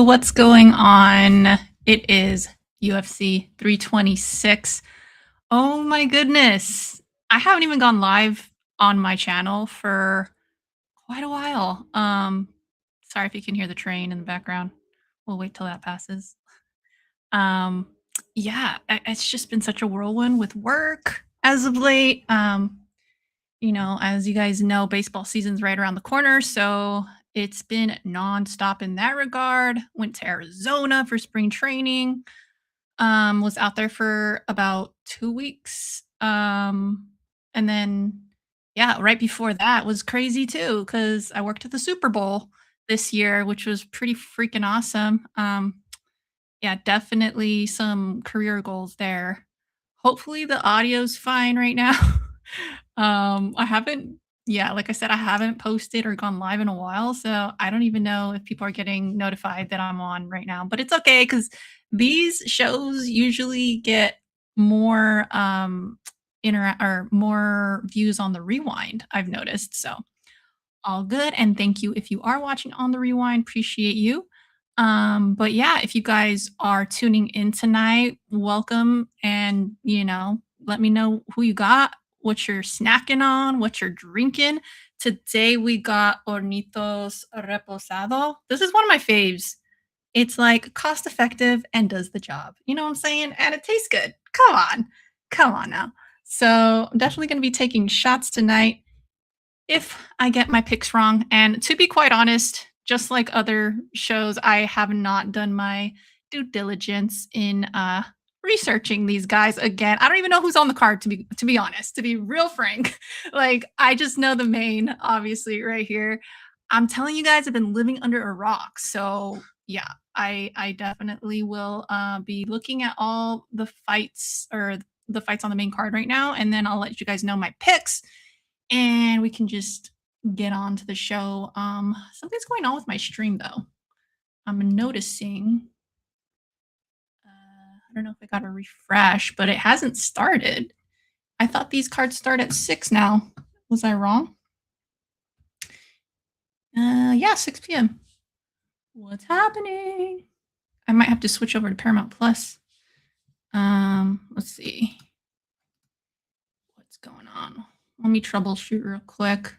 what's going on? It is UFC 326. Oh my goodness. I haven't even gone live on my channel for quite a while. Sorry if you can hear the train in the background. We'll wait till that passes. Um yeah, it's just been such a whirlwind with work as of late. As you guys know, baseball season's right around the corner, so it's been nonstop in that regard. Went to Arizona for spring training. Was out there for about 2 weeks. And then yeah, right before that was crazy too, because I worked at the Super Bowl this year, which was pretty freaking awesome. Yeah, definitely some career goals there. Hopefully the audio's fine right now. I haven't yeah, like I said, I haven't posted or gone live in a while, so I don't even know if people are getting notified that I'm on right now, but it's okay because these shows usually get more, or more views on the rewind, I've noticed, so all good, and thank you if you are watching on the rewind, appreciate you. But yeah, if you guys are tuning in tonight, welcome and, let me know who you got, what you're snacking on, what you're drinking. Today we got Hornitos Reposado. This is one of my faves. It's like cost effective and does the job. You know what I'm saying? And it tastes good. Come on. Come on now. So I'm definitely going to be taking shots tonight if I get my picks wrong. And to be quite honest, just like other shows, I have not done my due diligence in researching these guys again. I don't even know who's on the card to be honest, to be real frank. Like I just know the main, obviously, right here. I'm telling you guys, I've been living under a rock. So yeah, I definitely will be looking at all the fights or the fights on the main card right now, and then I'll let you guys know my picks and we can just get on to the show. Something's going on with my stream though. I'm noticing. I don't know if I got a refresh, but it hasn't started. I thought these cards start at 6 now. Was I wrong? Yeah, 6 p.m. What's happening? I might have to switch over to Paramount Plus. Let's see what's going on. Let me troubleshoot real quick.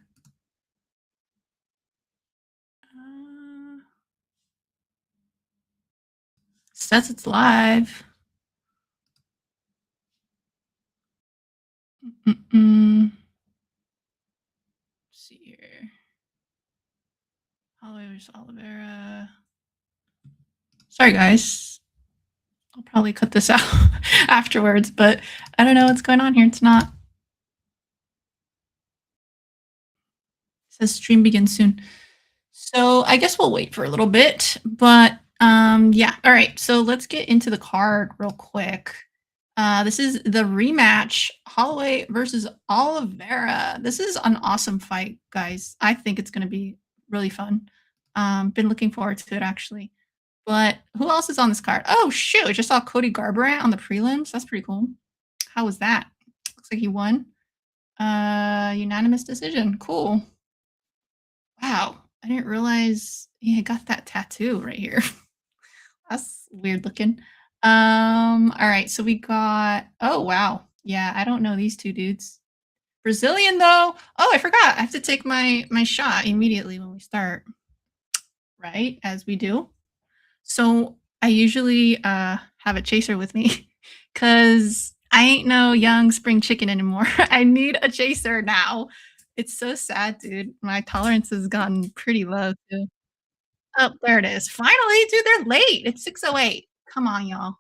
Says it's live. Mm-mm. Let's see here. Holloway versus Oliveira. Sorry, guys. I'll probably cut this out afterwards, but I don't know what's going on here. It's not. It says stream begins soon. So I guess we'll wait for a little bit. But yeah. All right. So let's get into the card real quick. This is the rematch, Holloway versus Oliveira. This is an awesome fight, guys. I think it's going to be really fun. Been looking forward to it actually. But who else is on this card? Oh shoot! I just saw Cody Garbrandt on the prelims. That's pretty cool. How was that? Looks like he won. Unanimous decision. Cool. Wow. I didn't realize he had got that tattoo right here. That's weird looking. All right, so we got oh wow. Yeah, I don't know these two dudes. Brazilian though. Oh, I forgot. I have to take my shot immediately when we start. Right? As we do. So I usually have a chaser with me because I ain't no young spring chicken anymore. I need a chaser now. It's so sad, dude. My tolerance has gotten pretty low too. Oh, there it is. Finally, dude, they're late. It's 6:08. Come on, y'all.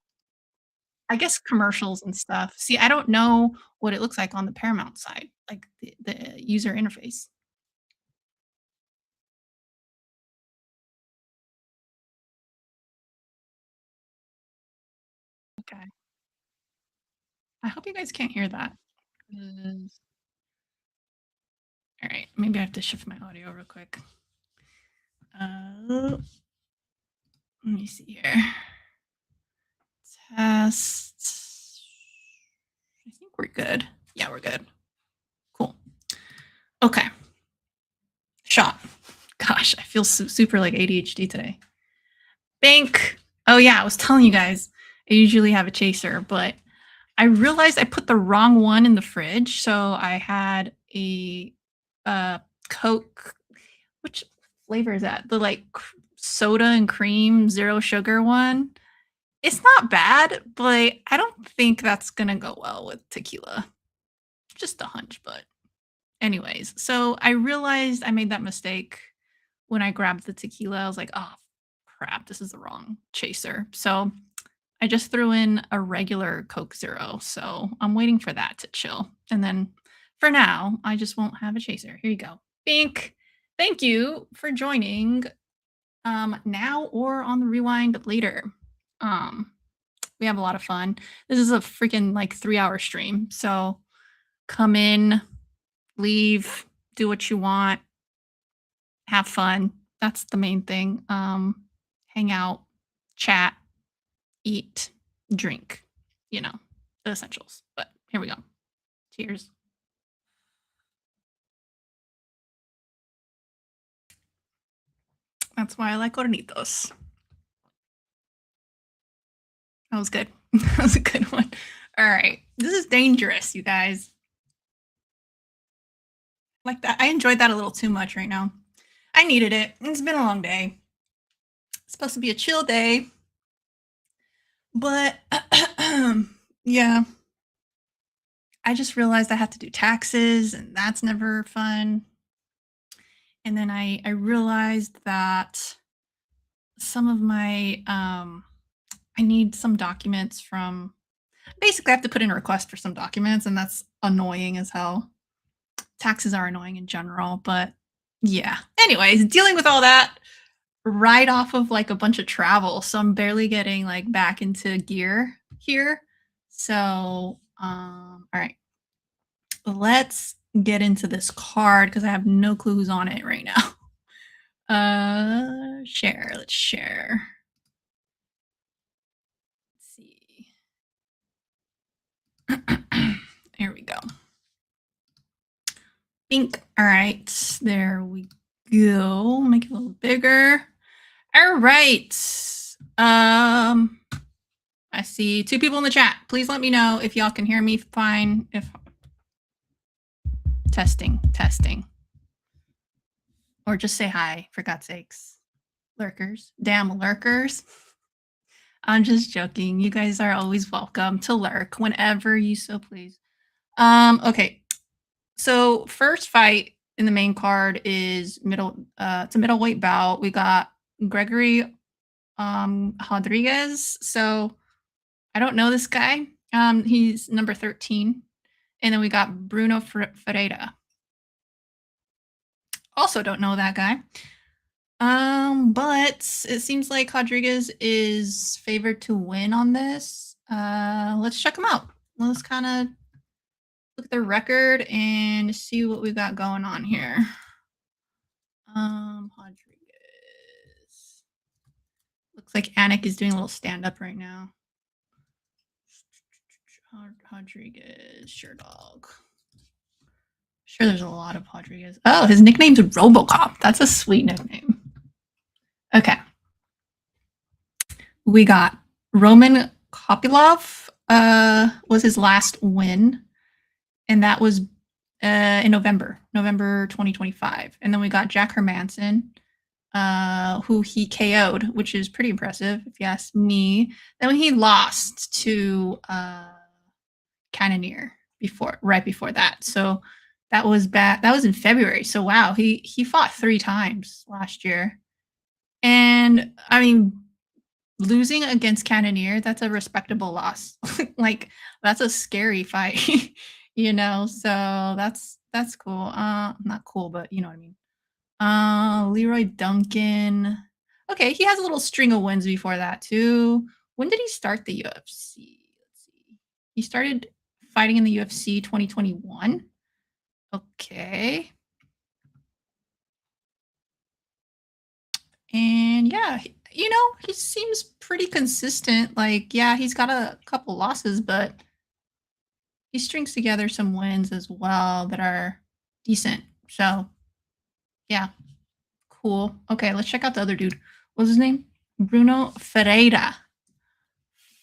I guess commercials and stuff. See, I don't know what it looks like on the Paramount side, like the user interface. Okay. I hope you guys can't hear that. 'Cause- all right, maybe I have to shift my audio real quick. Let me see here. Test. I think we're good. Yeah, we're good. Cool. Okay. Shot. Gosh, I feel super like ADHD today. Bank. Oh yeah, I was telling you guys. I usually have a chaser, but I realized I put the wrong one in the fridge. So I had a uh Coke. Which flavor is that? The like soda and cream zero sugar one. It's not bad, but I don't think that's gonna go well with tequila. Just a hunch, but anyways. So I realized I made that mistake when I grabbed the tequila. I was like, oh crap, this is the wrong chaser. So I just threw in a regular Coke Zero. So I'm waiting for that to chill. And then for now, I just won't have a chaser. Here you go. Bink. Thank you for joining now or on the rewind later. Um we have a lot of fun. This is a freaking like 3-hour stream. So come in, leave, do what you want, have fun. That's the main thing. Hang out, chat, eat, drink, you know, the essentials. But here we go. Cheers. That's why I like Hornitos. That was good. That was a good one. All right. This is dangerous, you guys. Like that. I enjoyed that a little too much right now. I needed it. It's been a long day. It's supposed to be a chill day. But yeah, I just realized I have to do taxes and that's never fun. And then I realized that some of my I need some documents from basically I have to put in a request for some documents and that's annoying as hell. Taxes are annoying in general, but yeah. Anyways, dealing with all that right off of like a bunch of travel. So I'm barely getting like back into gear here. So all right. Let's get into this card because I have no clue who's on it right now. Share. Let's share. Let's see. Here we go. Pink. All right. There we go. Make it a little bigger. All right. I see 2 people in the chat. Please let me know if y'all can hear me fine. If testing. Or just say hi, for God's sakes. Lurkers. Damn lurkers. I'm just joking. You guys are always welcome to lurk whenever you so please. Okay. So first fight in the main card is it's a middleweight bout. We got Gregory Rodriguez. So I don't know this guy. He's number 13. And then we got Bruno Ferreira. Also don't know that guy. But it seems like Rodriguez is favored to win on this. Let's check him out. Let's kind of look at their record and see what we've got going on here. Rodriguez. Looks like Anik is doing a little stand-up right now. Rodriguez, sure dog. Sure, there's a lot of Rodriguez. Oh, his nickname's Robocop. That's a sweet nickname. Okay. We got Roman Kopylov was his last win, and that was in November 2025. And then we got Jack Hermanson, who he KO'd, which is pretty impressive if you ask me. Then he lost to Cannonier right before that. So that was bad. That was in February. So wow, he fought 3 times last year. And I mean, losing against Cannonier, that's a respectable loss. Like that's a scary fight, you know. So that's cool. Not cool, but you know what I mean. Leroy Duncan. Okay, he has a little string of wins before that too. When did he start the UFC? Let's see. He started fighting in the UFC 2021. Okay. And yeah, you know, he seems pretty consistent. Like, yeah, he's got a couple losses, but he strings together some wins as well that are decent. So, yeah, cool. Okay, let's check out the other dude. What's his name? Bruno Ferreira.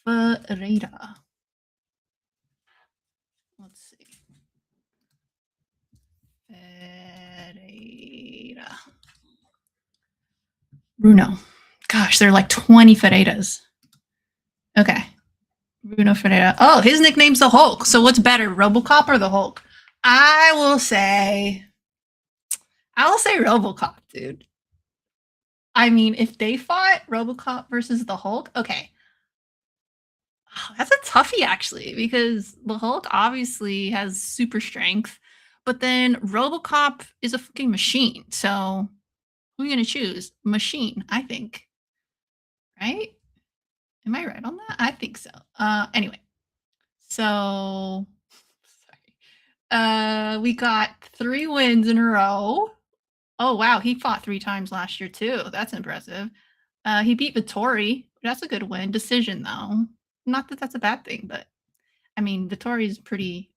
Ferreira. Let's see. Ferreira. Bruno. Gosh, there are like 20 Ferreiras. Okay. Bruno Ferreira. Oh, his nickname's the Hulk. So what's better, RoboCop or the Hulk? I will say RoboCop, dude. I mean, if they fought RoboCop versus the Hulk, okay. Oh, that's a toughie actually, because the Hulk obviously has super strength, but then RoboCop is a fucking machine. So who are you gonna choose? Machine, I think. Right? Am I right on that? I think so. Anyway. So sorry. We got 3 wins in a row. Oh wow, he fought 3 times last year too. That's impressive. He beat Vittori. That's a good win. Decision though. Not that that's a bad thing, but I mean Vittori's pretty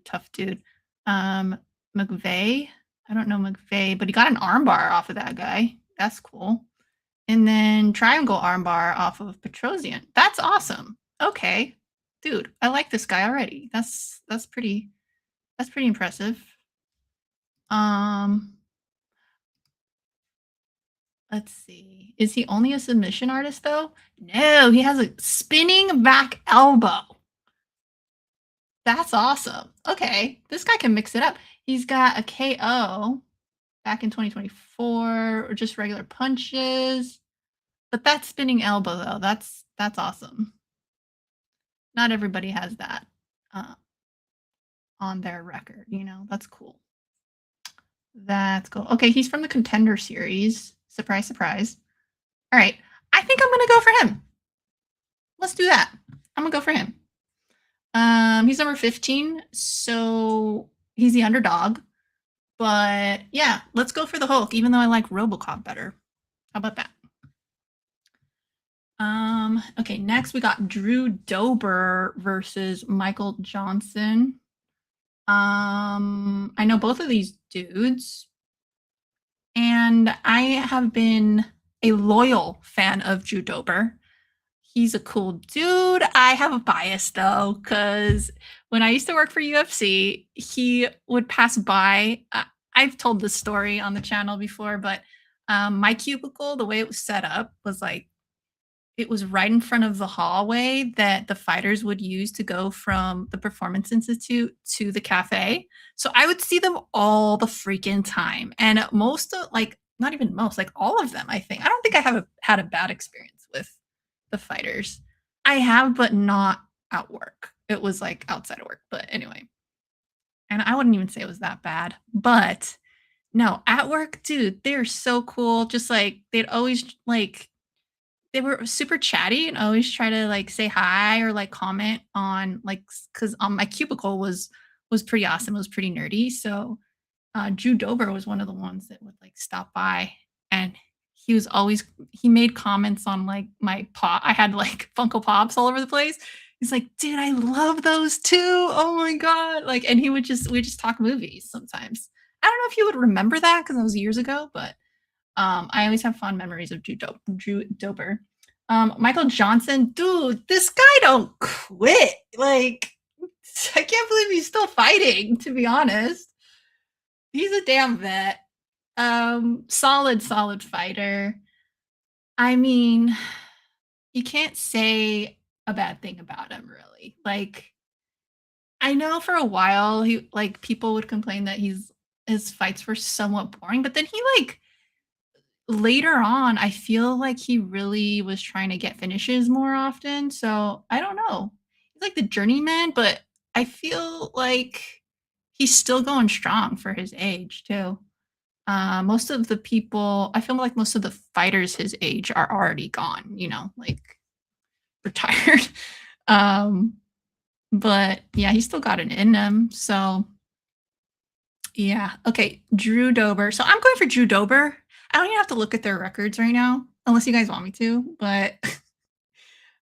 tough dude. McVeigh. I don't know McVeigh, but he got an armbar off of that guy. That's cool. And then triangle armbar off of Petrosian. That's awesome. Okay. Dude, I like this guy already. That's pretty impressive. Let's see. Is he only a submission artist though? No, he has a spinning back elbow. That's awesome. Okay, this guy can mix it up. He's got a KO back in 2024, or just regular punches. But that spinning elbow though, that's awesome. Not everybody has that on their record, you know. That's cool. That's cool. Okay, he's from the Contender Series. Surprise, surprise. All right, I think I'm gonna go for him. Let's do that. I'm gonna go for him. He's number 15, so he's the underdog. But yeah, let's go for the Hulk, even though I like RoboCop better. How about that? Okay, next we got Drew Dober versus Michael Johnson. I know both of these dudes, and I have been a loyal fan of Drew Dober. He's a cool dude. I have a bias though, because when I used to work for UFC, he would pass by. I've told this story on the channel before, but my cubicle, the way it was set up, was like it was right in front of the hallway that the fighters would use to go from the Performance Institute to the cafe. So I would see them all the freaking time. And most of, like, not even most, like all of them, I think. I don't think I have had a bad experience with the fighters. I have, but not at work. It was like outside of work. But anyway. And I wouldn't even say it was that bad. But no, at work, dude, they're so cool. Just like they'd always like they were super chatty and always try to like say hi or like comment on like because my cubicle was pretty awesome. It was pretty nerdy. So Drew Dober was one of the ones that would like stop by, and he made comments on like my pop. I had like Funko Pops all over the place. He's like, dude, I love those too. Oh my god! Like, and we just talk movies sometimes. I don't know if you would remember that because that was years ago, but I always have fond memories of Drew Dober. Michael Johnson, dude, this guy don't quit. Like, I can't believe he's still fighting, to be honest. He's a damn vet. Solid fighter. I mean, you can't say a bad thing about him, really. Like, I know for a while he like people would complain that his fights were somewhat boring, but then he like later on, I feel like he really was trying to get finishes more often. So I don't know. He's like the journeyman, but I feel like he's still going strong for his age too. Most of the people, I feel like most of the fighters his age are already gone, you know, like retired. um, but yeah, he still got it in him. So yeah. Okay. Drew Dober. So I'm going for Drew Dober. I don't even have to look at their records right now, unless you guys want me to. But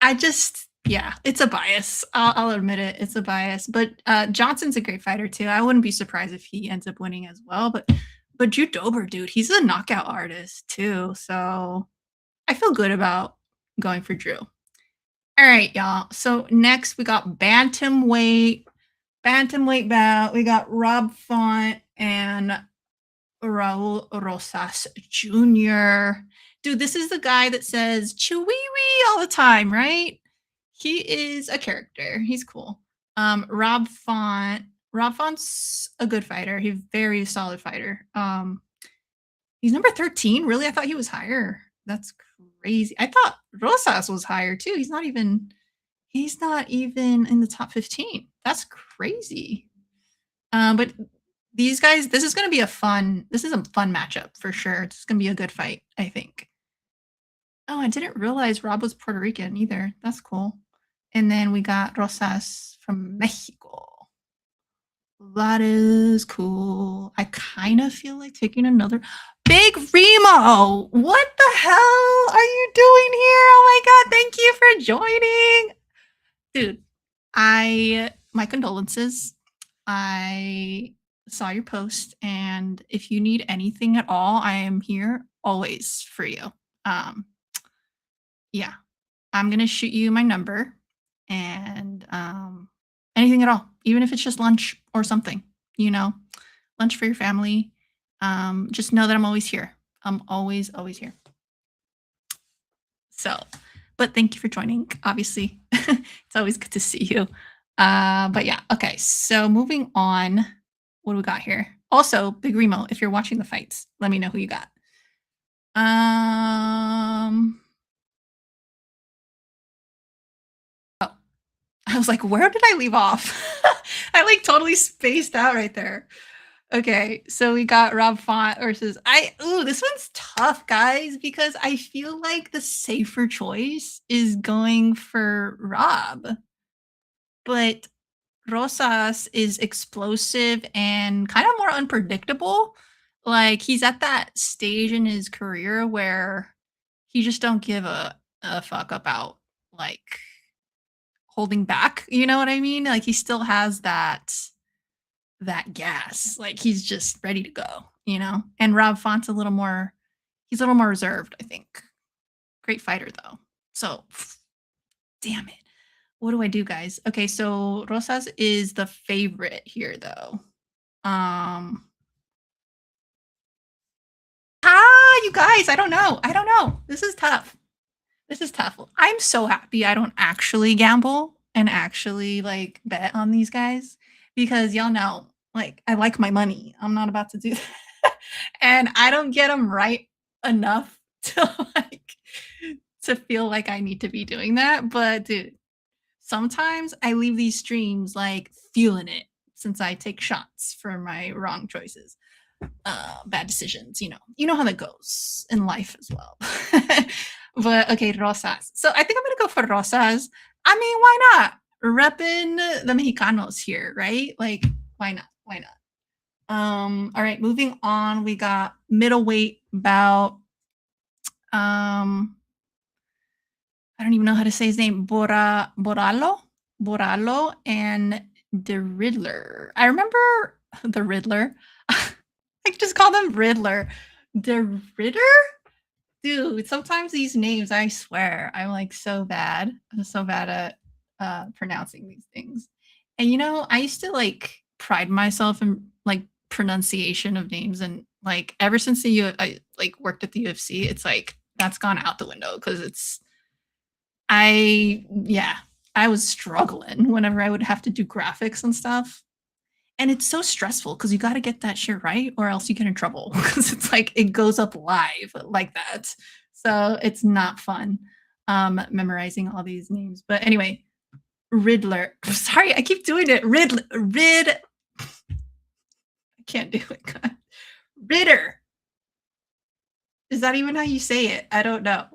I just, yeah, it's a bias. I'll admit it. It's a bias. But Johnson's a great fighter too. I wouldn't be surprised if he ends up winning as well. But Drew Dober, dude, he's a knockout artist too. So I feel good about going for Drew. All right, y'all. So next we got bantamweight bout. We got Rob Font and Raul Rosas Jr. Dude, this is the guy that says "chewie all the time, right? He is a character. He's cool. Rob Font. Rob Font's a good fighter. He's a very solid fighter. He's number 13. Really? I thought he was higher. That's crazy. I thought Rosas was higher too. He's not even in the top 15. That's crazy. But these guys, this is a fun matchup for sure. It's gonna be a good fight, I think. Oh, I didn't realize Rob was Puerto Rican either. That's cool. And then we got Rosas from Mexico. That is cool. I kind of feel like taking another Big Remo. What the hell are you doing here? Oh my god, thank you for joining. Dude, my condolences. I saw your post, and if you need anything at all, I am here always for you. Um, yeah, I'm gonna shoot you my number, and anything at all, even if it's just lunch or something, you know, lunch for your family. Just know that I'm always here. I'm always here. So, but thank you for joining. Obviously, it's always good to see you. But yeah, okay. So moving on, what do we got here? Also, Big Remo, if you're watching the fights, let me know who you got. Oh, I was like, where did I leave off? I like totally spaced out right there. Okay, so we got Rob Font versus this one's tough, guys, because I feel like the safer choice is going for Rob. But Rosas is explosive and kind of more unpredictable. Like he's at that stage in his career where he just don't give a fuck about like holding back. You know what I mean? Like he still has that gas. Like he's just ready to go, you know? And Rob Font's he's a little more reserved, I think. Great fighter though. So damn it. What do I do, guys? Okay, so Rosas is the favorite here though. Um you guys, I don't know. I don't know. This is tough. This is tough. I'm so happy I don't actually gamble and actually like bet on these guys because y'all know, like, I like my money. I'm not about to do that. And I don't get them right enough to like to feel like I need to be doing that. But dude, sometimes I leave these streams like feeling it since I take shots for my wrong choices, bad decisions. You know how that goes in life as well. But okay, Rosas. So I think I'm gonna go for Rosas. I mean, why not? Repping the Mexicanos here, right? Like, why not? Why not? All right, moving on. We got middleweight bout. I don't even know how to say his name. Boralo, and the Riddler. I remember the Riddler. I just call them Riddler. The Ritter? Dude, sometimes these names, I swear, I'm like so bad. I'm so bad at pronouncing these things. And I used to like pride myself in like pronunciation of names, and like ever since I like worked at the UFC, it's like that's gone out the window because yeah, I was struggling whenever I would have to do graphics and stuff. And it's so stressful because you got to get that shit right or else you get in trouble because it's like it goes up live like that. So it's not fun memorizing all these names. But anyway, Riddler. Sorry, I keep doing it. I can't do it. God. Ritter. Is that even how you say it? I don't know.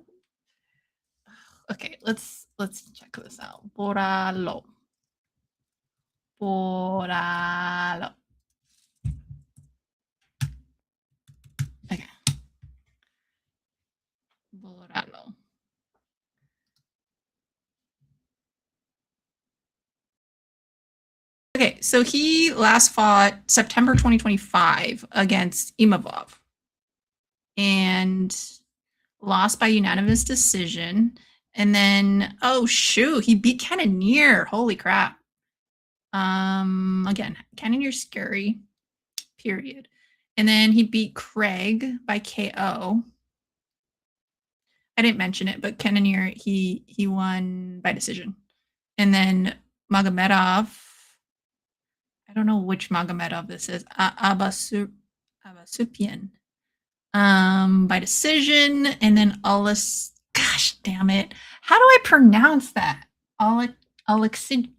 Okay, let's check this out. Boralo. Boralo. Okay. Boralo. Okay, so he last fought September 2025 against Imavov. And lost by unanimous decision. And then, oh shoot, he beat Cannonier. Holy crap. Again, Cannonier's scary, period. And then he beat Craig by KO. I didn't mention it, but Cannonier, he won by decision. And then Magomedov, I don't know which Magomedov this is. Abasupian. By decision, and then Alus. Gosh damn it! How do I pronounce that? Alexijic.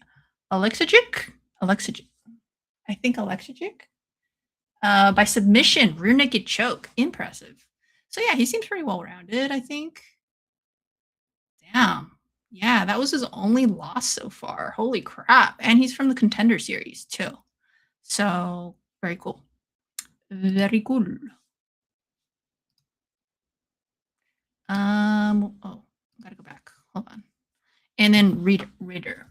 Alexijic. I think Alexijic. By submission, rear naked choke. Impressive. So yeah, he seems pretty well rounded. I think. Damn. Yeah, that was his only loss so far. Holy crap! And he's from the Contender Series too. So very cool. Very cool. Oh, gotta go back. Hold on. And then reader.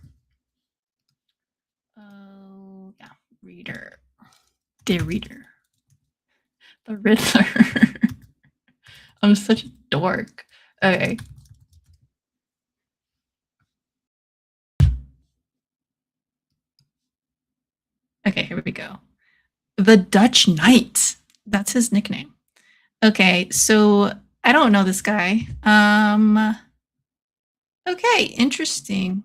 Oh, yeah, reader. The reader. The Riddler. I'm such a dork. Okay. Okay, here we go. The Dutch Knight. That's his nickname. Okay, so I don't know this guy. Okay, interesting.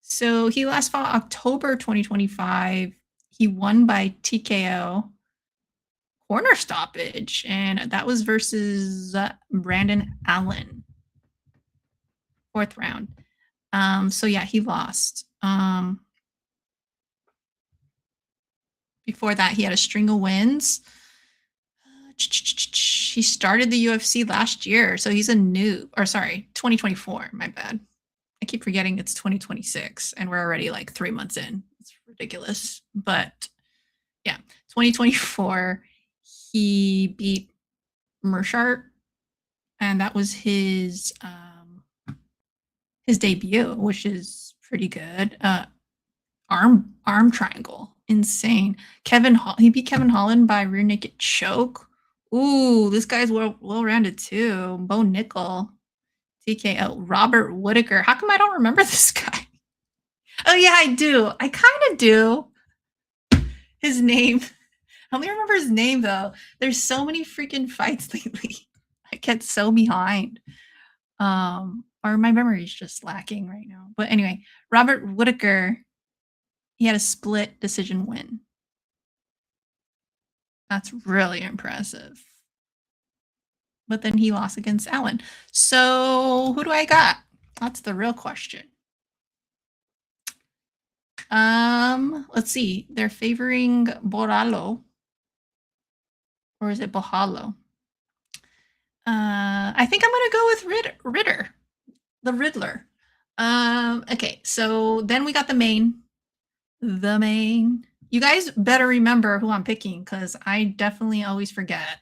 So he last fought October 2025. He won by TKO corner stoppage, and that was versus Brandon Allen, fourth round. So yeah, he lost. Before that, he had a string of wins. He started the UFC last year, so he's a new, or sorry, 2024. My bad. I keep forgetting it's 2026, and we're already like 3 months in. It's ridiculous, but yeah, 2024. He beat Mershart, and that was his debut, which is pretty good. Arm triangle, insane. He beat Kevin Holland by rear naked choke. Ooh, this guy's well rounded too. Bo Nickel, TKO. Robert Whitaker. How come I don't remember this guy? Oh yeah, I do. I kind of do. His name. I only remember his name though. There's so many freaking fights lately. I get so behind. Or my memory is just lacking right now. But anyway, Robert Whitaker, he had a split decision win. That's really impressive. But then he lost against Allen. So who do I got? That's the real question. Let's see. They're favoring Boralo. Or is it Bohalo? I think I'm gonna go with Ritter. The Riddler. Okay, so then we got the main. The main. You guys better remember who I'm picking because I definitely always forget.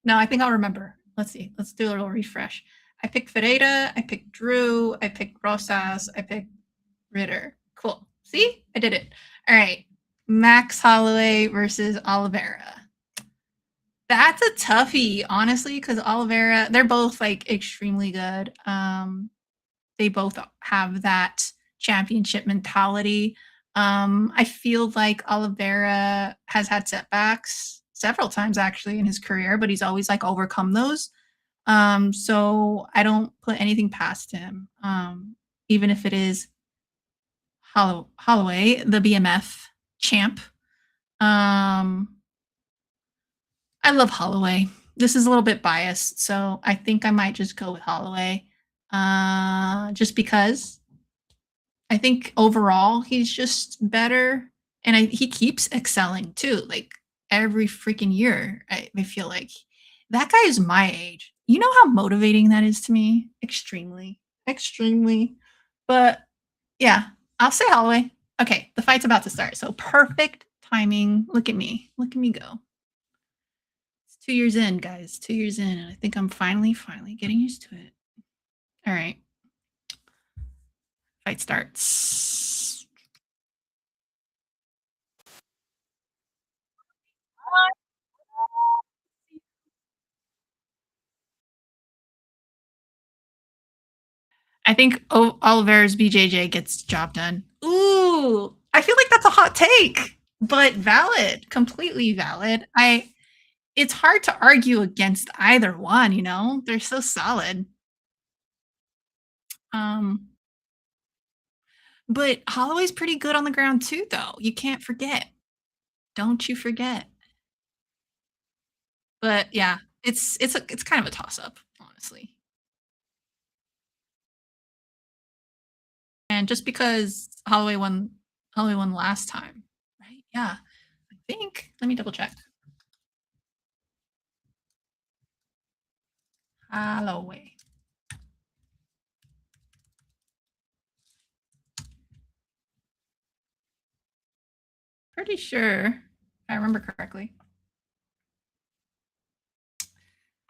No, I think I'll remember. Let's see. Let's do a little refresh. I picked Ferreira. I picked Drew. I picked Rosas. I picked Ritter. Cool. See? I did it. All right. Max Holloway versus Oliveira. That's a toughie, honestly, because Oliveira, they're both like extremely good. They both have that championship mentality. I feel like Oliveira has had setbacks several times actually in his career, but he's always like overcome those. So I don't put anything past him, even if it is Holloway, the BMF champ. I love Holloway. This is a little bit biased, so I think I might just go with Holloway, just because I think overall he's just better, and he keeps excelling too. Like every freaking year, I feel like that guy is my age. You know how motivating that is to me? Extremely, extremely. But yeah, I'll say Holloway. Okay, the fight's about to start, so perfect timing. Look at me. Look at me go. It's 2 years in, guys. 2 years in, and I think I'm finally getting used to it. All right. Fight starts. I think Oliveira's BJJ gets job done. Ooh, I feel like that's a hot take, but valid, completely valid. I It's hard to argue against either one, you know? They're so solid. Um, but Holloway's pretty good on the ground too, though. You can't forget. Don't you forget. But yeah, it's kind of a toss up, honestly. And just because Holloway won last time, right? Yeah. I think let me double check. Holloway. Pretty sure if I remember correctly.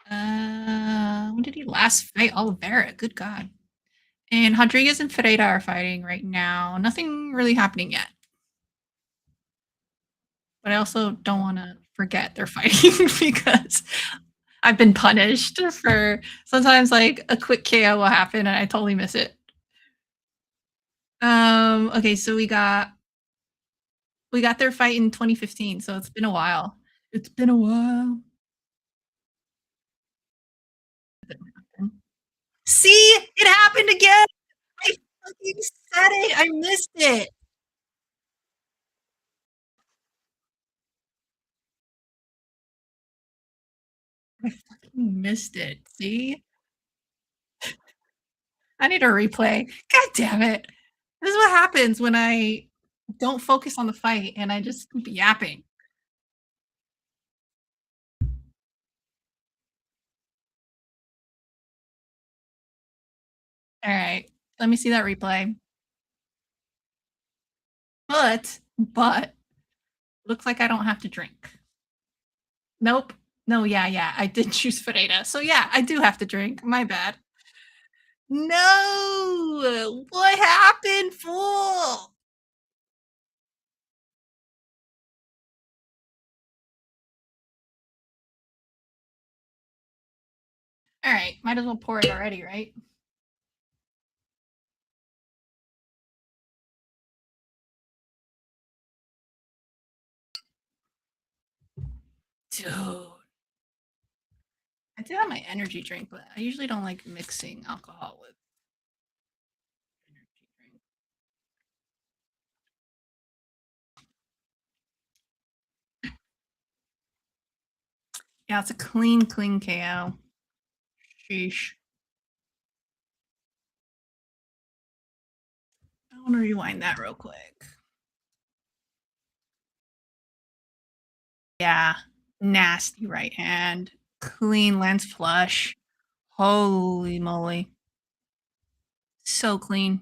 When did he last fight Oliveira? Good God. And Rodriguez and Ferreira are fighting right now. Nothing really happening yet. But I also don't want to forget they're fighting because I've been punished for sometimes like a quick KO will happen and I totally miss it. Okay, so we got their fight in 2015, so it's been a while. It's been a while. See, it happened again. I fucking said it. I missed it. I fucking missed it. See? I need a replay. God damn it. This is what happens when I don't focus on the fight and I just keep yapping. All right. Let me see that replay. But looks like I don't have to drink. Nope. No, yeah, yeah. I did choose Ferreira. So yeah, I do have to drink. My bad. No! What happened, fool? All right, might as well pour it already, right? Dude. I do have my energy drink, but I usually don't like mixing alcohol with energy drink. Yeah, it's a clean, clean KO. Sheesh. I want to rewind that real quick. Yeah, nasty right hand. Clean lens flush. Holy moly. So clean.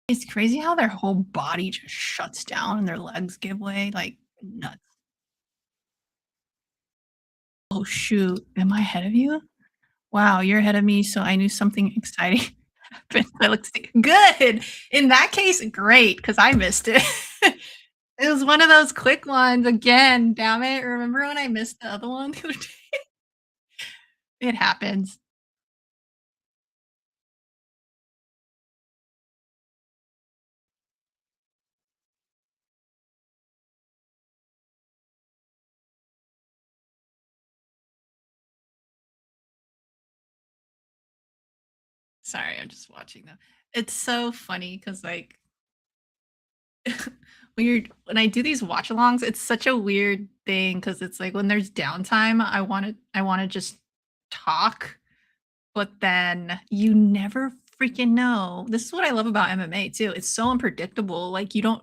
It's crazy how their whole body just shuts down and their legs give way like nuts. Oh shoot, am I ahead of you? Wow, you're ahead of me, so I knew something exciting happened. That looks good. In that case, great, because I missed it. It was one of those quick ones again, damn it. Remember when I missed the other one? It happens. Sorry, I'm just watching them. It's so funny because like when I do these watch alongs, it's such a weird thing because it's like when there's downtime, I wanna just talk, but then you never freaking know. This is what I love about MMA too. It's so unpredictable. Like you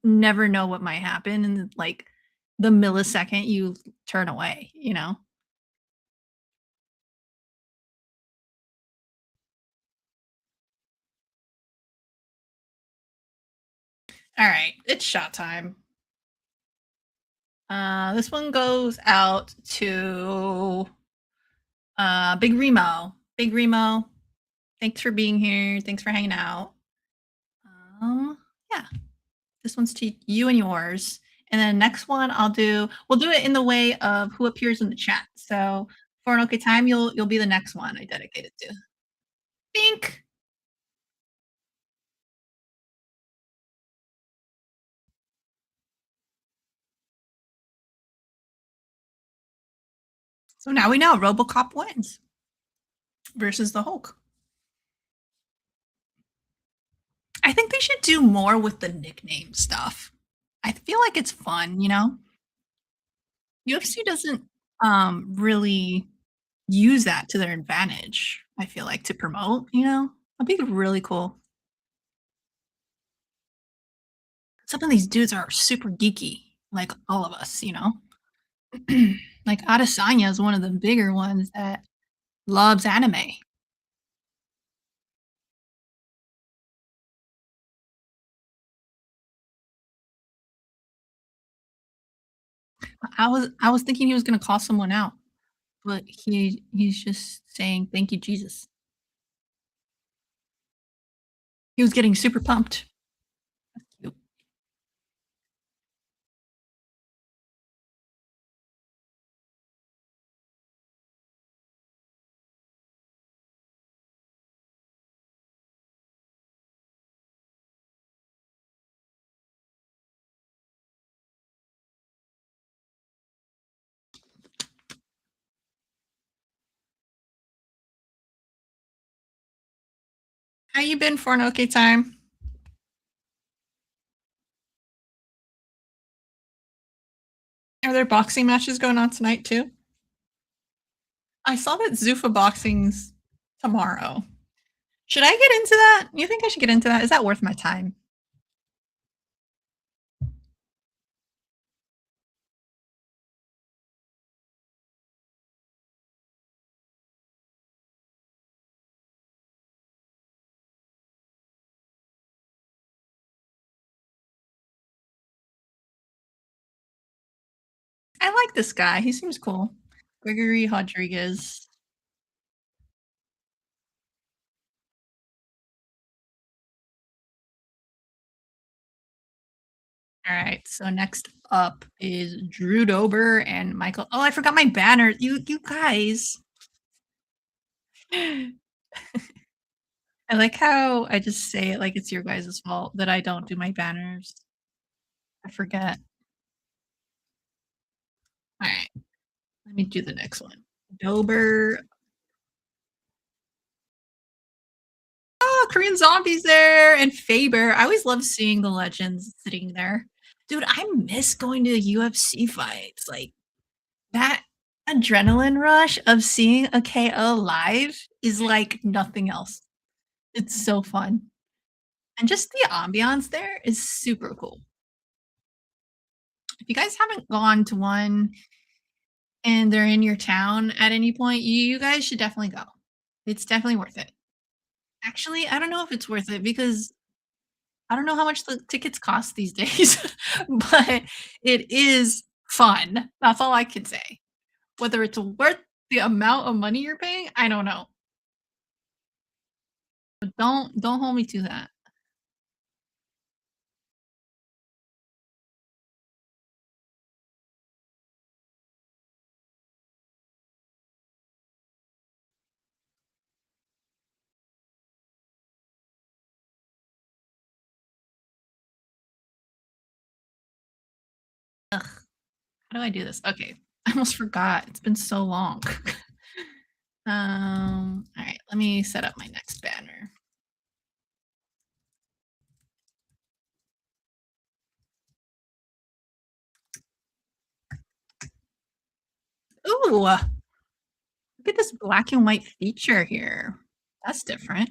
never know what might happen in like the millisecond you turn away, you know? All right, it's shot time. This one goes out to Big Remo. Big Remo, thanks for being here. Thanks for hanging out. Yeah, this one's to you and yours. And then next one we'll do it in the way of who appears in the chat. So for an okay time, you'll be the next one I dedicate it to. Think. So now we know RoboCop wins versus the Hulk. I think they should do more with the nickname stuff. I feel like it's fun, you know? UFC doesn't really use that to their advantage, I feel like, to promote, you know? That'd be really cool. Some of these dudes are super geeky, like all of us, you know? Like Adesanya is one of the bigger ones that loves anime. I was thinking he was gonna call someone out, but he's just saying, "Thank you, Jesus." He was getting super pumped. Cute. How you been for an okay time? Are there boxing matches going on tonight too? I saw that Zuffa Boxing's tomorrow. Should I get into that? You think I should get into that? Is that worth my time? I like this guy. He seems cool. Gregory Rodriguez. All right. So next up is Drew Dober and Michael. Oh, I forgot my banner. You guys. I like how I just say it like it's your guys' fault that I don't do my banners. I forget. All right. Let me do the next one. Dober. Oh, Korean Zombie's there and Faber. I always love seeing the legends sitting there. Dude, I miss going to UFC fights. Like that adrenaline rush of seeing a KO live is like nothing else. It's so fun. And just the ambiance there is super cool. If you guys haven't gone to one and they're in your town at any point, you guys should definitely go. It's definitely worth it. Actually, I don't know if it's worth it because I don't know how much the tickets cost these days, but it is fun. That's all I can say. Whether it's worth the amount of money you're paying, I don't know. But don't hold me to that. Ugh, how do I do this? Okay, I almost forgot. It's been so long. All right, let me set up my next banner. Ooh, look at this black and white feature here. That's different.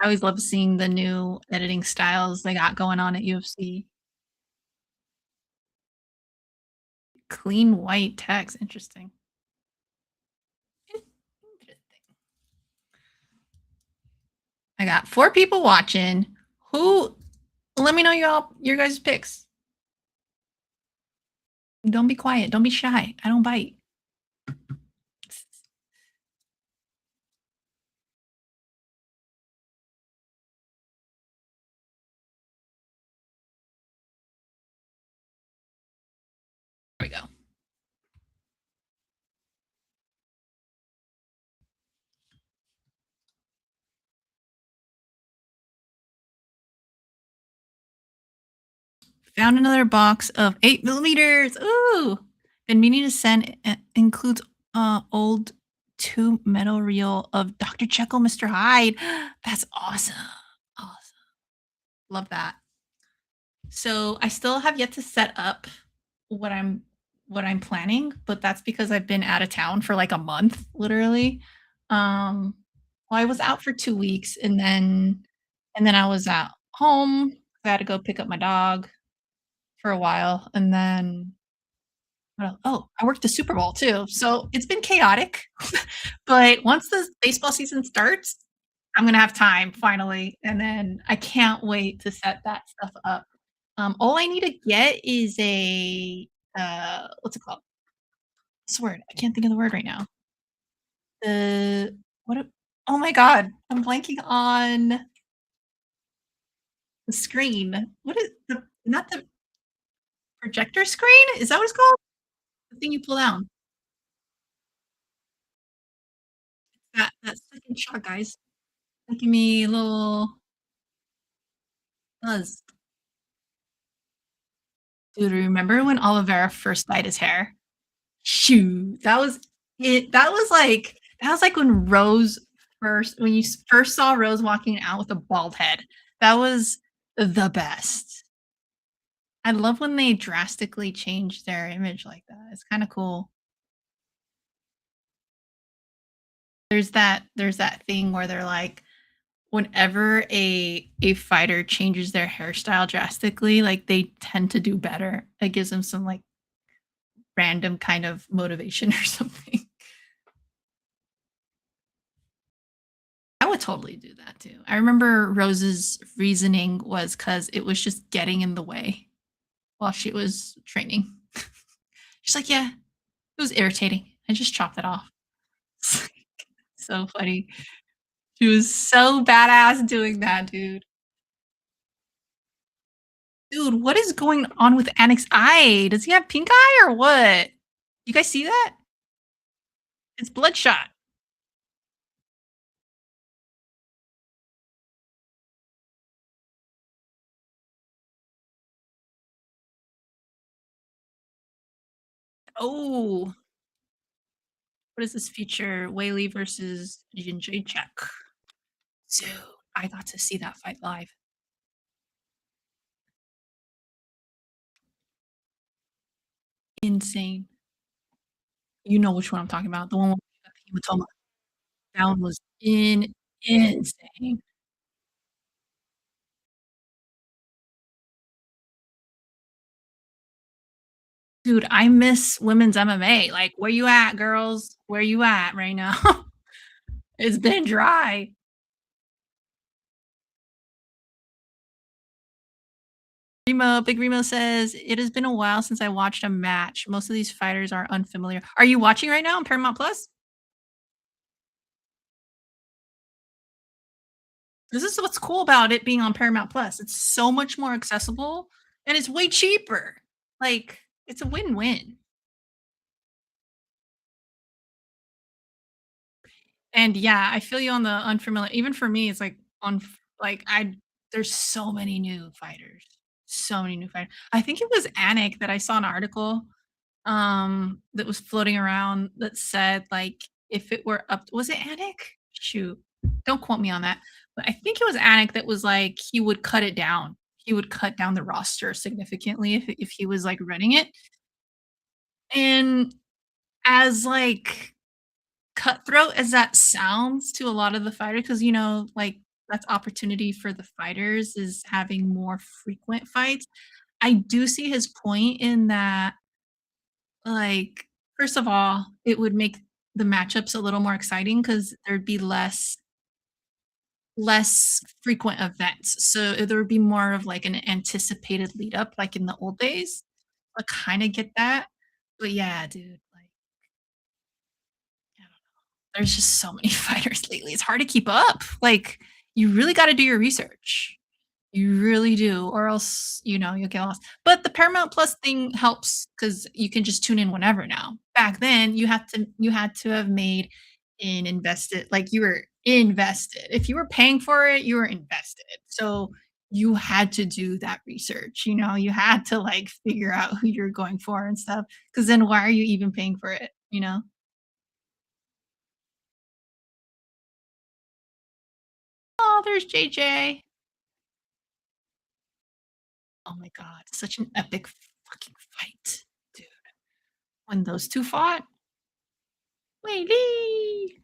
I always love seeing the new editing styles they got going on at UFC. Clean white text. Interesting. Interesting. I got 4 people watching. Who let me know your guys' picks. Don't be quiet. Don't be shy. I don't bite. we go. Found another box of 8 millimeters. Ooh, been meaning to send. Includes old two metal reel of Dr. Jekyll, Mr. Hyde. That's awesome. Awesome. Love that. So I still have yet to set up what I'm what I'm planning, but that's because I've been out of town for like a month, literally. Um, well, I was out for 2 weeks and then I was at home. I had to go pick up my dog for a while, and then I worked the Super Bowl too, so it's been chaotic. But once the baseball season starts, I'm gonna have time finally, and then I can't wait to set that stuff up. All I need to get is what's it called? What's the word? I can't think of the word right now. The what? Oh my god, I'm blanking on the screen. What is the not the projector screen? Is that what it's called? The thing you pull down. That second shot, guys. Give me a little buzz. Dude, remember when Oliveira first dyed his hair? Shoot, that was it. That was like when Rose when you first saw Rose walking out with a bald head. That was the best. I love when they drastically change their image like that. It's kinda cool. There's that thing where they're like, whenever a fighter changes their hairstyle drastically, like, they tend to do better. It gives them some, like, random kind of motivation or something. I would totally do that too. I remember Rose's reasoning was because it was just getting in the way while she was training. She's like, "Yeah, it was irritating. I just chopped it off." So funny. She was so badass doing that, dude. Dude, what is going on with Anik's eye? Does he have pink eye or what? You guys see that? It's bloodshot. Oh, what is this feature? Whaley versus Jędrzejczyk. Dude, I got to see that fight live. Insane. You know which one I'm talking about, the one with the hematoma. That one was insane. Dude, I miss women's MMA, like, where you at, girls? Where you at right now? It's been dry. Big Remo says, "It has been a while since I watched a match. Most of these fighters are unfamiliar." Are you watching right now on Paramount Plus? This is what's cool about it being on Paramount Plus. It's so much more accessible and it's way cheaper. Like, it's a win-win. And yeah, I feel you on the unfamiliar. Even for me, it's like like I there's so many new fighters. So many new fighters. I think it was Anik that I saw an article that was floating around that said like if it were up was it Anik? Shoot. Don't quote me on that. But I think it was Anik that was like he would cut it down. He would cut down the roster significantly if he was like running it. And as like cutthroat as that sounds to a lot of the fighters, because like that's opportunity for the fighters is having more frequent fights. I do see his point in that, like, first of all, it would make the matchups a little more exciting because there'd be less frequent events. So there would be more of like an anticipated lead up, like in the old days. I kind of get that. But yeah, dude, like there's just so many fighters lately. It's hard to keep up. Like, you really gotta do your research. You really do, or else, you'll get lost. But the Paramount Plus thing helps because you can just tune in whenever now. Back then, you had to have made an invested like, you were invested. If you were paying for it, you were invested. So, you had to do that research, you had to, like, figure out who you're going for and stuff. Because then why are you even paying for it? "Oh, there's JJ." Oh my god, such an epic fucking fight, dude. When those 2 fought, "Wei Li,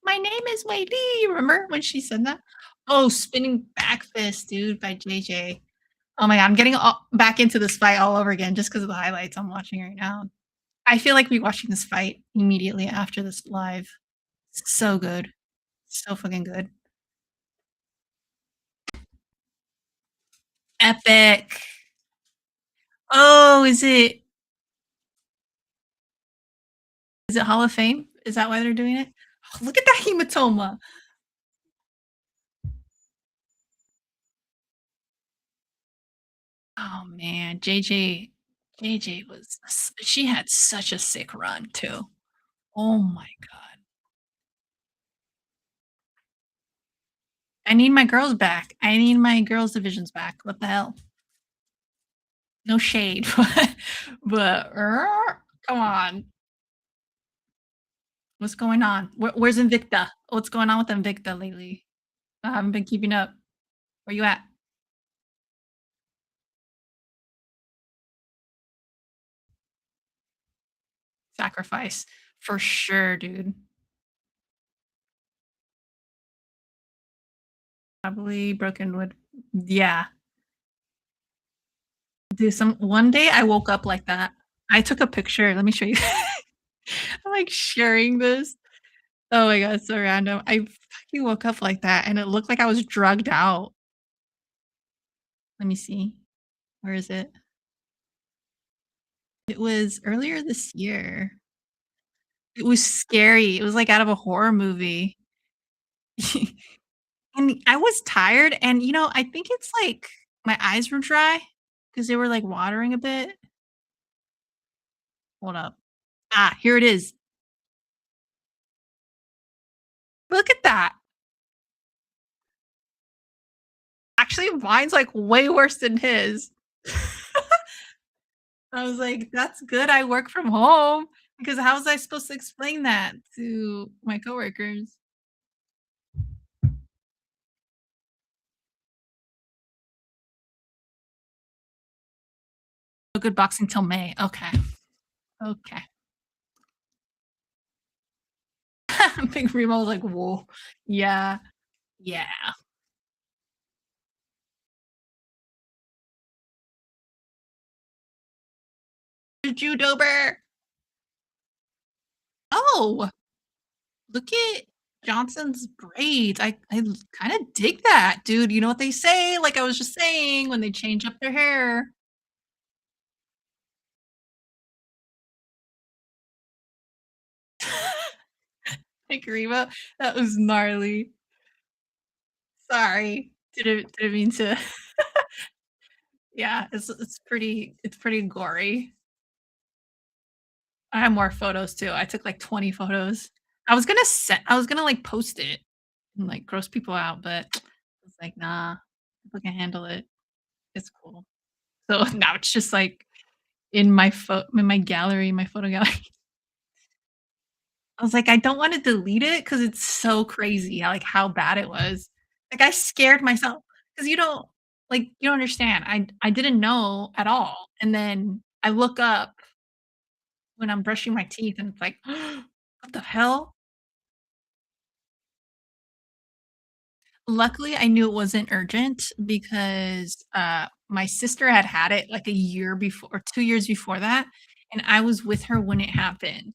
my name is Wei Li." Remember when she said that? Oh, spinning back fist, dude, by JJ. Oh my god, I'm getting all back into this fight all over again just because of the highlights I'm watching right now. I feel like rewatching this fight immediately after this live. So good. So fucking good. Epic. Oh, is it Hall of Fame? Is that why they're doing it? Oh, look at that hematoma. Oh man, JJ was she had such a sick run too. Oh my god. I need my girls back. I need my girls divisions back. What the hell? No shade, but come on. What's going on? Where's Invicta? What's going on with Invicta lately? I haven't been keeping up. Where you at? Sacrifice. For sure, dude. Probably broken wood. Yeah. Dude, some one day I woke up like that. I took a picture. Let me show you. I'm like sharing this. Oh my god, so random. I fucking woke up like that and it looked like I was drugged out. Let me see. Where is it? It was earlier this year. It was scary. It was like out of a horror movie. And I was tired and, I think it's like my eyes were dry because they were, like, watering a bit. Hold up. Ah, here it is. Look at that. Actually, mine's, like, way worse than his. I was like, "That's good I work from home," because how was I supposed to explain that to my coworkers? No good boxing till May. Okay. Okay. Big Remo was like, "Whoa." Yeah. Yeah. Judober. Oh, look at Johnson's braids. I kinda dig that, dude. You know what they say? Like I was just saying, when they change up their hair. Like Remo, that was gnarly. Sorry. Didn't mean to. Yeah, it's pretty gory. I have more photos too. I took like 20 photos. I was gonna like post it and like gross people out, but I was like, nah, people can handle it. It's cool. So now it's just like in my gallery, my photo gallery. I was like, I don't want to delete it because it's so crazy how bad it was. Like I scared myself because you don't understand. I didn't know at all. And then I look up when I'm brushing my teeth and it's like, what the hell? Luckily, I knew it wasn't urgent because, my sister had it, like, a year before or 2 years before that, and I was with her when it happened,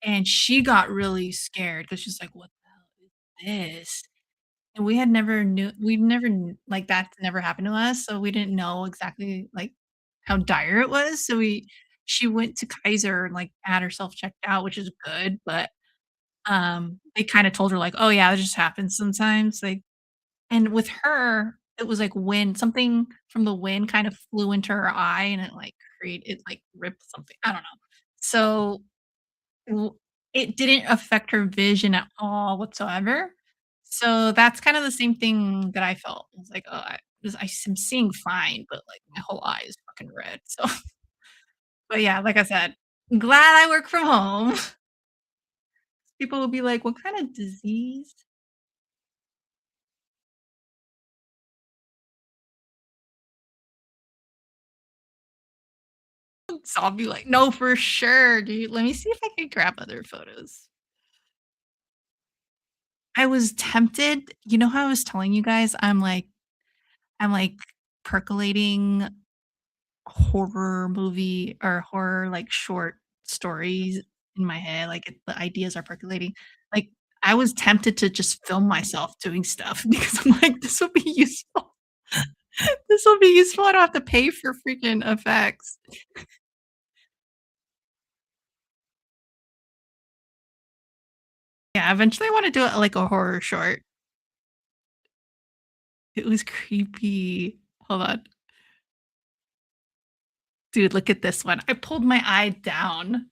and she got really scared because she's like, "What the hell is this?" And we never kn like, that's never happened to us, so we didn't know exactly, like, how dire it was, so she went to Kaiser and, like, had herself checked out, which is good, but, they kinda told her, like, "Oh, yeah, it just happens sometimes," like and with her It was like wind something from the wind kind of flew into her eye and it like ripped something, I don't know. So, w it didn't affect her vision at all whatsoever. So, that's kind of the same thing that I felt. It was like, "Oh, I'm seeing fine, but, like, my whole eye is fucking red." So but yeah, like I said, glad I work from home. People will be like, "What kind of disease?" So I'll be like, "No, for sure, dude. Let me see if I can grab other photos." I was tempted. You know how I was telling you guys, I'm like percolating horror movie or horror, like, short stories in my head, like, the ideas are percolating. Like, I was tempted to just film myself doing stuff because I'm like, "This will be useful. This will be useful. I don't have to pay for freaking effects." Yeah, eventually I wanna do it like a horror short. It was creepy. Hold on. Dude, look at this one. I pulled my eye down.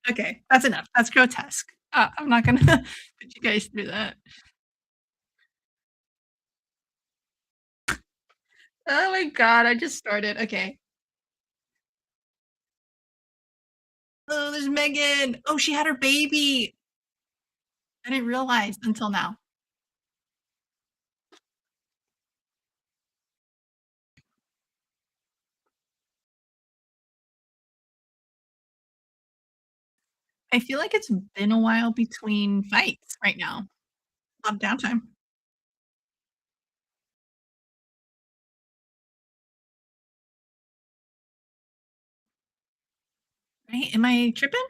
Okay, that's enough. That's grotesque. I'm not gonna put you guys through that. Oh my god, I just started. Okay. Oh, there's Megan. Oh, she had her baby. I didn't realize until now. I feel like it's been a while between fights right now. A lot of downtime, right? Am I tripping?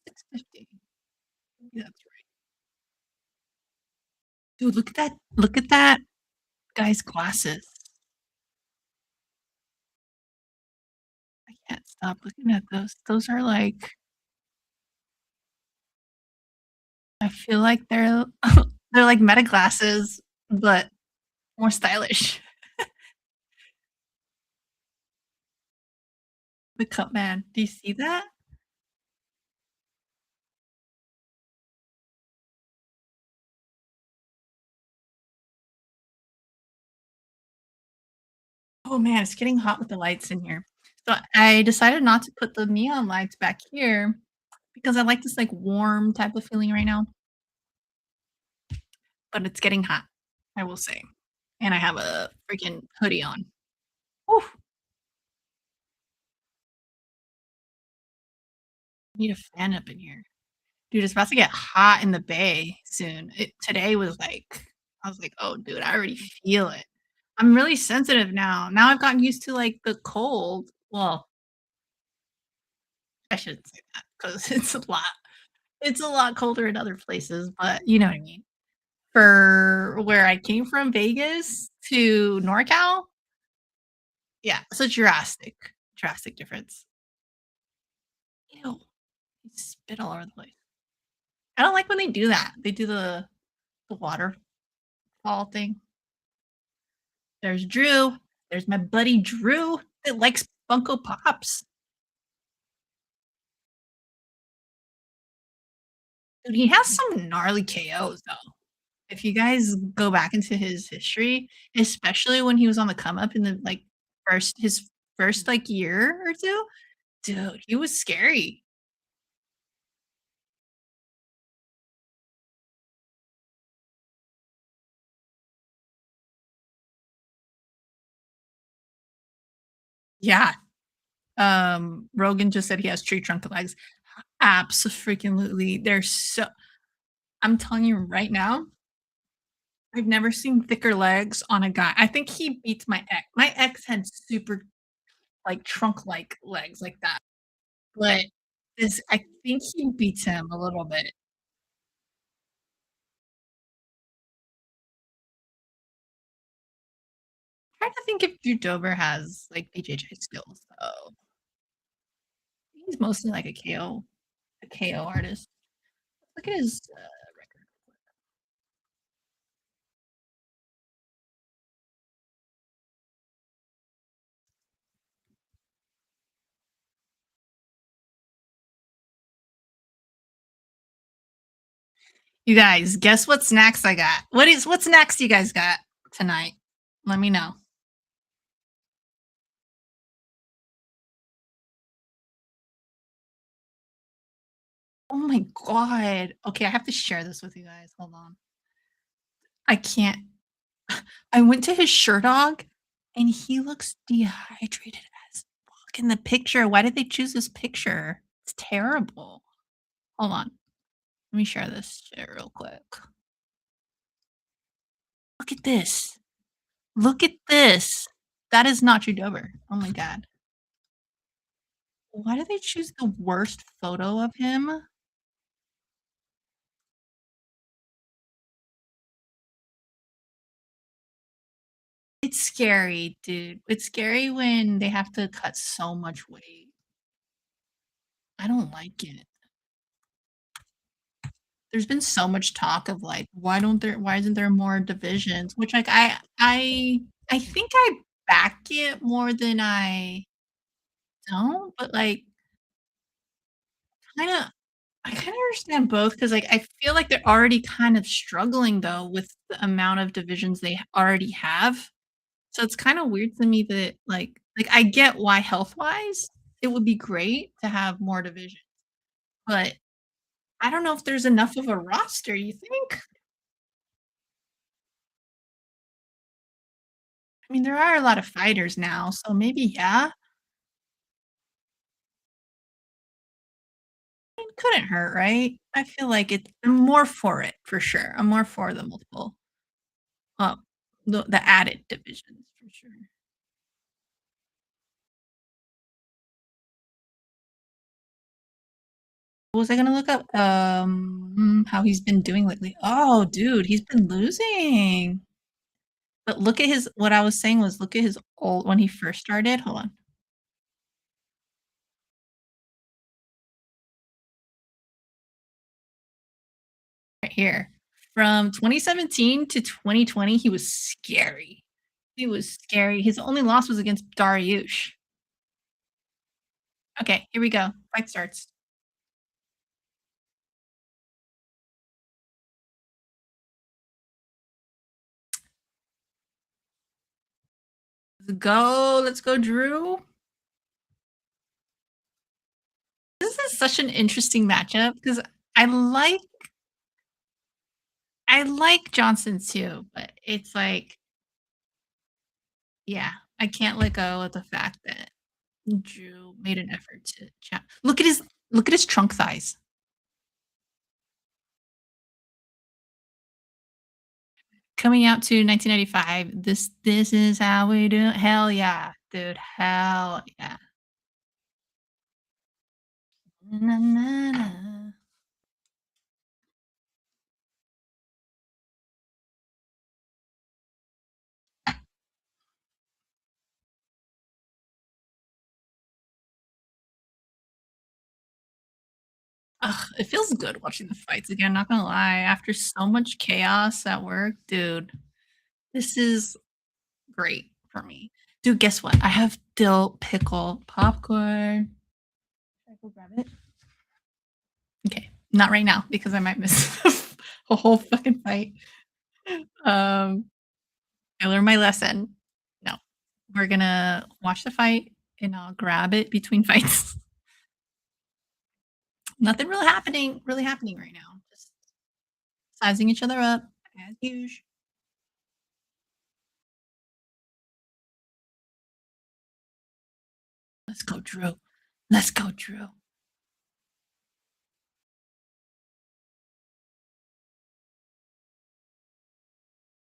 6:50. Maybe that's right. Dude, look at that. Look at that guy's glasses. I can't stop looking at those. Those are like I feel like they're they're like Meta glasses, but more stylish. The Cup Man. Do you see that? Oh, man, it's getting hot with the lights in here. So I decided not to put the neon lights back here because I like this, like, warm type of feeling right now, but it's getting hot, I will say, and I have a freaking hoodie on. Whew, need a fan up in here. Dude, it's about to get hot in the Bay soon. Today was like I was like, "Oh, dude, I already feel it." I'm really sensitive now. Now I've gotten used to, like, the cold. Well, I shouldn't say that because it's a lot colder in other places, but you know what I mean. For where I came from, Vegas to NorCal, yeah, it's a drastic difference. Ew, you spit all over the place. I don't like when they do that. They do the waterfall thing. There's Drew. There's my buddy Drew that likes Funko Pops. Dude, he has some gnarly KOs though. If you guys go back into his history, especially when he was on the come up in the, like, his first, like, year or 2, dude, he was scary. Yeah. Rogan just said he has tree trunk legs. Abso-freaking-lutely. They're so I'm telling you right now, I've never seen thicker legs on a guy. I think he beats my ex. My ex had super, like, trunk-like legs like that, but this I think he beats him a little bit. Trying to think if Judober has, like, BJJ skills, though. He's mostly like a KO artist. Look at his, record. You guys, guess what snacks I got? What snacks you guys got tonight? Let me know. Oh my god. Okay, I have to share this with you guys. Hold on. I can't. I went to his Sure Dog, and he looks dehydrated as fuck in the picture. Why did they choose this picture? It's terrible. Hold on. Let me share this shit real quick. Look at this. Look at this. That is not Dover. Oh my god. Why did they choose the worst photo of him? It's scary, dude. It's scary when they have to cut so much weight. I don't like it. There's been so much talk of, like, why isn't there more divisions? Which, like, I think I back it more than I don't, but, like, kinda I kinda understand both because, like, I feel like they're already kind of struggling, though, with the amount of divisions they already have. So it's kinda weird to me that, I get why health-wise, it would be great to have more divisions, but I don't know if there's enough of a roster, you think? I mean, there are a lot of fighters now, so maybe, yeah, it couldn't hurt, right? I feel like I'm more for it, for sure. I'm more for the multiple, uh, the added divisions, for sure. What was I gonna look up? How he's been doing lately. Oh, dude, he's been losing. But look at his what I was saying was look at his old when he first started. Hold on, right here. From 2017 to 2020, he was scary. He was scary. His only loss was against Dariush. Okay, here we go. Fight starts. Let's go, Drew. This is such an interesting matchup because I like I like Johnson too, but it's like, yeah, I can't let go of the fact that Drew made an effort to chat. Look at his trunk thighs. Coming out to 1995, this is how we do it. Hell yeah, dude. Hell yeah. Na, na, na. Ugh, it feels good watching the fights again, not gonna lie. After so much chaos at work, dude, this is great for me. Dude, guess what? I have dill pickle popcorn. Should I go grab it? Okay. Not right now because I might miss a whole fucking fight. Um, I learned my lesson. No. We're gonna watch the fight and I'll grab it between fights. Nothing really happening right now. Just sizing each other up as usual. Let's go, Drew. Let's go, Drew.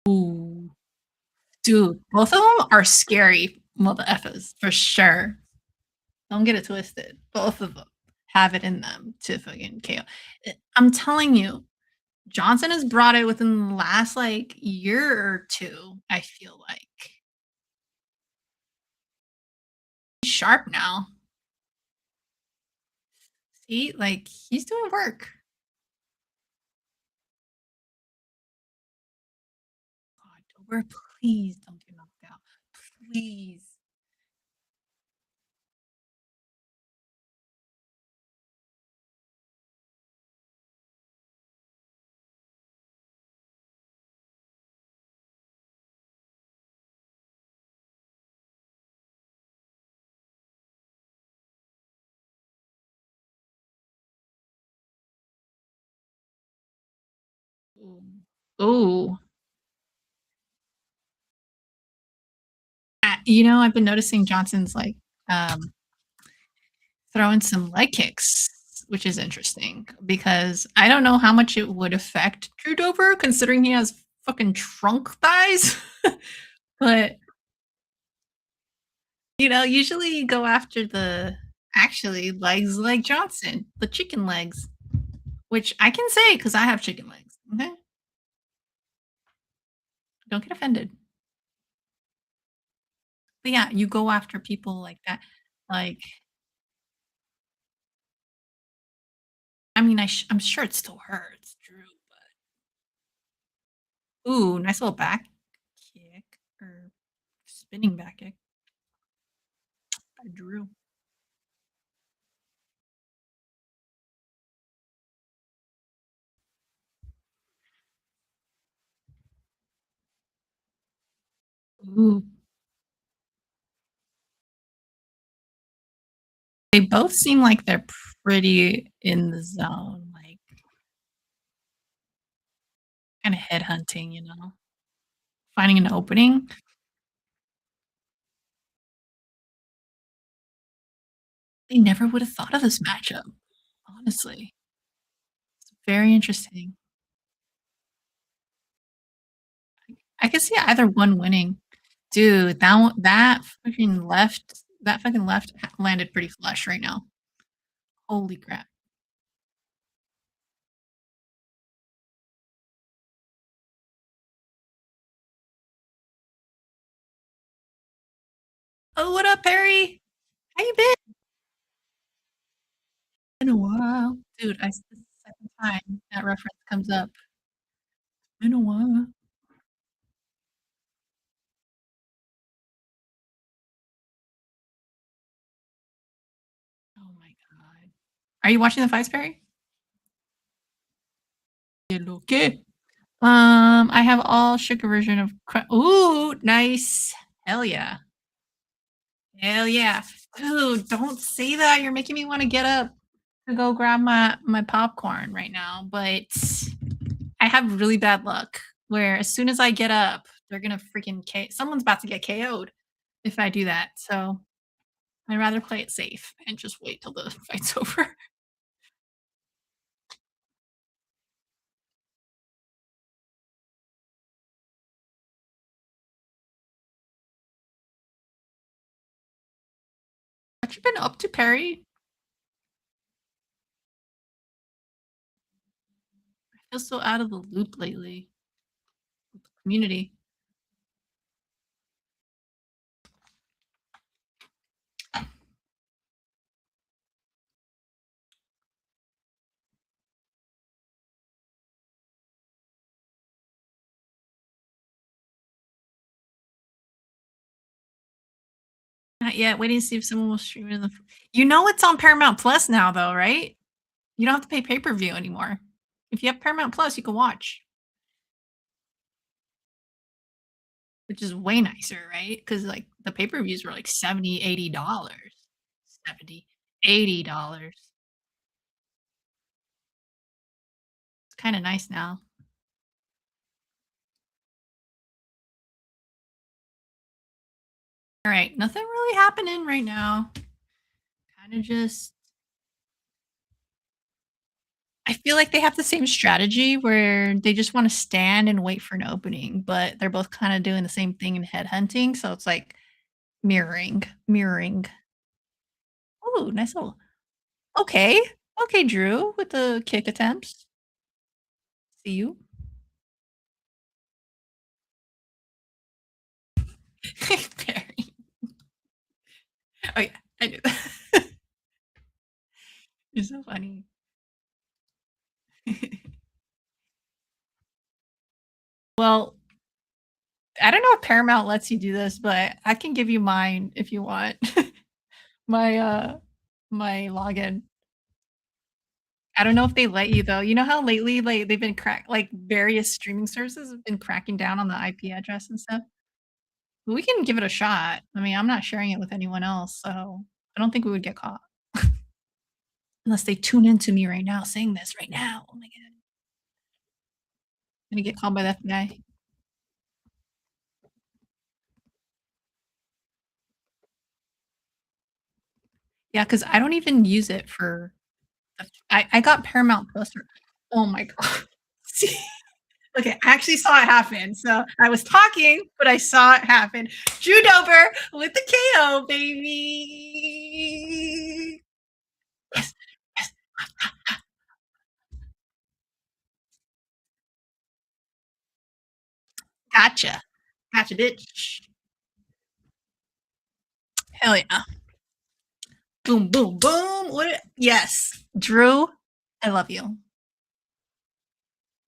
Ooh. Dude, both of them are scary mother effers for sure. Don't get it twisted. Both of them have it in them to fucking KO. I'm telling you, Johnson has brought it within the last, like, year or 2, I feel like. He's sharp now. See, like, he's doing work. God, please don't get knocked out. Please. Ooh. Ooh. I've been noticing Johnson's, like, um, throwing some leg kicks, which is interesting because I don't know how much it would affect Drew Dober considering he has fucking trunk thighs. But, usually you go after the actually legs like Johnson, the chicken legs, which I can say because I have chicken legs. Okay. Don't get offended. But yeah, you go after people like that. Like, I mean, I'm sure it still hurts, Drew, but ooh, nice little back kick or spinning back kick by Drew. Ooh. They both seem like they're pretty in the zone, like, kinda headhunting, finding an opening. They never would have thought of this matchup, honestly. It's very interesting. I could see either one winning. Dude, that fucking left landed pretty flush right now. Holy crap. "Oh, what up, Perry? How you been?" "Been a while." Dude, this is the second time that reference comes up. "Been a while." Oh my god. Are you watching the fights, Perry? Okay. I have all sugar version of ooh, nice. Hell yeah. Hell yeah. Dude, don't say that. You're making me wanna get up to go grab my popcorn right now, but I have really bad luck where as soon as I get up, they're gonna freaking someone's about to get KO'd if I do that, so I'd rather play it safe and just wait till the fight's over. What you been up to, Perry? I feel so out of the loop lately with the community. Not yet, waiting to see if someone will stream it in the it's on Paramount Plus now though, right? You don't have to pay pay-per-view anymore. If you have Paramount Plus, you can watch, which is way nicer, right? Because like, the pay-per-views were like 70, $80. 70, $80. It's kinda nice now. Alright, nothing really happening right now. Kinda just I feel like they have the same strategy where they just wanna stand and wait for an opening, but they're both kinda doing the same thing in headhunting, so it's like mirroring. Ooh, nice little okay. Okay, Drew, with the kick attempts. See you. Very. Oh, yeah, I knew that. You're so funny. Well, I don't know if Paramount lets you do this, but I can give you mine if you want. My, my login. I don't know if they let you though. You know how lately, like, they've been various streaming services have been cracking down on the IP address and stuff? We can give it a shot. I mean, I'm not sharing it with anyone else, so I don't think we would get caught. Unless they tune into me right now saying this right now. Oh my god. Gonna get called by the FBI. Yeah, because I don't even use it for I got Paramount Plus for oh my god. See? Okay, I actually saw it happen. So I was talking, but I saw it happen. Judover with the KO, baby. Yes, yes. Gotcha. Gotcha, bitch. Hell yeah. Boom, boom, boom. Yes. Drew, I love you.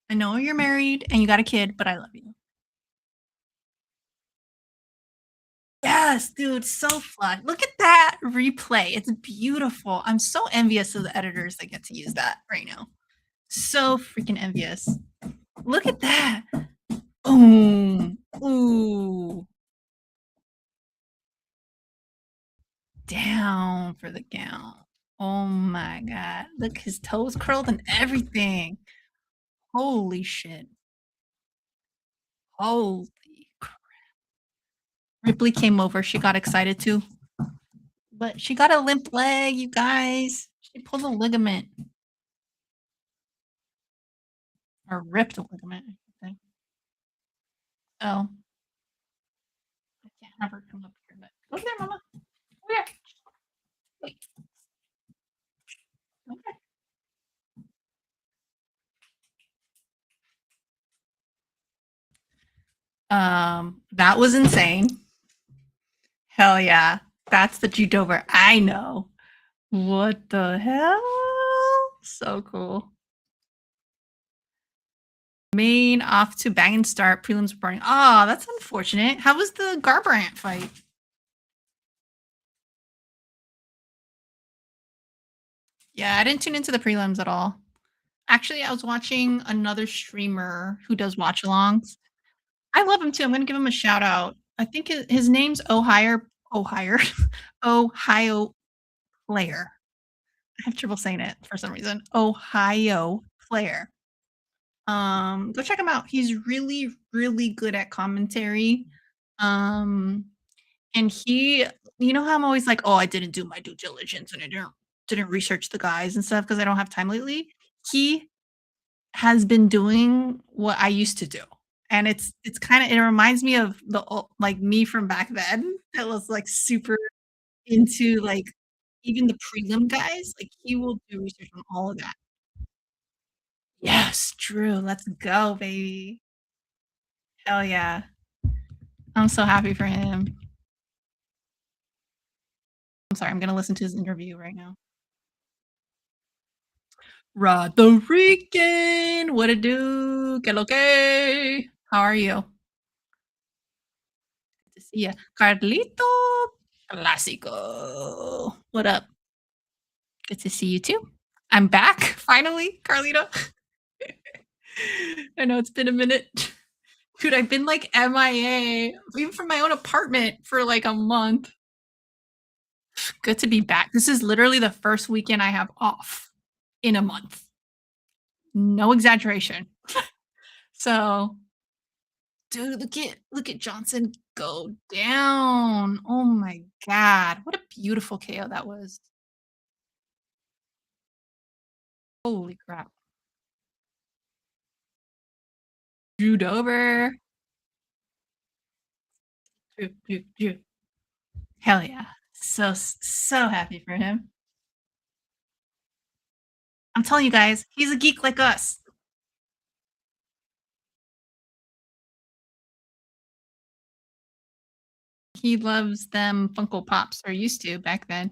I know you're married and you got a kid, but I love you. Yes, dude, so fun. Look at that replay. It's beautiful. I'm so envious of the editors that get to use that right now. So freaking envious. Look at that. Boom. Ooh. Down for the count. Oh my god. Look, his toes curled and everything. Holy shit. Holy crap. Ripley came over. She got excited too. But she got a limp leg, you guys. She pulled a ligament or ripped a ligament, I should say. Oh, I can't have her come up here, but go there, mama. Go there. Wait. Okay. That was insane. Hell yeah. That's the Judover I know. What the hell? So cool. Main off to bang and start. Prelims reporting. Oh, that's unfortunate. How was the Garbrandt fight? Yeah, I didn't tune into the prelims at all. Actually, I was watching another streamer who does watch alongs. I love him too. I'm gonna give him a shout out. I think his name's Ohio Ohio Player. I have trouble saying it for some reason. Ohio Player. Go check him out. He's really, really good at commentary. Um, and he, you know how I'm always like, oh, I didn't do my due diligence and I didn't research the guys and stuff because I don't have time lately. He has been doing what I used to do. And it's kind of it reminds me of like me from back then that was like super into like even the prelim guys. Like he will do research on all of that. Yes, Drew, let's go, baby. Hell yeah. I'm so happy for him. I'm sorry, I'm gonna listen to his interview right now. Roderican, what a do? Que lo que? How are you? Good to see ya. Carlito Clásico. What up? Good to see you too. I'm back finally, Carlito. I know it's been a minute. Dude, I've been like MIA, even from my own apartment for like a month. Good to be back. This is literally the first weekend I have off in a month. No exaggeration. So, dude, look at Johnson go down. Oh my god. What a beautiful KO that was. Holy crap. Drew Dober. Drew. Hell yeah. So happy for him. I'm telling you guys, he's a geek like us. He loves them Funko Pops, or used to back then.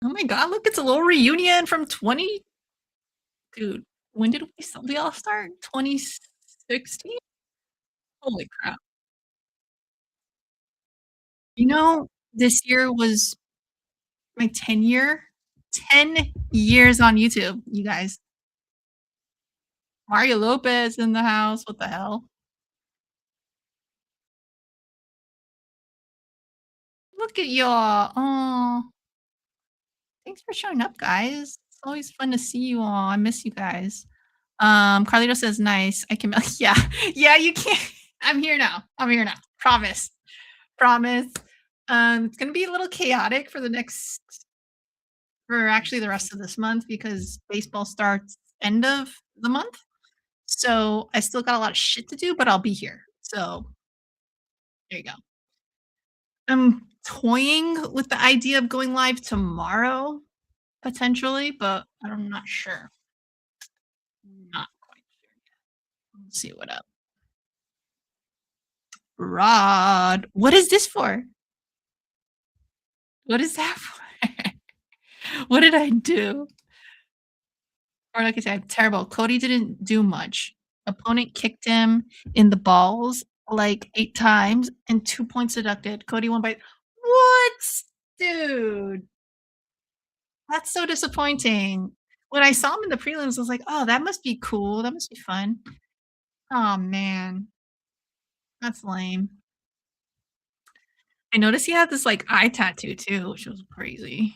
Oh my god, look, it's a little reunion from 20 dude, when did we all start? 2016? Holy crap. You know, this year was my 10 years on YouTube, you guys. Mario Lopez in the house, what the hell? Look at y'all. Oh, thanks for showing up, guys. It's always fun to see you all. I miss you guys. Carlito says, "Nice. I can." Yeah, yeah. You can't. I'm here now. I'm here now. Promise. Promise. It's gonna be a little chaotic for the next, for actually the rest of this month because baseball starts end of the month. So I still got a lot of shit to do, but I'll be here. So there you go. I'm toying with the idea of going live tomorrow potentially, but I'm not sure. Not quite sure yet. Let's see what up. Rod, what is this for? What is that for? What did I do? Or like I said, I'm terrible. Cody didn't do much. Opponent kicked him in the balls like 8 times and 2 points deducted. Cody won by what? Dude, that's so disappointing. When I saw him in the prelims, I was like, "Oh, that must be cool. That must be fun." Oh, man. That's lame. I noticed he had this, like, eye tattoo too, which was crazy.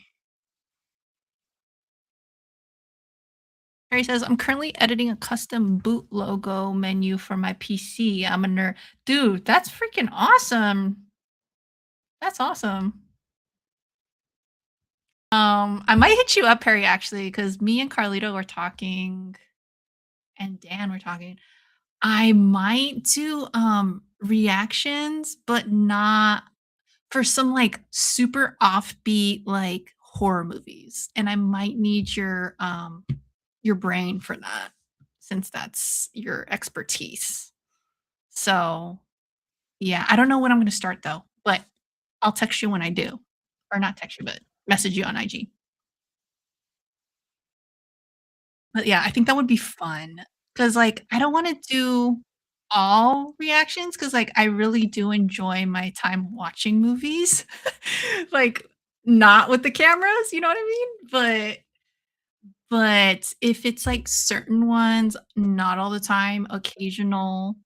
Harry says, "I'm currently editing a custom boot logo menu for my PC. I'm a nerd." Dude, that's freaking awesome. That's awesome. I might hit you up, Harry, actually, because me and Carlito were talking and Dan were talking. I might do reactions, but not for some like super offbeat like horror movies. And I might need your brain for that since that's your expertise. So yeah, I don't know when I'm gonna start though, but I'll text you when I do. Or not text you, but message you on IG. But yeah, I think that would be fun because like, I don't wanna do all reactions because like, I really do enjoy my time watching movies. Like, not with the cameras, you know what I mean? But if it's, like, certain ones, not all the time, occasional,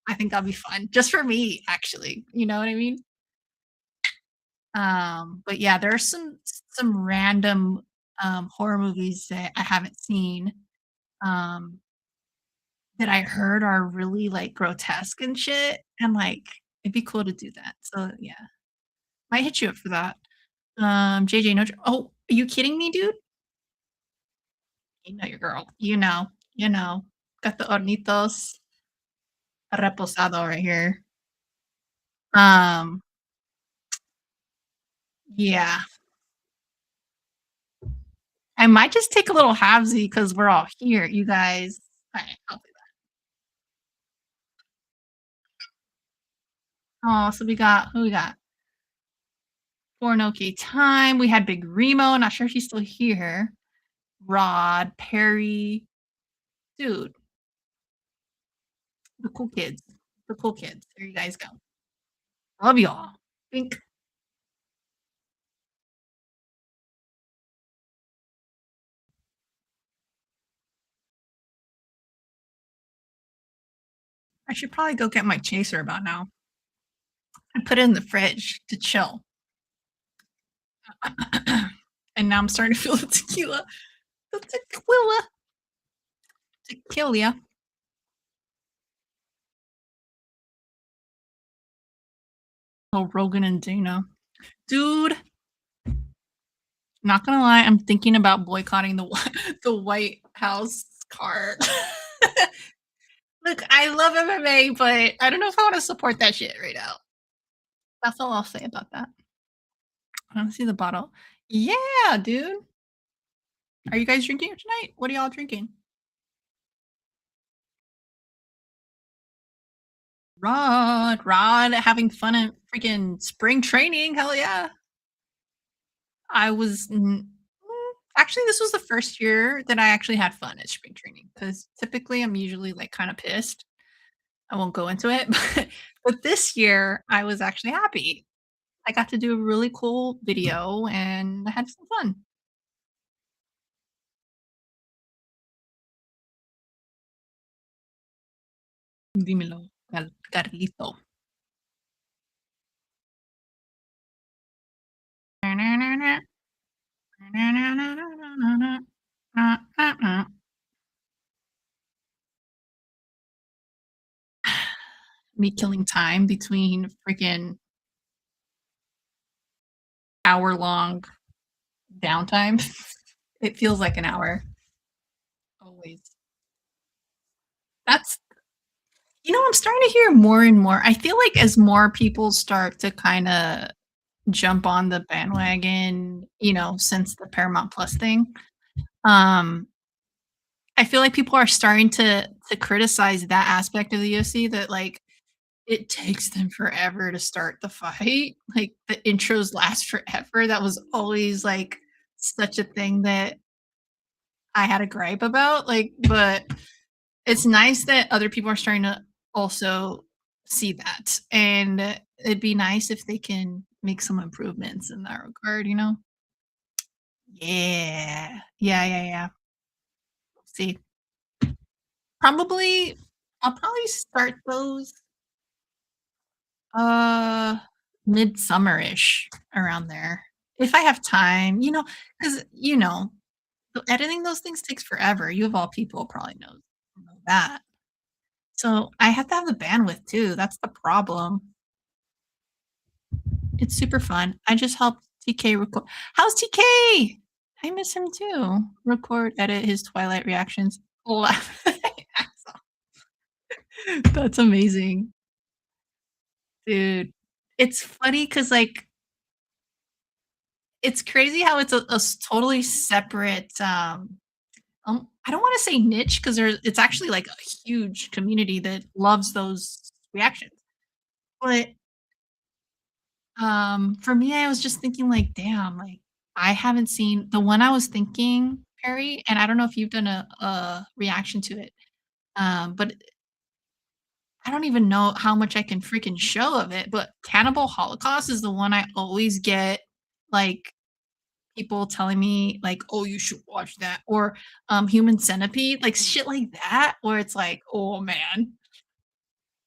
I think that'd be fun, just for me, actually, you know what I mean? But yeah, there are some random, horror movies that I haven't seen, um, that I heard are really, like, grotesque and shit, and, like, it'd be cool to do that, so, yeah. Might hit you up for that. JJ, no oh, are you kidding me, dude? You know your girl. You know. Got the hornitos reposado right here. Um, yeah. I might just take a little halvesy because 'cause we're all here, you guys. Alright, I'll do that. Oh, so we got who we got? Fornoki Time, we had Big Remo, not sure if he's still here. Rod, Perry, dude, the cool kids. The cool kids. There you guys go. Love y'all. Think I should probably go get my chaser about now and put it in the fridge to chill. And now I'm starting to feel the tequila. The tequila. Tequila. Oh, Rogan and Dana. Dude, not gonna lie, I'm thinking about boycotting the the White House card. Look, I love MMA, but I don't know if I want to support that shit right now. That's all I'll say about that. I want to see the bottle. Yeah, dude. Are you guys drinking tonight? What are y'all drinking? Rod, having fun at freaking spring training. Hell yeah. I was. actually, this was the first year that I actually had fun at spring training because typically I'm usually like kind of pissed. I won't go into it, but this year I was actually happy. I got to do a really cool video and I had some fun. Dímelo, Carlito. Me killing time between freaking hour-long downtime. It feels like an hour, always. That's I'm starting to hear more and more. I feel like as more people start to kinda jump on the bandwagon, since the Paramount Plus thing, um, I feel like people are starting to criticize that aspect of the UFC that, like, it takes them forever to start the fight. Like, the intros last forever. That was always, like, such a thing that I had a gripe about, like, but it's nice that other people are starting to also see that, and it'd be nice if they can make some improvements in that regard? Yeah. Yeah, yeah, yeah. See, I'll probably start those, uh, midsummer-ish, around there, if I have time, 'cause, editing those things takes forever. You of all people probably know that. So, I have to have the bandwidth too, that's the problem. It's super fun. I just helped TK record. How's TK? I miss him too. Record, edit his Twilight reactions. Laugh. That's amazing. Dude, it's funny because like, it's crazy how it's a totally separate, I don't wanna say niche because it's actually, like, a huge community that loves those reactions. But, for me, I was just thinking like, "Damn," like, I haven't seen the one I was thinking, Perry, and I don't know if you've done a reaction to it, but I don't even know how much I can freaking show of it, but Cannibal Holocaust is the one I always get, like, people telling me, like, "Oh, you should watch that," or, Human Centipede, like, shit like that, where it's like, "Oh, man."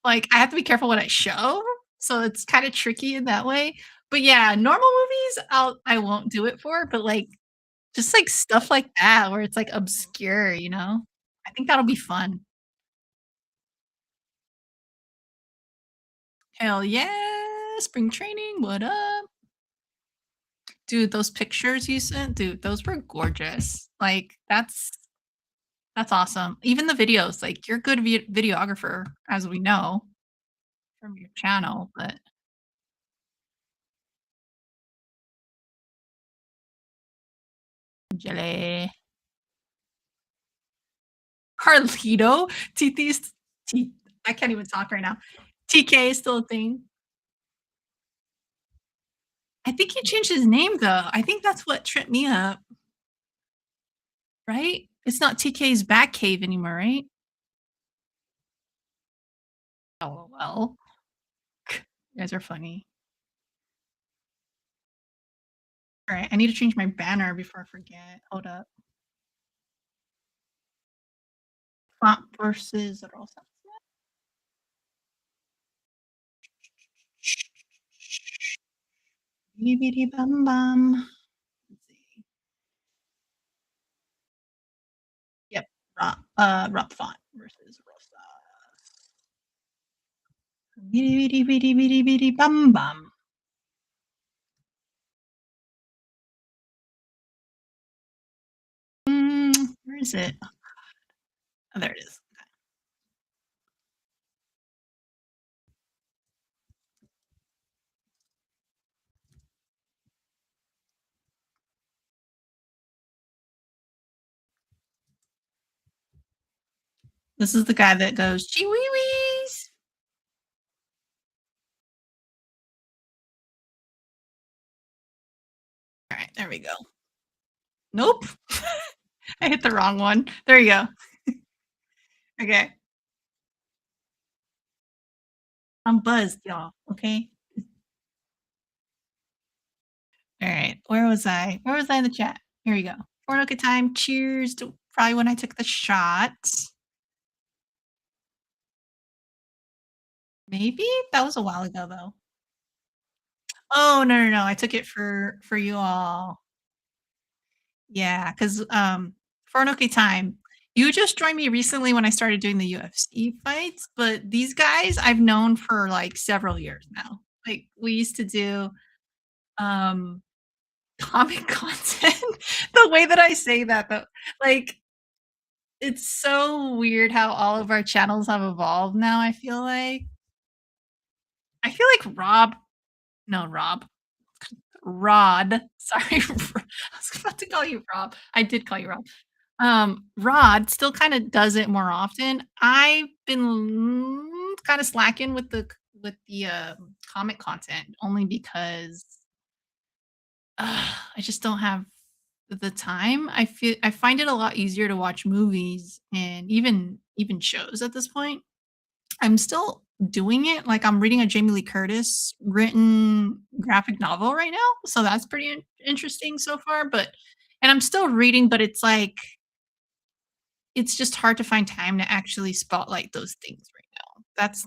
Like, I have to be careful what I show, so it's kinda tricky in that way. But, yeah, normal movies, I won't do it for, but, like, just, like, stuff like that where it's, like, obscure? I think that'll be fun. Hell yeah! Spring training, what up? Dude, those pictures you sent, dude, those were gorgeous. Like, that's awesome. Even the videos, like, you're a good videographer, as we know from your channel, but jelly. Carlito? TT's T I can't even talk right now. TK is still a thing. I think he changed his name, though. I think that's what tripped me up, right? It's not TK's Bat Cave anymore, right? LOL. You guys are funny. Alright, I need to change my banner before I forget. Hold up. Font versus Rosa. Bibbidi bum bum. Let's see. Yep, Rock font versus Rosa. Bibbidi bidi bidi bidi bum bum. Where is it? Oh, there it is. This is the guy that goes, "Gee wee wees." Alright, there we go. Nope. I hit the wrong one. There you go. Okay. I'm buzzed, y'all, okay? Alright, where was I? Where was I in the chat? Here we go. For a good time, cheers to probably when I took the shot. Maybe? That was a while ago, though. Oh, no, no, no, I took it for you all. Yeah, 'cause, for an okay time, you just joined me recently when I started doing the UFC fights, but these guys I've known for, like, several years now. Like, we used to do, um, comic content. The way that I say that, though, like, it's so weird how all of our channels have evolved now, I feel like. I feel like Rob. Rod, sorry, I was about to call you Rob. I did call you Rob. Rod still kinda does it more often. I've been kinda slacking with the comic content only because I just don't have the time. I find it a lot easier to watch movies and even shows at this point. I'm still doing it, like, I'm reading a Jamie Lee Curtis written graphic novel right now, so that's pretty interesting so far, but and I'm still reading, but it's like it's just hard to find time to actually spotlight those things right now.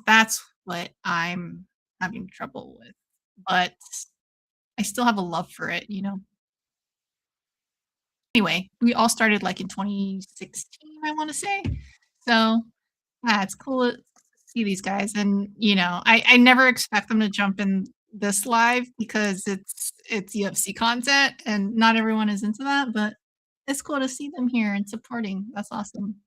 That's what I'm having trouble with, but I still have a love for it, you know? Anyway, we all started, like, in 2016, I wanna say, so yeah, it's cool to see these guys and, I never expect them to jump in this live because it's UFC content and not everyone is into that, but it's cool to see them here and supporting. That's awesome.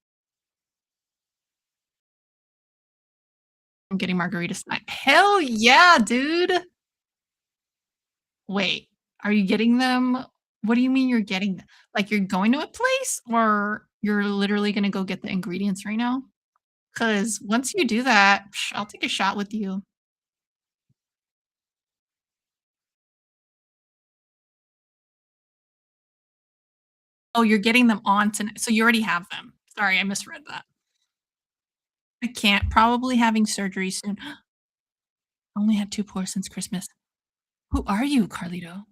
I'm getting margaritas tonight. Hell yeah, dude. Wait, are you getting them? What do you mean you're getting them? Like, you're going to a place or you're literally gonna go get the ingredients right now? Because once you do that, I'll take a shot with you. Oh, you're getting them on tonight, so you already have them. Sorry, I misread that. I can't. Probably having surgery soon. Only had 2 pores since Christmas. Who are you, Carlito?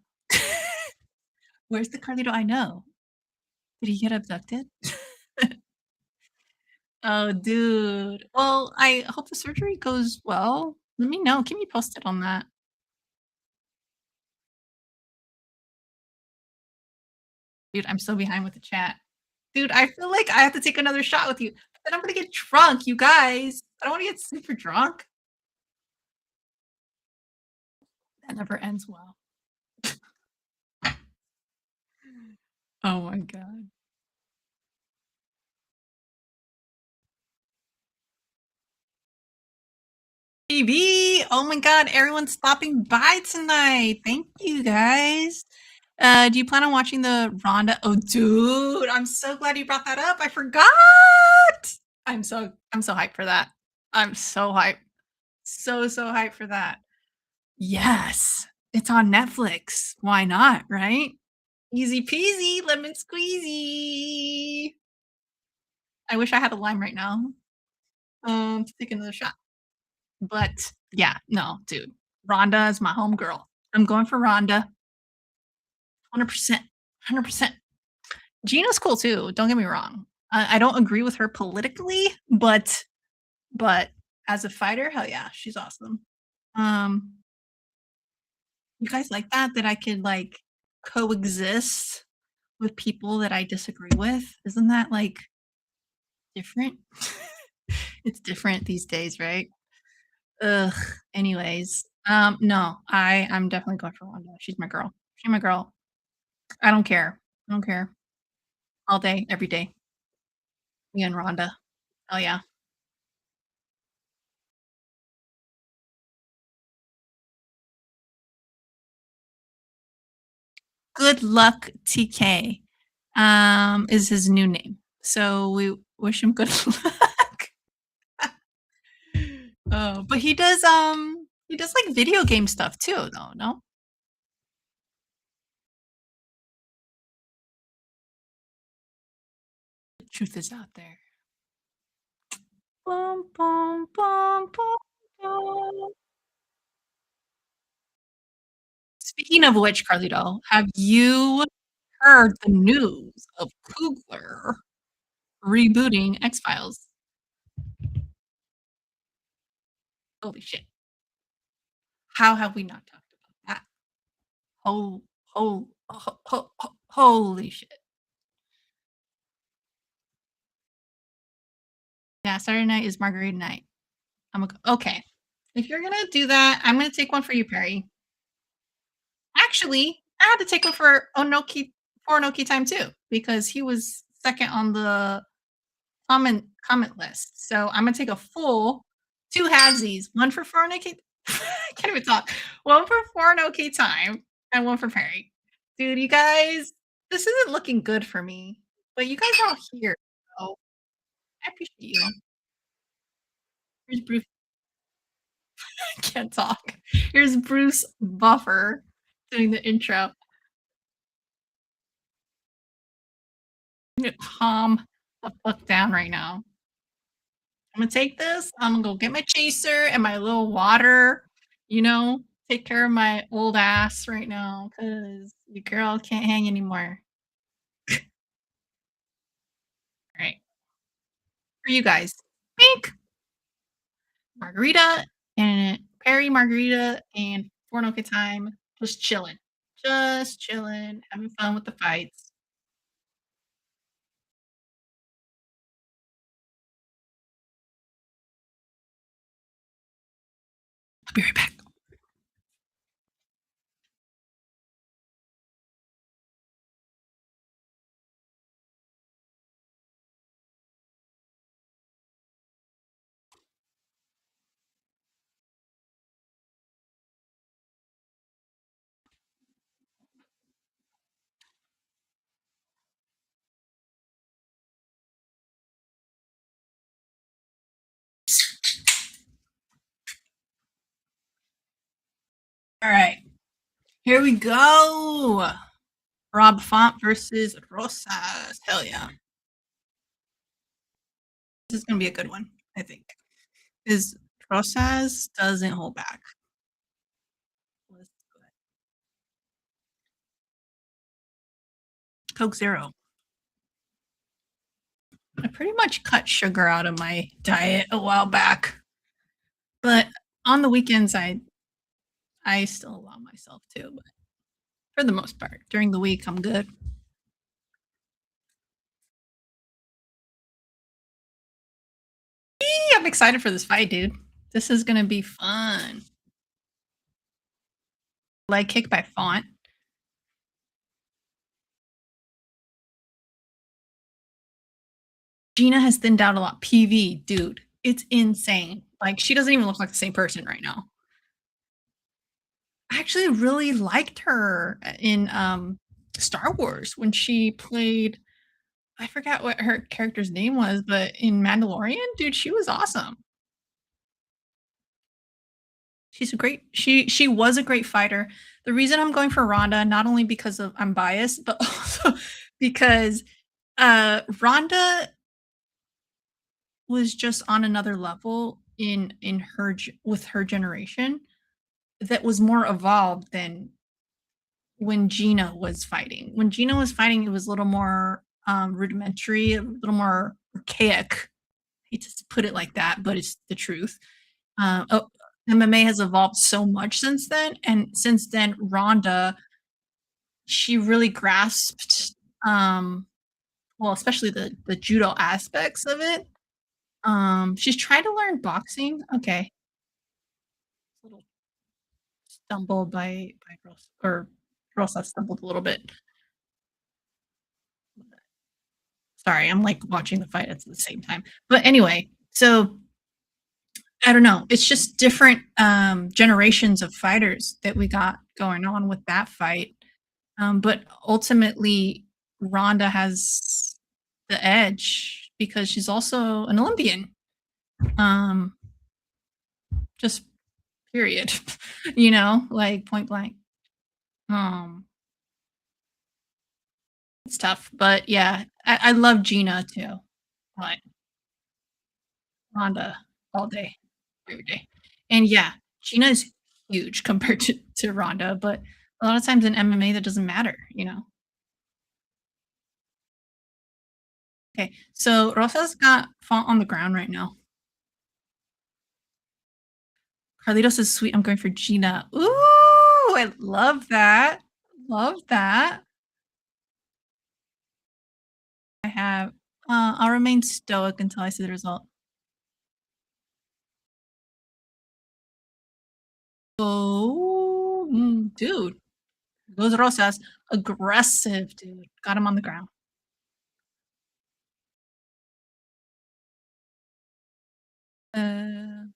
Where's the Carlito I know? Did he get abducted? Oh, dude. Well, I hope the surgery goes well. Let me know. Keep me posted on that. Dude, I'm so behind with the chat. Dude, I feel like I have to take another shot with you. Then I'm gonna get drunk, you guys. I don't wanna get super drunk. That never ends well. Oh my god. TV. Oh my god, everyone's stopping by tonight. Thank you guys. Do you plan on watching the Ronda? Oh, dude, I'm so glad you brought that up. I forgot. I'm so hyped for that. I'm so hyped. So hyped for that. Yes. It's on Netflix. Why not, right? Easy peasy, lemon squeezy. I wish I had a lime right now. To take another shot. But yeah, no, dude. Rhonda is my homegirl. I'm going for Rhonda. 100%. 100%. Gina's cool too. Don't get me wrong. I don't agree with her politically, but as a fighter, hell yeah, she's awesome. Um, you guys like that? That I could like coexist with people that I disagree with? Isn't that like different? It's different these days, right? Ugh. Anyways, no, I'm definitely going for Wanda. She's my girl. She's my girl. I don't care. I don't care. All day, every day. Me and Rhonda. Oh yeah. Good luck, TK. Is his new name. So we wish him good luck. Oh, but he does like video game stuff too, though. No. Truth is out there. Bum, bum, bum, bum, bum. Speaking of which, Carlito, have you heard the news of Coogler rebooting X-Files? Holy shit. How have we not talked about that? Ho holy shit. Yeah, Saturday night is margarita night. Okay. If you're gonna do that, I'm gonna take one for you, Perry. Actually, I had to take one for Onoki time too, because he was second on the comment list. So I'm gonna take a full 2 halvesies, one for Onoki. I can't even talk. One for Onoki time and one for Perry. Dude, you guys, this isn't looking good for me, but you guys are all here, so I appreciate you. Here's Bruce. I can't talk. Here's Bruce Buffer doing the intro. Calm the fuck down right now. I'm gonna take this. I'm gonna go get my chaser and my little water, you know, take care of my old ass right now because your girl can't hang anymore. All right. For you guys. Pink margarita and Perry margarita and Fornoka time. Just chilling. Just chilling, having fun with the fights. I'll be right back. All right. Here we go. Rob Font versus Rosas. Hell yeah. This is gonna be a good one, I think. Because Rosas doesn't hold back. Let's go ahead. Coke Zero. I pretty much cut sugar out of my diet a while back, but on the weekends I still allow myself to, but for the most part, during the week I'm good. Eee, I'm excited for this fight, dude. This is gonna be fun. Leg kick by Font. Gina has thinned out a lot. PV, dude, it's insane. Like she doesn't even look like the same person right now. I actually really liked her in Star Wars when she played, I forgot what her character's name was, but in Mandalorian, dude, she was awesome. She was a great fighter. The reason I'm going for Ronda, not only because of I'm biased, but also because Ronda was just on another level in with her generation that was more evolved than when Gina was fighting. When Gina was fighting, it was a little more rudimentary, a little more archaic. I hate to put it like that, but it's the truth. Oh, MMA has evolved so much since then, and since then, Ronda, she really grasped, well, especially the judo aspects of it. She's trying to learn boxing. Okay, little stumble by Rosa stumbled a little bit. Sorry, I'm like watching the fight at the same time. But anyway, so I don't know. It's just different generations of fighters that we got going on with that fight. But ultimately, Ronda has the edge because she's also an Olympian. Um, just period. You know, like point blank. Um, it's tough, but yeah, I love Gina too. But Rhonda all day, every day. And yeah, Gina is huge compared to Rhonda, but a lot of times in MMA that doesn't matter, you know? Okay, so Rosa's got Font on the ground right now. Carlitos is sweet. I'm going for Gina. Ooh, I love that. Love that. I have I'll remain stoic until I see the result. Oh, dude. Those Rosas. Aggressive, dude. Got him on the ground. Uh,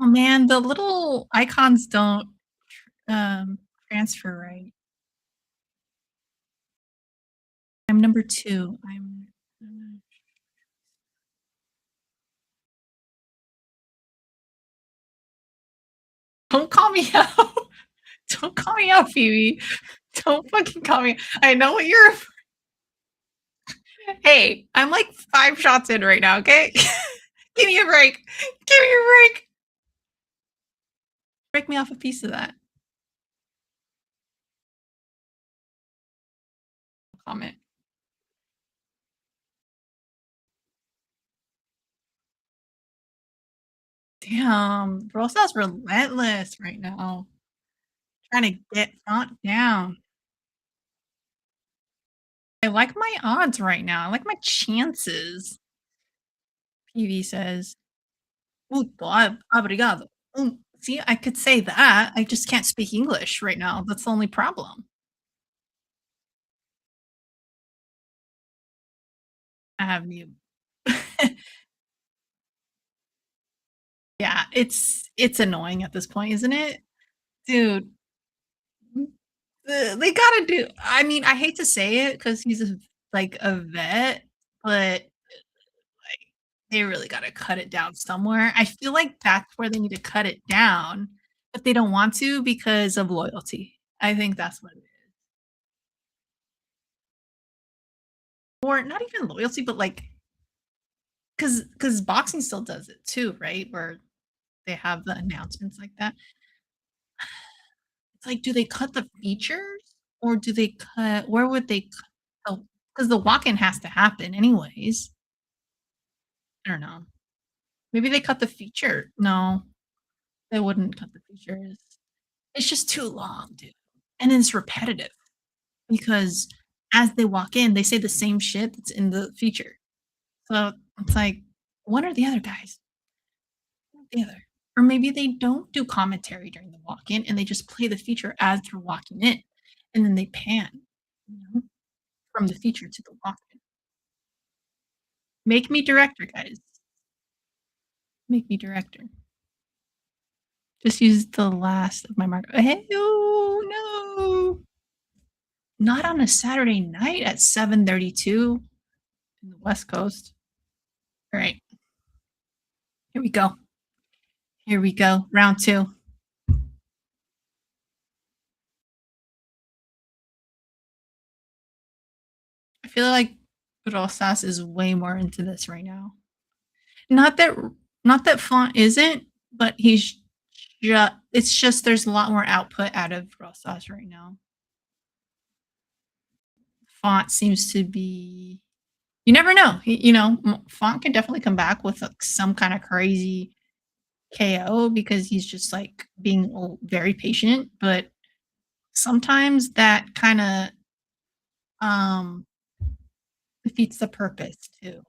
oh man, the little icons don't transfer right. I'm number 2. Don't call me out. Don't call me out, Phoebe. Don't fucking call me. I know what you're. Hey, I'm like 5 shots in right now, okay? Give me a break. Give me a break. Break me off a piece of that comment. Damn, Rosa's relentless right now. Trying to get Font down. I like my odds right now. I like my chances, PV says. Muito obrigado. See, I could say that. I just can't speak English right now. That's the only problem. I have mute. Yeah, it's annoying at this point, isn't it? Dude, they gotta do I mean, I hate to say it because he's like, a vet, but they really gotta cut it down somewhere. I feel like that's where they need to cut it down, but they don't want to because of loyalty. I think that's what it is. Or not even loyalty, but, like, because boxing still does it too, right? Where they have the announcements like that. It's like, do they cut the features or do they cut where would they cut the 'cause the walk-in has to happen anyways. I don't know. Maybe they cut the feature. No, they wouldn't cut the features. It's just too long, dude, and it's repetitive because as they walk in, they say the same shit that's in the feature. So, it's like, one or the other, guys. One or the other. Or maybe they don't do commentary during the walk-in and they just play the feature as they're walking in, and then they pan, you know, from the feature to the walk-in. Make me director, guys. Make me director. Just use the last of my mark hey, oh, no. Not on a Saturday night at 7:32 in the West Coast. Alright, here we go. Here we go. Round 2. I feel like Rosas is way more into this right now. Not that not that Font isn't, but he's it's just there's a lot more output out of Rosas right now. Font seems to be you never know. Font could definitely come back with, like, some kinda crazy KO because he's just, like, being very patient, but sometimes that kinda, um, defeats the purpose too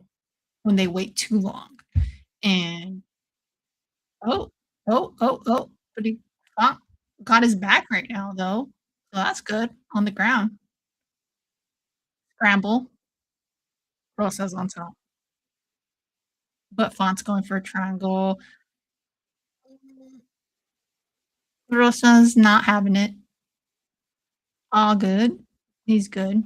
when they wait too long. And oh, but he Font got his back right now, though, so that's good on the ground. Scramble, Rosa's on top, but Font's going for a triangle. Rosa's not having it. All good. He's good.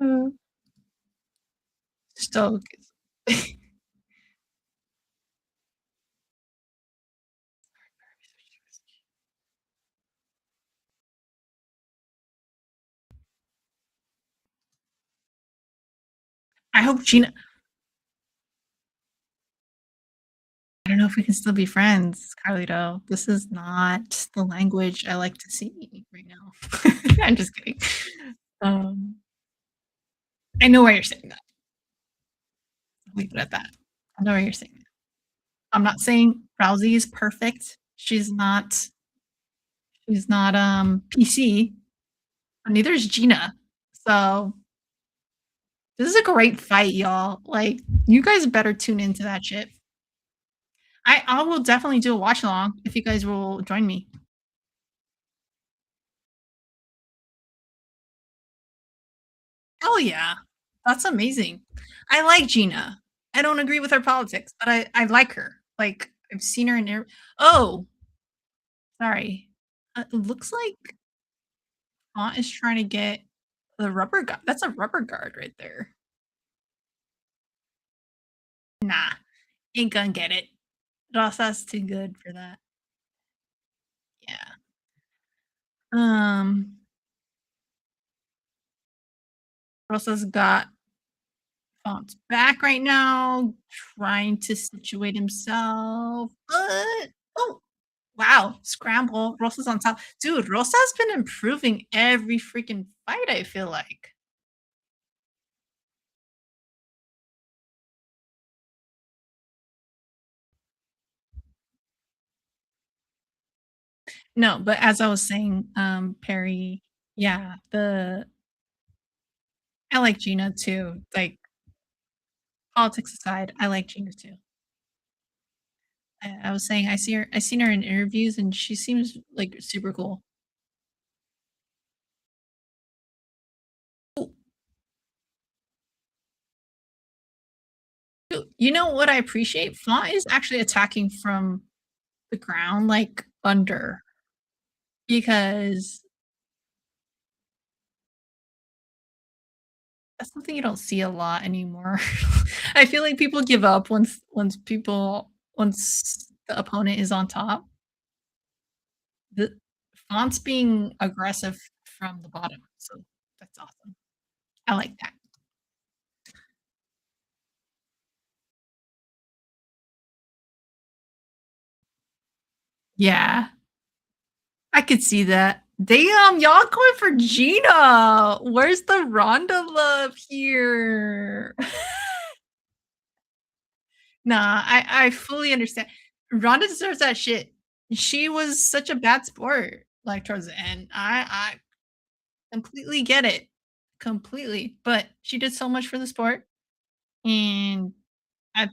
Uh, Stoic is I hope Gina I don't know if we can still be friends, Carlito. This is not the language I like to see right now. I'm just kidding. Um, I know why you're saying that. Leave it at that. I know why you're saying that. I'm not saying Rousey is perfect. She's not, PC, but neither is Gina. So, this is a great fight, y'all. Like, you guys better tune into that shit. I will definitely do a watch along if you guys will join me. Hell yeah. That's amazing. I like Gina. I don't agree with her politics, but I like her. Like, I've seen her in Oh, sorry. It looks like Aunt is trying to get the rubber guard. That's a rubber guard right there. Nah, ain't gonna get it. Rosa's too good for that. Yeah. Um, Rosa's got Font's back right now, trying to situate himself, but oh, wow, scramble. Rosa's on top. Dude, Rosa's been improving every freaking fight, I feel like. No, but as I was saying, Perry, yeah, the I like Gina too. Like, politics aside, I like Gina too. I was saying I seen her in interviews and she seems like super cool. Ooh, you know what I appreciate? Font is actually attacking from the ground, like under, because that's something you don't see a lot anymore. I feel like people give up once the opponent is on top. The Font's being aggressive from the bottom, so that's awesome. I like that. Yeah, I could see that. Damn, y'all going for Gina. Where's the Ronda love here? Nah, I fully understand. Ronda deserves that shit. She was such a bad sport, like, towards the end. I completely get it. Completely. But she did so much for the sport, and I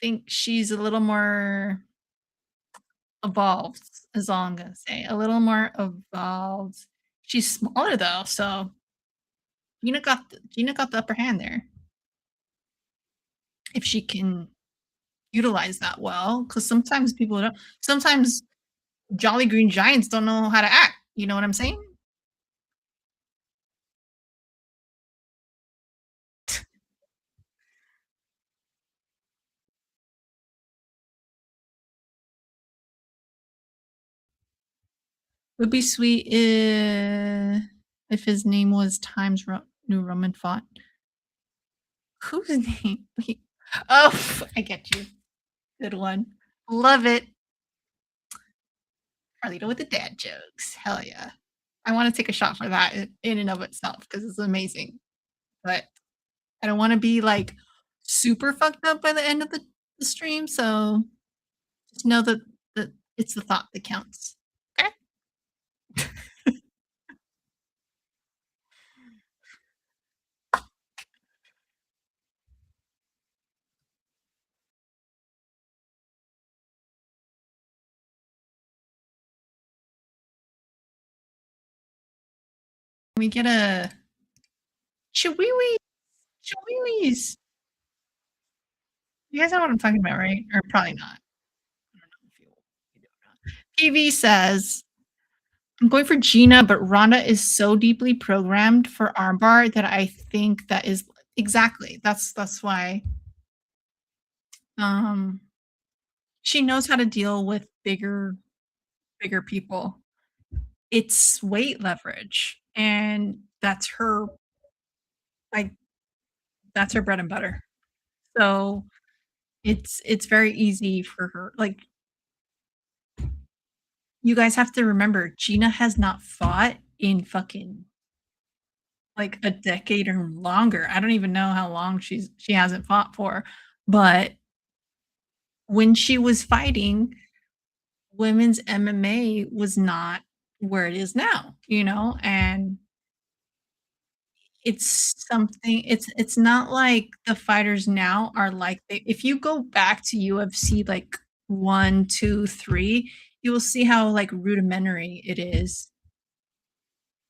think she's a little more evolved, is all I'm gonna say. A little more evolved. She's smaller though, so Gina got the upper hand there if she can utilize that well. Because sometimes people don't sometimes Jolly Green Giants don't know how to act, you know what I'm saying? Would be sweet if his name was New Roman font. Whose name? Wait. Oh, I get you. Good one. Love it. Carlito with the dad jokes. Hell yeah. I wanna take a shot for that in and of itself because it's amazing, but I don't wanna be, like, super fucked up by the end of the stream, so just know that it's the thought that counts. Okay? Can we get a Chihuihuis? Chihuihuis. You guys know what I'm talking about, right? Or probably not. I don't know if you do or not. PV says, "I'm going for Gina, but Rhonda is so deeply programmed for armbar that I think that is" exactly. That's why, um, she knows how to deal with bigger people. It's weight leverage, and that's her, like, That's her bread and butter. So, it's very easy for her. Like, you guys have to remember, Gina has not fought in fucking, like, a decade or longer. I don't even know how long she hasn't fought for, but when she was fighting, women's MMA was not where it is now, and it's not like the fighters now are like if you go back to UFC like 1, 2, 3, you will see how, like, rudimentary it is,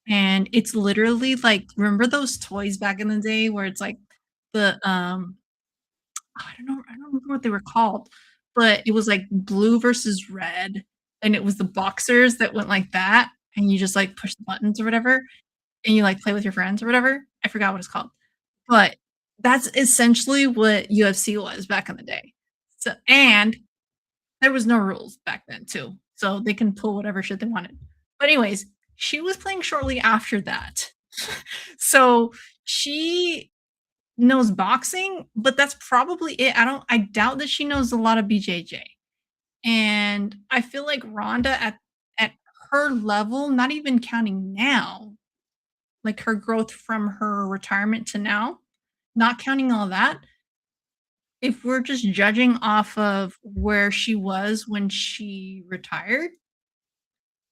and it's literally like remember those toys back in the day where it's like the, I don't remember what they were called, but it was like blue versus red, and it was the boxers that went like that, and you just, like, push the buttons or whatever, and you, like, play with your friends or whatever. I forgot what it's called. But that's essentially what UFC was back in the day. So and there was no rules back then too, so they can pull whatever shit they wanted. But anyways, she was playing shortly after that. So she knows boxing, but that's probably it. I doubt that she knows a lot of BJJ. And I feel like Rhonda at her level, not even counting now, like her growth from her retirement to now, not counting all that, if we're just judging off of where she was when she retired,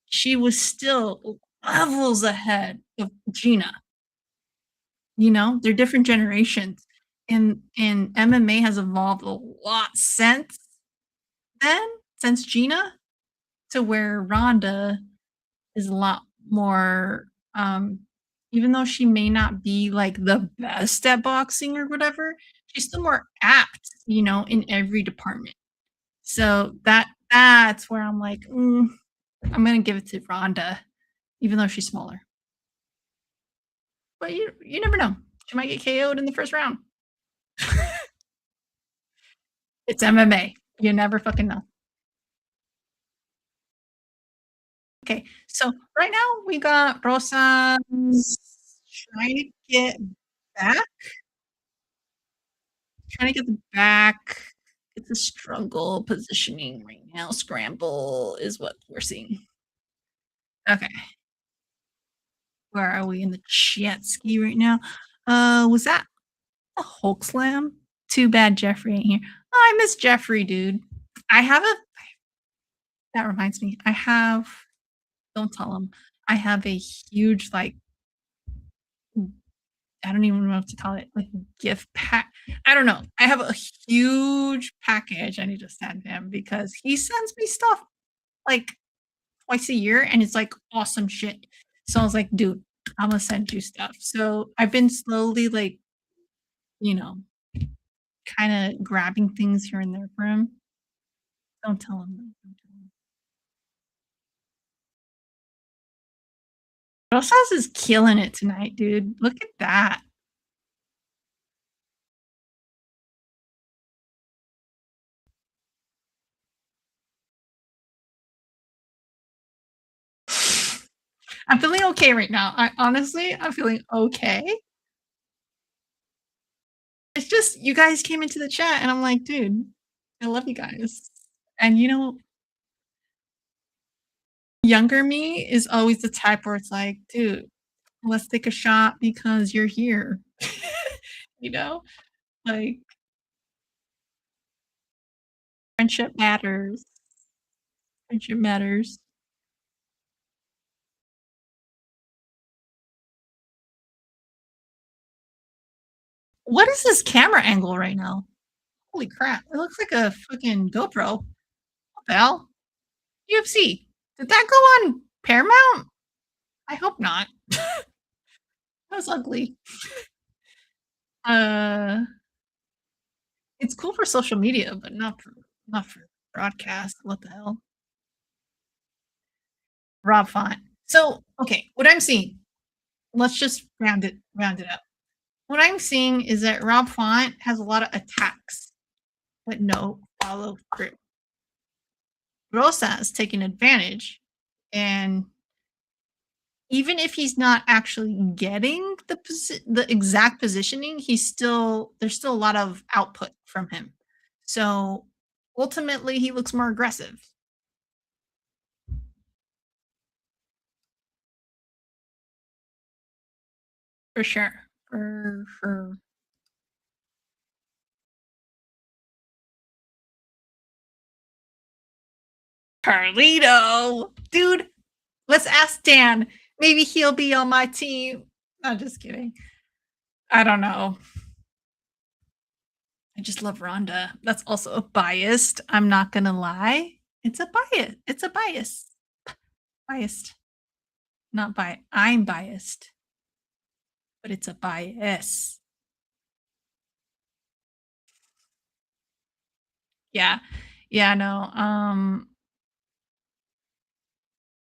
she was still levels ahead of Gina. They're different generations. And MMA has evolved a lot then, since Gina, to where Rhonda is a lot more, even though she may not be, like, the best at boxing or whatever, she's still more apt, in every department. So that's where I'm like, I'm gonna give it to Rhonda, even though she's smaller. But you never know. She might get KO'd in the first round. It's MMA. You never fucking know. Okay, so right now we got Rosa trying to get back, trying to get the back. It's a struggle positioning right now. Scramble is what we're seeing. Okay, where are we in the jet ski right now? Was that a Hulk slam? Too bad Jeffrey ain't here. Oh, I miss Jeffrey, dude. I have a that reminds me. Don't tell him. I have a huge, like, I don't even know what to call it, like, gift pack. I don't know. I have a huge package I need to send him because he sends me stuff, like, twice a year, and it's, like, awesome shit. So I was like, "Dude, Imma send you stuff." So I've been slowly, like, you know, kinda grabbing things here and there for him. Don't tell him, though, don't tell him. Rosas is killing it tonight, dude. Look at that. I'm feeling okay right now. I'm feeling okay. It's just you guys came into the chat and I'm like, "Dude, I love you guys." And, younger me is always the type where it's like, "Dude, let's take a shot because you're here." You know? Like, friendship matters. Friendship matters. What is this camera angle right now? Holy crap. It looks like a fucking GoPro. What the hell? UFC. Did that go on Paramount? I hope not. That was ugly. Uh, it's cool for social media, but not for broadcast. What the hell? Rob Font. So, okay, what I'm seeing, let's just round it up. What I'm seeing is that Rob Font has a lot of attacks, but no follow through. Rosa is taking advantage, and even if he's not actually getting the exact positioning, he's still there's still a lot of output from him. So, ultimately, he looks more aggressive, for sure, for sure. Carlito! Dude, let's ask Dan. Maybe he'll be on my team. I'm just kidding. I don't know. I just love Rhonda. That's also biased, I'm not gonna lie. It's a bias. Biased. Not I'm biased, but it's a bias. Yeah. Yeah, no,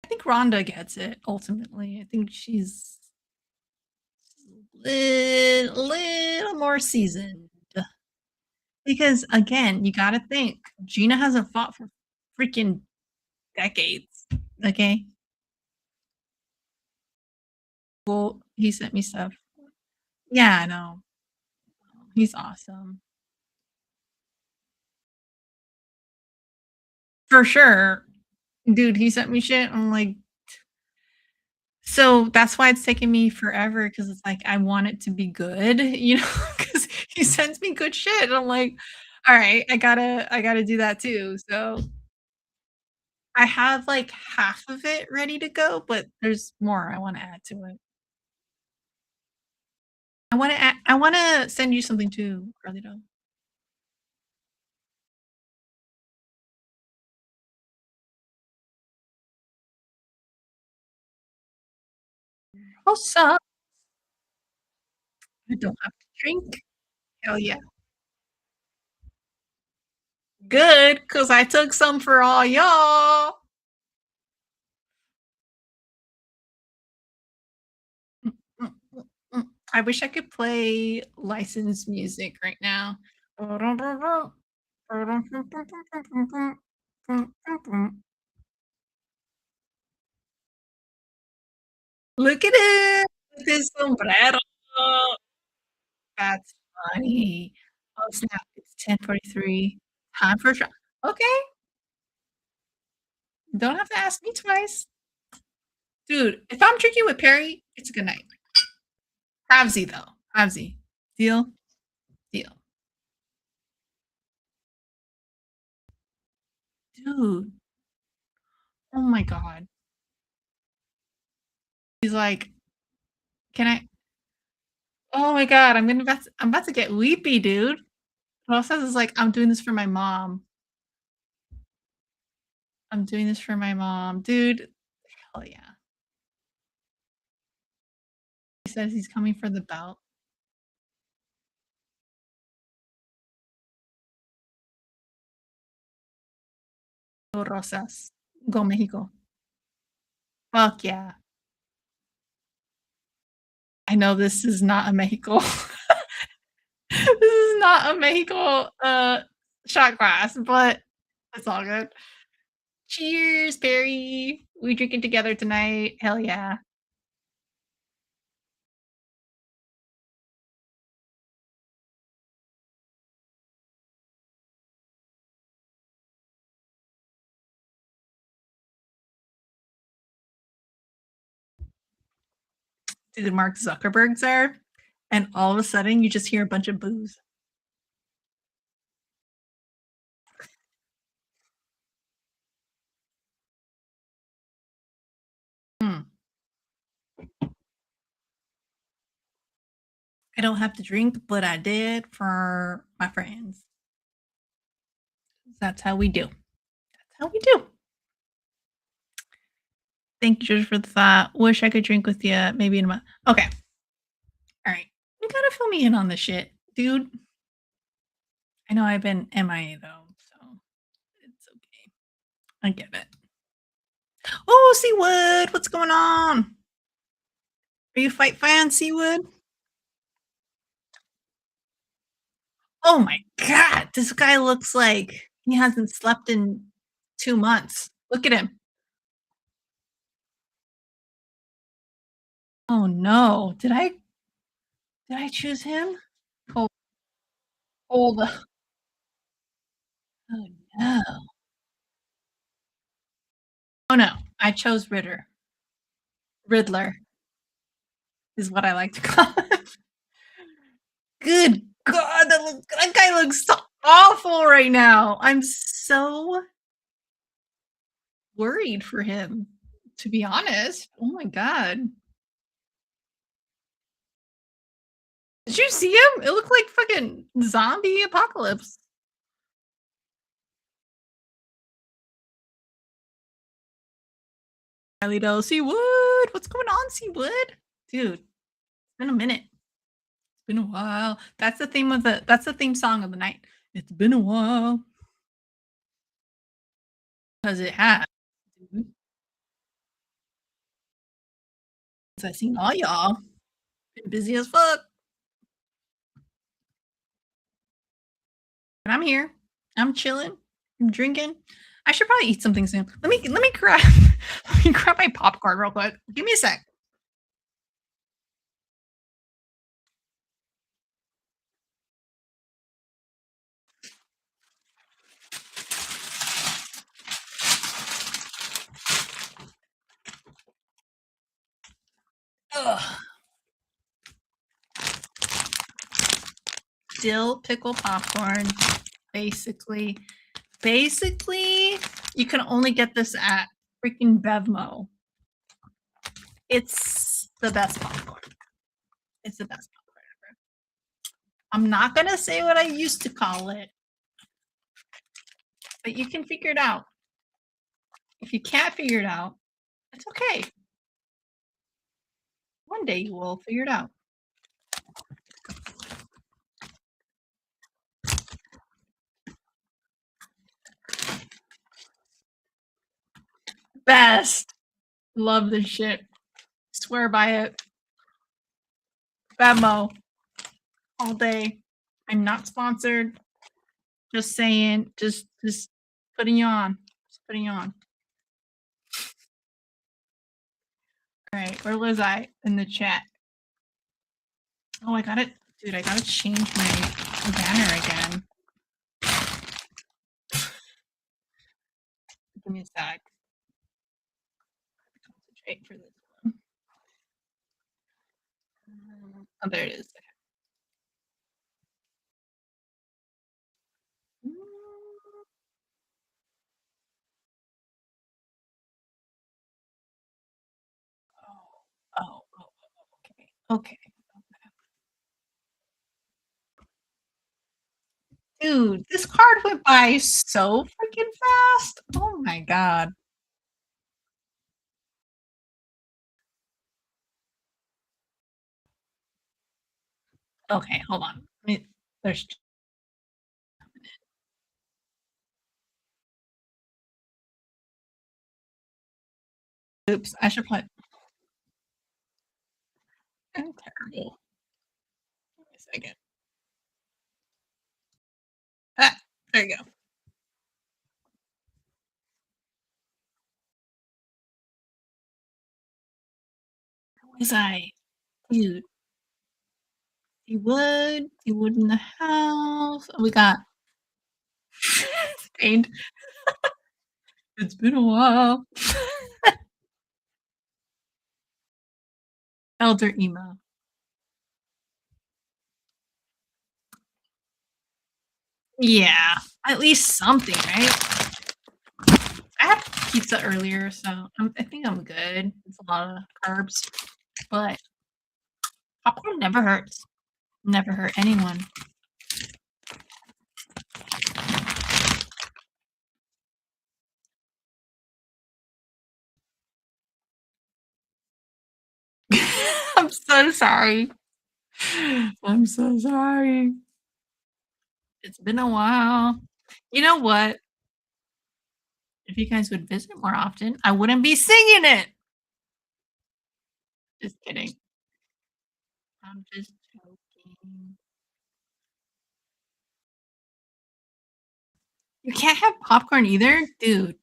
I think Rhonda gets it ultimately. I think she's little more seasoned. Because again, you gotta think, Gina hasn't fought for freaking decades, okay? Well, he sent me stuff. Yeah, I know. He's awesome. For sure. Dude, he sent me shit, I'm like so that's why it's taken me forever because it's like I want it to be good, because he sends me good shit, and I'm like, "Alright, I gotta do that too." So, I have, like, half of it ready to go, but there's more I wanna add to it. I wanna send you something too, Carlito. Awesome. I don't have to drink. Hell yeah. Good, because I took some for all y'all. Mm, mm, mm, mm. I wish I could play licensed music right now. Look at him with his sombrero. That's funny. Oh, snap. It's 10:43. Time for a shot. Okay, don't have to ask me twice. Dude, if I'm drinking with Perry, it's a good night. Halvesy, though. Halvesy. Deal? Deal. Dude, oh my god. He's like, "Can I" oh my god, I'm about to get weepy, dude. Rosas is like, "I'm doing this for my mom. I'm doing this for my mom." Dude, hell yeah. He says he's coming for the belt. Go Rosas. Go Mexico. Fuck yeah. I know this is not a Mexico this is not a Mexico, shot glass, but it's all good. Cheers, Perry. We drinking together tonight. Hell yeah. Dude, Mark Zuckerberg's there, and all of a sudden, you just hear a bunch of boos. Hmm. I don't have to drink, but I did for my friends. That's how we do. That's how we do. Thank you George, for the thought. Wish I could drink with you maybe in a month. Okay. All right. You gotta fill me in on this shit, dude. I know I've been MIA though, so it's okay. I get it. Oh, Seawood, what's going on? Are you fight fan, Seawood? Oh my god, this guy looks like he hasn't slept in 2 months. Look at him. Oh, no. Did I choose him? Hold hold up. Oh, no. Oh, no. I chose Ritter. Riddler is what I like to call him. Good God, that guy looks so awful right now. I'm so worried for him, to be honest. Oh my god. Did you see him? It looked like fucking zombie apocalypse. Alito, Seawood, what's going on, Seawood? Dude, it's been a minute. It's been a while. That's the theme song of the night. It's been a while, 'cause it has, dude. Since I seen all y'all. Been busy as fuck, but I'm here. I'm chilling. I'm drinking. I should probably eat something soon. Let me grab let me grab my popcorn real quick. Give me a sec. Ugh. Dill pickle popcorn, basically. Basically, you can only get this at freaking Bevmo. It's the best popcorn. It's the best popcorn ever. I'm not gonna say what I used to call it, but you can figure it out. If you can't figure it out, it's okay. One day you will figure it out. Best. Love this shit. Swear by it. Bevmo all day. I'm not sponsored. Just saying. Just putting you on. Just putting you on. All right, where was I in the chat? Oh, I got it, dude. I gotta change my banner again. Give me a sec. Concentrate for this one. Oh, there it is. Okay. Okay. Dude, this card went by so freaking fast. Oh my god. Okay, hold on. There's oops. I should put. I'm terrible. Give me a second. Ah, there you go. Where was I? Dude, you would in the house. Oh, we got paint. It's been a while. Elder emo. Yeah, at least something, right? I had pizza earlier, so I think I'm good. It's a lot of carbs, but popcorn never hurts. Never hurt anyone. I'm so sorry. I'm so sorry. It's been a while. You know what? If you guys would visit more often, I wouldn't be singing it. Just kidding. I'm just joking. You can't have popcorn either? Dude,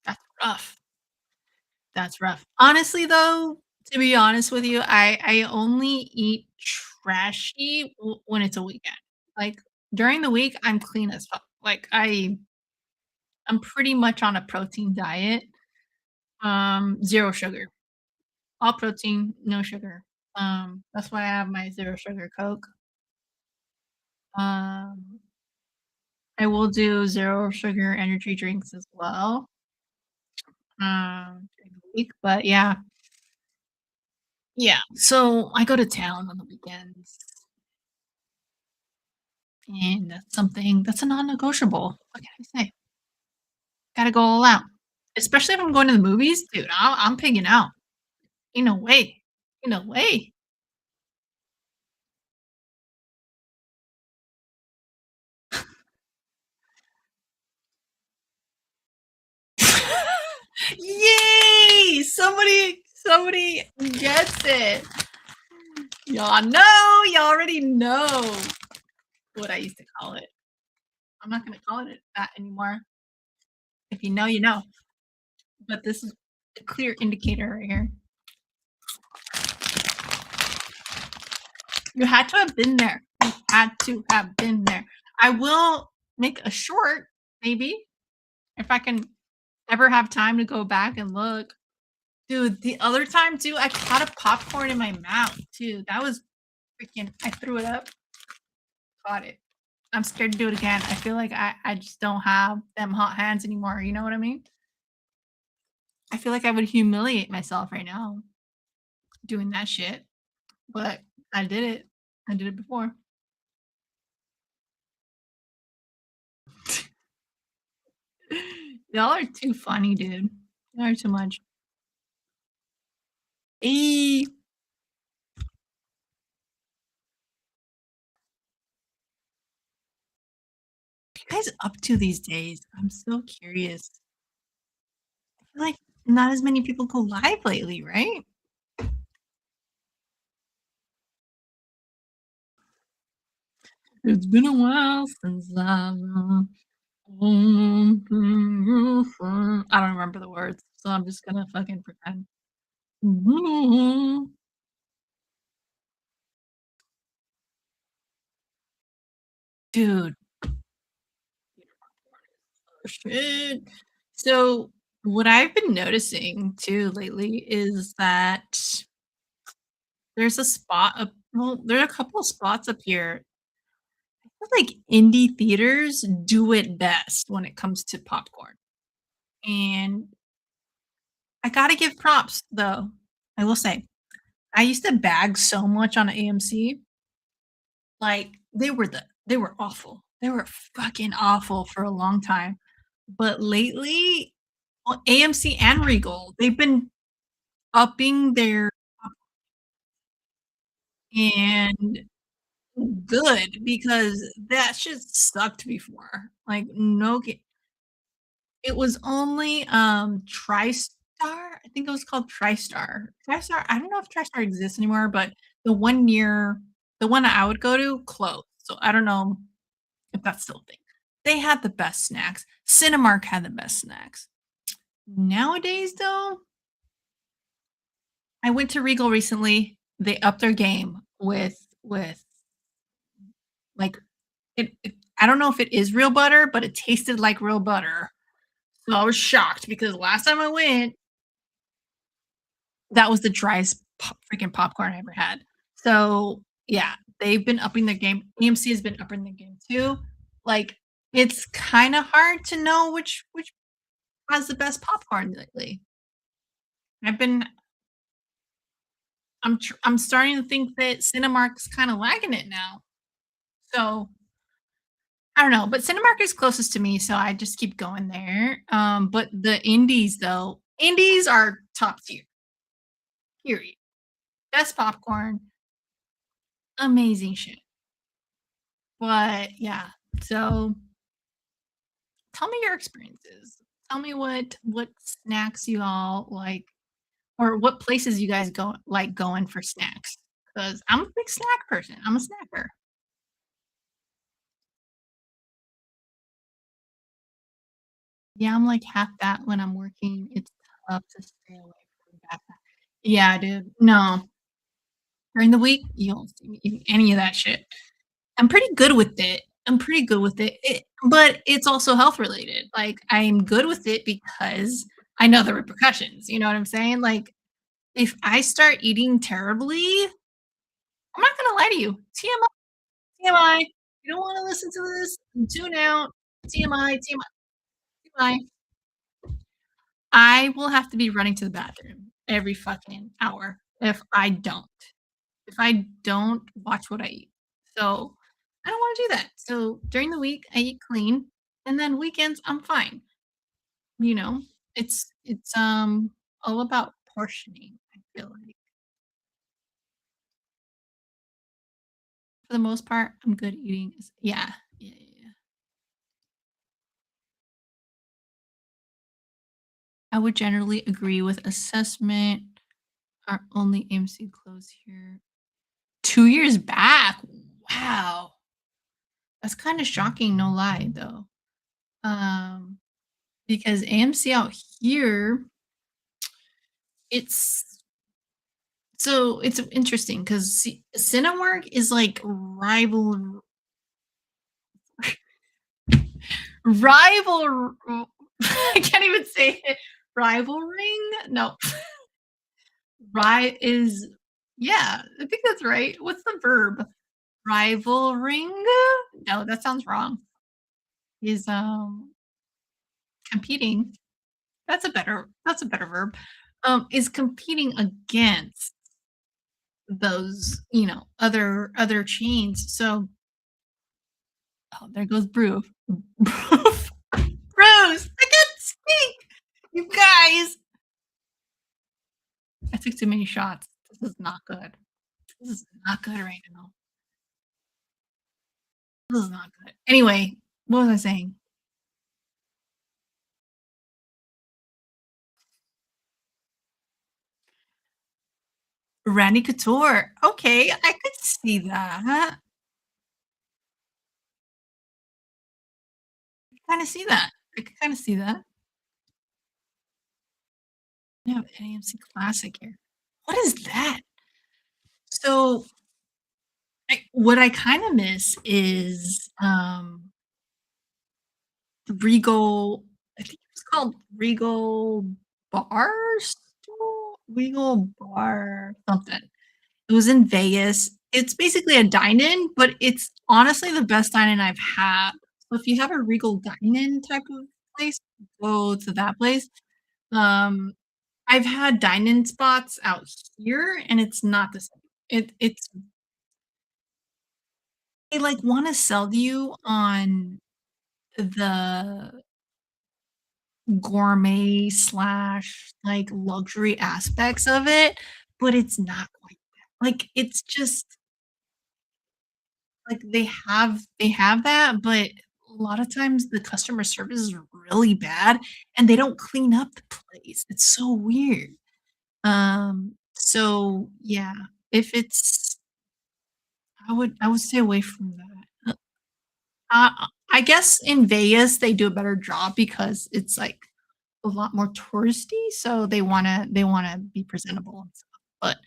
that's rough. That's rough. Honestly, though, to be honest with you, I only eat trashy when it's a weekend. Like, during the week, I'm clean as fuck. Like, I'm pretty much on a protein diet, 0 sugar. All protein, no sugar. That's why I have my 0 sugar Coke. Um, I will do 0 sugar energy drinks as well, during the week, but yeah. Yeah, so I go to town on the weekends, and that's something that's a non-negotiable. What can I say? Gotta go all out. Especially if I'm going to the movies, dude, I'm pigging out. Ain't no way. Ain't no way. Yay! Somebody gets it. Y'all know, you already know what I used to call it. I'm not gonna call it that anymore. If you know, you know. But this is a clear indicator right here. You had to have been there. You had to have been there. I will make a short, maybe, if I can ever have time to go back and look. Dude, the other time too, I caught a popcorn in my mouth too. That was freaking I threw it up, caught it. I'm scared to do it again. I feel like I just don't have them hot hands anymore, you know what I mean? I feel like I would humiliate myself right now doing that shit, but I did it. I did it before. Y'all are too funny, dude. Y'all are too much. E What are you guys up to these days? I'm so curious. I feel like not as many people go live lately, right? It's been a while since I've I don't remember the words, so I'm just gonna fucking pretend. Dude, shit. So, what I've been noticing too lately is that there's a spot up well, there are a couple of spots up here. I feel like indie theaters do it best when it comes to popcorn. And I gotta give props though. I will say, I used to bag so much on AMC. Like, they were awful. They were fucking awful for a long time. But lately, well, AMC and Regal, they've been upping their and good because that shit sucked before. Like, no ki it was only, TriStar? I think it was called TriStar. TriStar I don't know if TriStar exists anymore, but the one I would go to closed, so I don't know if that's still a thing. They had the best snacks. Cinemark had the best snacks. Nowadays, though, I went to Regal recently. They upped their game with like it I don't know if it is real butter, but it tasted like real butter. So I was shocked because last time I went, that was the driest freaking popcorn I ever had. So, yeah, they've been upping their game. AMC has been upping their game too. Like, it's kinda hard to know which has the best popcorn lately. I've been I'm starting to think that Cinemark's kinda lagging it now. So, I don't know, but Cinemark is closest to me, so I just keep going there. But the indies though, indies are top tier, period. Best popcorn, amazing shit. But yeah, so tell me your experiences. Tell me what snacks you all like or what places you guys go like going for snacks. Because I'm a big snack person. I'm a snacker. Yeah, I'm like half that when I'm working. It's tough to stay away Yeah, dude. No. During the week, you don't see me eating any of that shit. I'm pretty good with it. I'm pretty good with it, but it's also health related. Like, I'm good with it because I know the repercussions, you know what I'm saying? Like, if I start eating terribly, I'm not gonna lie to you. TMI, TMI. You don't wanna listen to this, tune out. TMI, TMI, TMI. I will have to be running to the bathroom every fucking hour if I don't watch what I eat. So, I don't wanna do that. So, during the week, I eat clean, and then weekends, I'm fine, you know? It's all about portioning, I feel like. For the most part, I'm good eating is yeah. Yeah, yeah, yeah. I would generally agree with assessment. Our only AMC closed here 2 years back. Wow. That's kinda shocking, no lie, though. Um, because AMC out here, it's it's interesting because Cinemark is like rival I can't even say it. Rivaling? No. Is yeah, I think that's right. What's the verb? Rivaling? No, that sounds wrong. Is competing. That's a better verb. Is competing against those, other chains. So, oh, there goes Brew. Bruce, I can't speak. You guys, I took too many shots. This is not good. This is not good right now. This is not good. Anyway, what was I saying? Randy Couture. Okay, I could see that. Kinda see that. I could kinda see that. We have an AMC Classic here. What is that? So, what I kinda miss is, the Regal I think it was called Regal Bar Stool? Regal Bar something. It was in Vegas. It's basically a dine-in, but it's honestly the best dine-in I've had. So if you have a Regal dine-in type of place, go to that place. Um, I've had dine-in spots out here, and it's not the same. It's they, like, wanna sell you on the gourmet slash, like, luxury aspects of it, but it's not quite that. Like, it's just like, they have that, but a lot of times the customer service is really bad, and they don't clean up the place. It's so weird. So, yeah, if it's I would stay away from that. I guess in Vegas, they do a better job because it's, like, a lot more touristy, so they wanna be presentable and stuff, but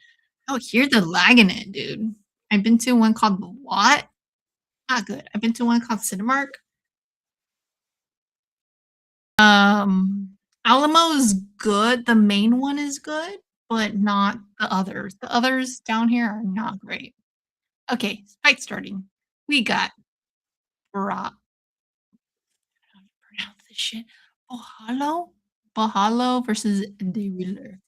out here, they're lagging it, dude. I've been to one called The What, not good. I've been to one called Cinemark. Um, Alamo's good, the main one is good, but not the others. The others down here are not great. Okay, fight starting. We got Bra how to pronounce this shit? Ohalo? Bahalo versus De Wheeler.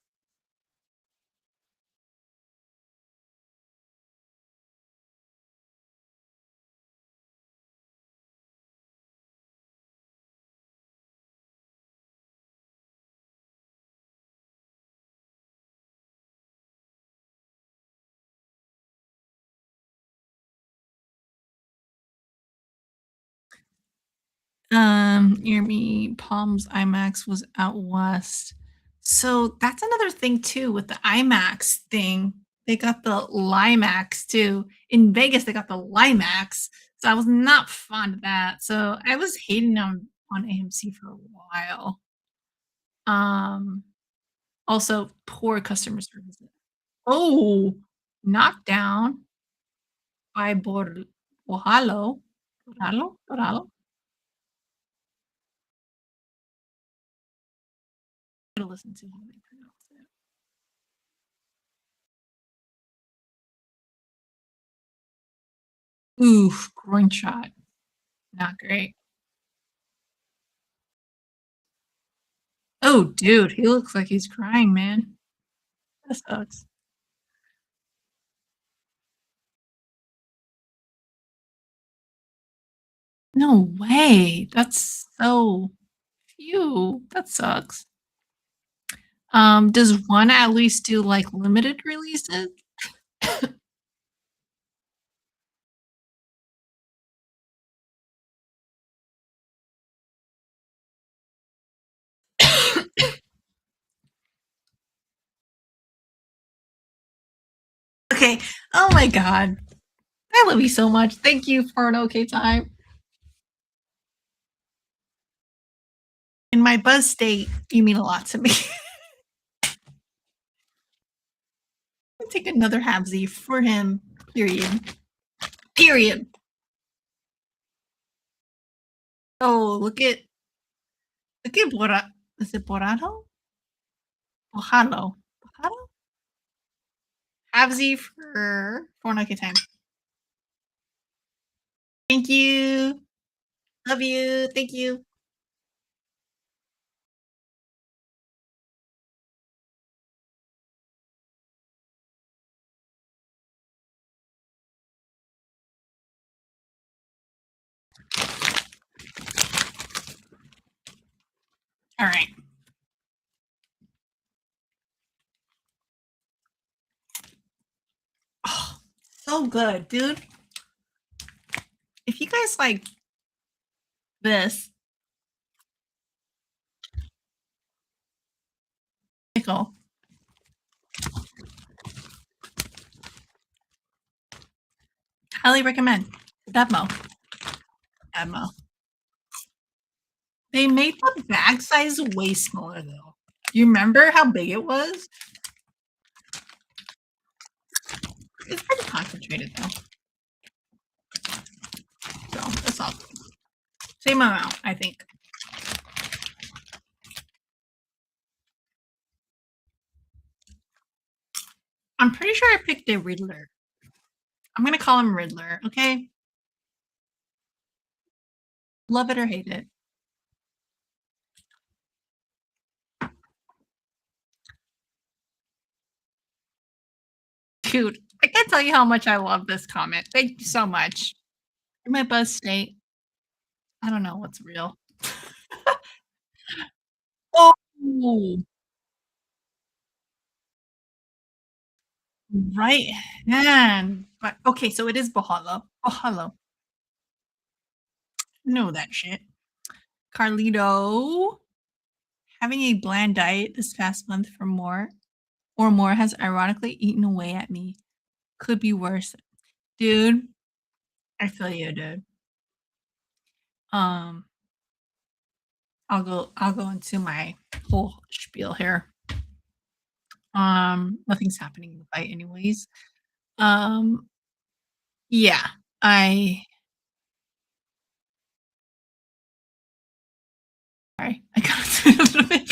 Near me, Palms IMAX was out west. So that's another thing too with the IMAX thing. They got the Limax too. In Vegas, they got the Limax. So I was not fond of that. So I was hating on AMC for a while. Um, Also, poor customer service. Oh, knockdown by Borhalo. Borhalo? Gotta listen to how they pronounce it. Oof, groin shot. Not great. Oh, dude, he looks like he's crying, man. That sucks. No way. That's so phew. That sucks. Does one at least do, like, limited releases? Okay. Oh my god. I love you so much. Thank you for an okay time. In my buzz state, you mean a lot to me. I'll take another halvesy for him. Period. Period. Oh, look at Bora is it Borado? Bojalo. Bojalo? Halvesy for an okay time. Thank you. Love you. Thank you. All right. Oh, so good, dude. If you guys like this pickle, highly recommend. Demo. Demo. They made the bag size way smaller though. You remember how big it was? It's pretty concentrated though. So that's all. Same amount, I think. I'm pretty sure I picked a Riddler. I'm gonna call him Riddler, okay? Love it or hate it. Dude, I can't tell you how much I love this comment. Thank you so much. In my buzz state, I don't know what's real. Oh, right hand. But okay, so it is Bahalo. Bahalo. Know that shit. Carlito, having a bland diet this past month for more or more has ironically eaten away at me. Could be worse. Dude, I feel you, dude. Um, I'll go into my whole spiel here. Nothing's happening in the fight anyways. Um, yeah, I sorry, I got into it a little bit.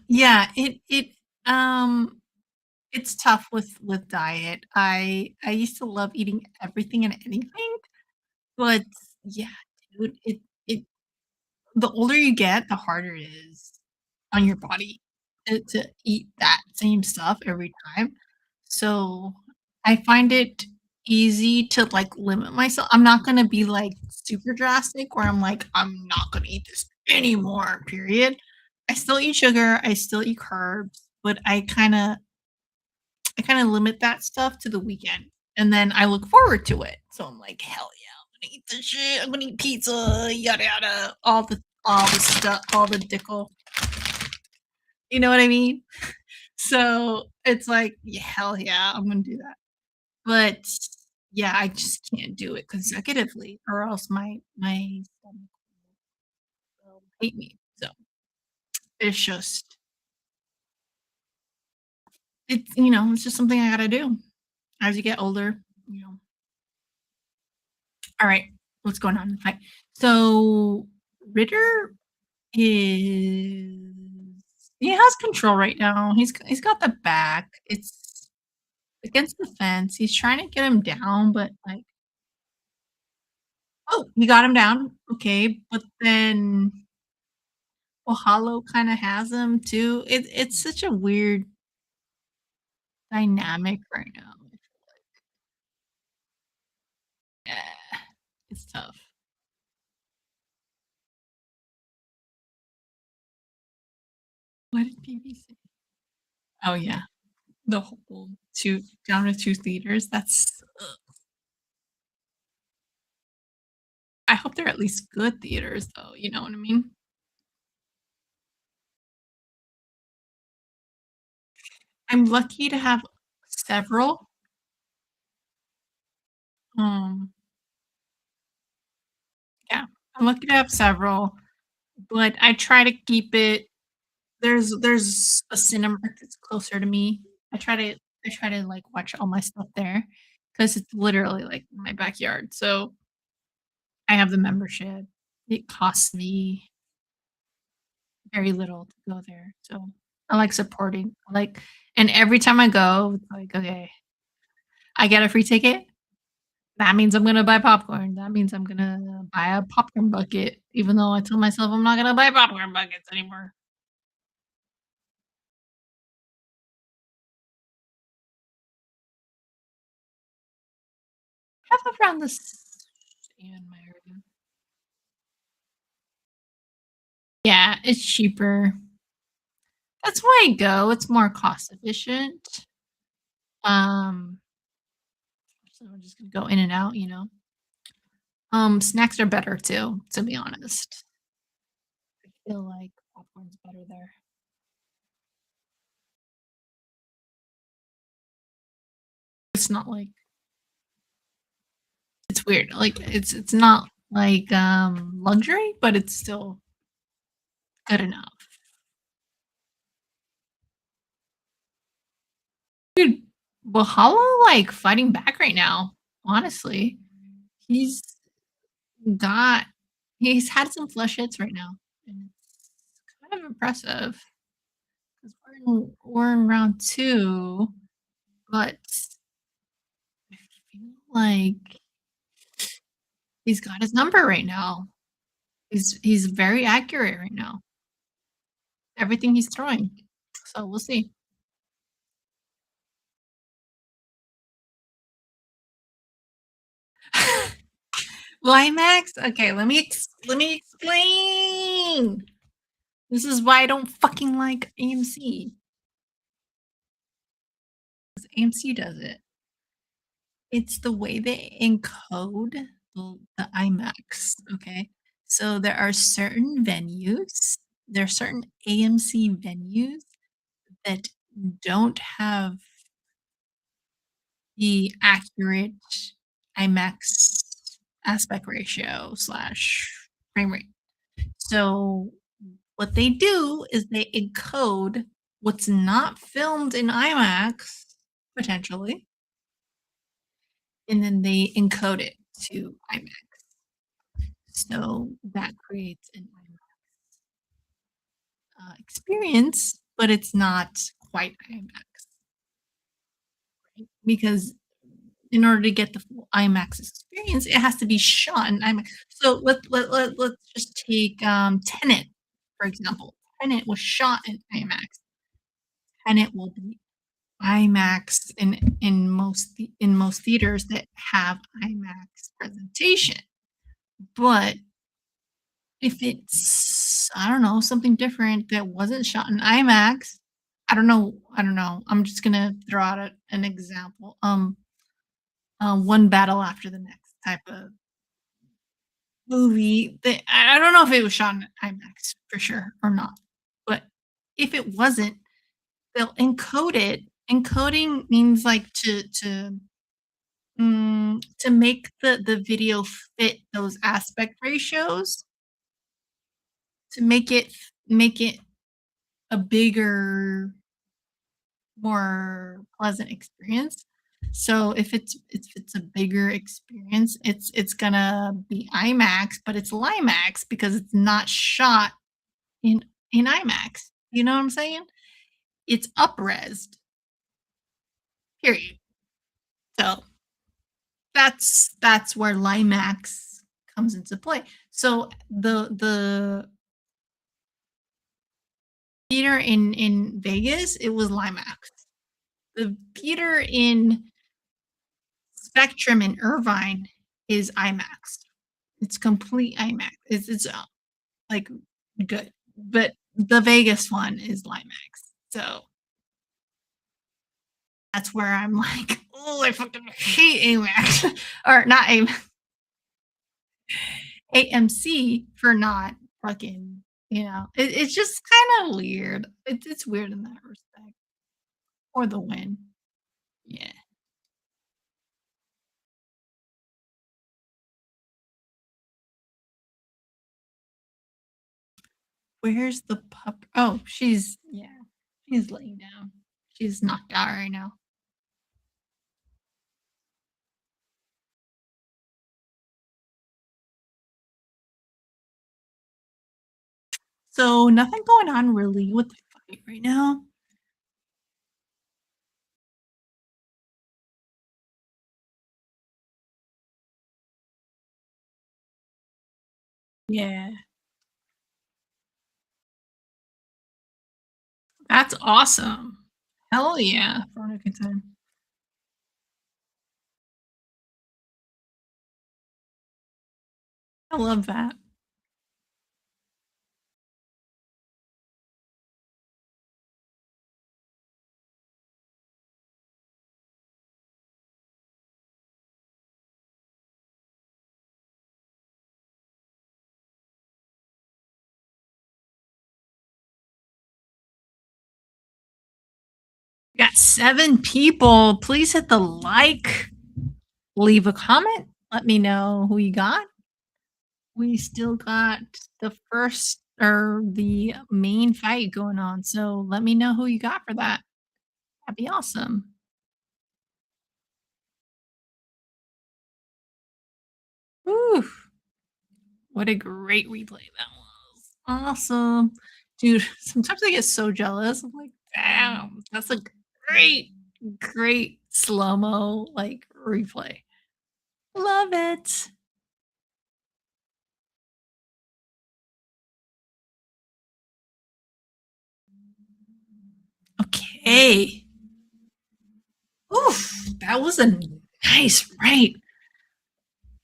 Yeah, um it's tough with diet. I used to love eating everything and anything, but yeah, dude, it the older you get, the harder it is on your body to eat that same stuff every time. So, I find it easy to, like, limit myself. I'm not gonna be, like, super drastic where I'm like, "I'm not gonna eat this anymore, period." I still eat sugar, I still eat carbs, but I kinda limit that stuff to the weekend, and then I look forward to it. So I'm like, "Hell yeah, I'm gonna eat this shit, I'm gonna eat pizza, yada yada, all the stuff, all the dickle." You know what I mean? So, it's like, "Yeah, hell yeah, I'm gonna do that." But, yeah, I just can't do it consecutively or else my stomach will hate me. So, it's just it's just something I gotta do as you get older, you know. All right, what's going on in the fight? So Ritter is he has control right now. He's got the back. It's against the fence. He's trying to get him down, but like, oh, he got him down. Okay, but then Ohalo kind of has him too. It's such a weird dynamic right now. Yeah, it's tough. What did PB say? Oh yeah, the whole two down to two theaters. That's I hope they're at least good theaters though, you know what I mean? I'm lucky to have several, um yeah, I'm lucky to have several, but I try to keep it there's a Cinemark that's closer to me. I try to, like, watch all my stuff there because it's literally, like, my backyard, so I have the membership. It costs me very little to go there, so I like supporting, and every time I go, it's like, "Okay, I get a free ticket. That means I'm gonna buy popcorn. That means I'm gonna buy a popcorn bucket," even though I tell myself I'm not gonna buy popcorn buckets anymore. I have around this in my area. Yeah, it's cheaper. That's why I go. It's more cost efficient. Um, so I'm just gonna go in and out, you know. Snacks are better too, to be honest. I feel like popcorn's better there. It's not like it's weird. Like it's not like luxury, but it's still good enough. Dude, Valhalla like fighting back right now, honestly. He's got he's had some flush hits right now. And it's kind of impressive. 'Cause we're in round 2, but I feel like he's got his number right now. He's very accurate right now, everything he's throwing. So we'll see. Climax? Okay, let me explain. This is why I don't fucking like AMC. 'Cause AMC does it. It's the way they encode the IMAX, okay? So there are certain AMC venues that don't have the accurate IMAX aspect ratio slash frame rate. So what they do is they encode what's not filmed in IMAX, potentially, and then they encode it to IMAX. So that creates an IMAX experience, but it's not quite IMAX, right? Because in order to get the full IMAX experience, it has to be shot in IMAX. So let's just take Tenet, for example. Tenet was shot in IMAX. Tenet will be IMAX in most theaters that have IMAX presentation. But if it's, I don't know, something different that wasn't shot in IMAX, I don't know. I'm just gonna throw out an example. One battle after the next type of movie that I don't know if it was shot in IMAX for sure or not, but if it wasn't, they'll encode it. Encoding means like to make the video fit those aspect ratios, to make it a bigger more pleasant experience. So if it's a bigger experience, it's gonna be IMAX, but it's Limax because it's not shot in in IMAX. You know what I'm saying? It's up-resed, period. So that's where Limax comes into play. So the theater in Vegas, it was Limax. The theater in Spectrum in Irvine is IMAX. It's complete IMAX. It's like, good, but the Vegas one is Limax. So, that's where I'm like, "Oh, I fucking hate AMAX." Or not AMC for not fucking, it's just kinda weird. It's weird in that respect. Or the win. Yeah. Where's the pup? Oh, she's laying down. She's knocked out right now. So, nothing going on really with the fight right now. Yeah. That's awesome. Hell yeah, for a good time. I love that. We got 7 people. Please hit the like, leave a comment, let me know who you got. We still got the first or the main fight going on, so let me know who you got for that. That'd be awesome. Woo, what a great replay that was. Awesome. Dude, sometimes I get so jealous. I'm like, "Damn, that's a great, great slow-mo, like, replay." Love it. Okay. Oof, that was a nice right.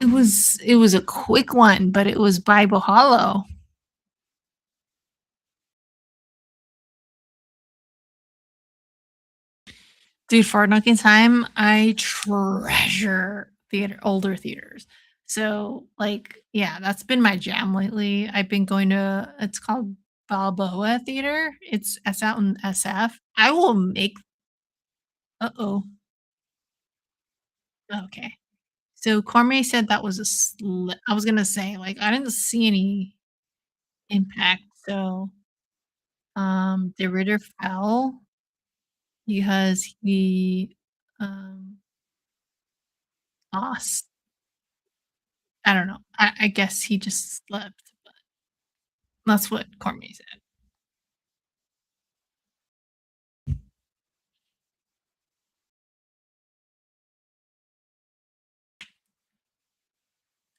It was a quick one, but it was Bible Hollow. Dude, for Fartnooking time, I treasure older theaters. So, like, yeah, that's been my jam lately. I've been going to it's called Balboa Theater. It's out in SF. I will make Uh-oh. Okay. So Cormier said that was I was gonna say, like, I didn't see any impact. So, the Ritter fell because he, um, lost. I don't know. I guess he just slept, but that's what Cormier said.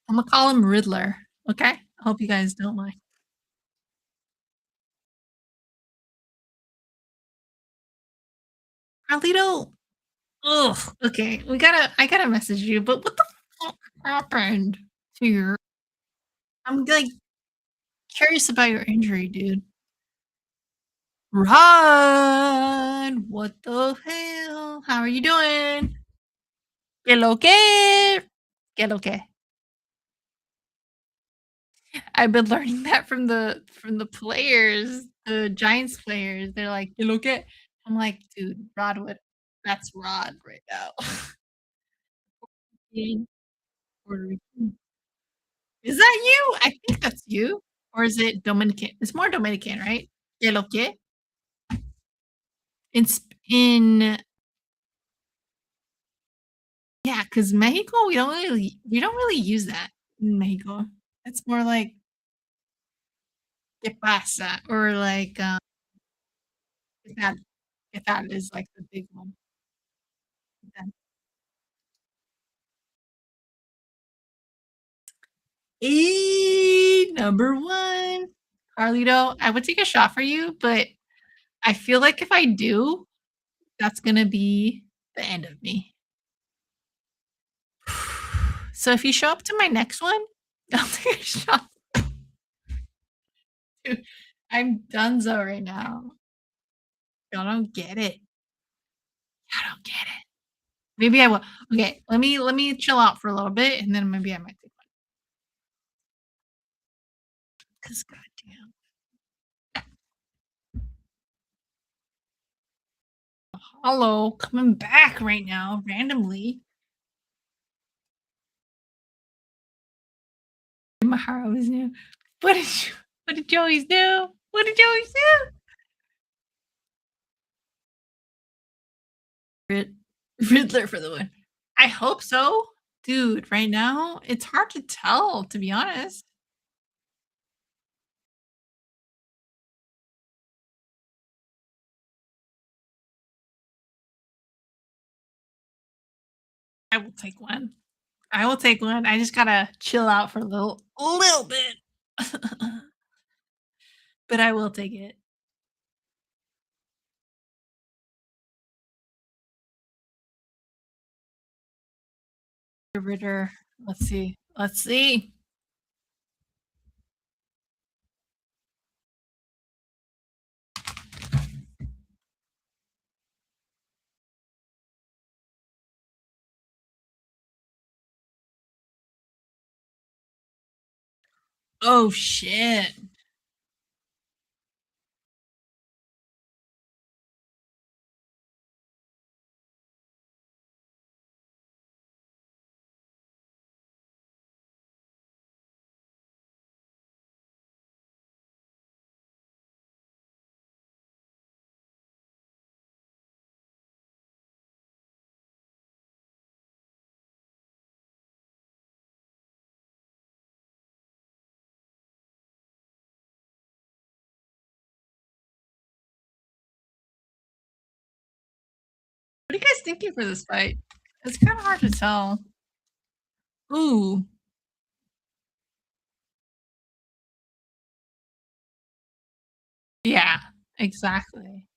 Imma call him Riddler, okay? I hope you guys don't mind. Carlito, ugh, okay, I gotta message you, but what the fuck happened to your I'm, like, curious about your injury, dude. Run! What the hell? How are you doing? ¿Qué lo que? ¿Qué lo que? I've been learning that from the players, the Giants players. They're like, "¿Qué lo que?" I'm like, "Dude, Rod would that's Rod right now." Being Puerto Rican. Is that you? I think that's you. Or is it Dominican? It's more Dominican, right? ¿Qué lo que? In in yeah, because Mexico, we don't really use that in Mexico. It's more like "¿Qué pasa?" or like, if that if that is, like, the big one. Then number 1. Carlito, I would take a shot for you, but I feel like if I do, that's gonna be the end of me. So if you show up to my next one, I'll take a shot too. I'm donezo right now. I don't get it. I don't get it. Maybe I will. Okay, let me chill out for a little bit, and then maybe I might take one. 'Cause goddamn. Hello, coming back right now randomly. My heart was new. What did Joey's do? What did Joey's do? Riddler for the win. I hope so. Dude, right now, it's hard to tell, to be honest. I will take one. I will take one. I just gotta chill out for a little bit. But I will take it. The Ritter. Let's see. Let's see. Oh, shit. What are you guys thinking for this fight? It's kinda hard to tell. Ooh. Yeah, exactly.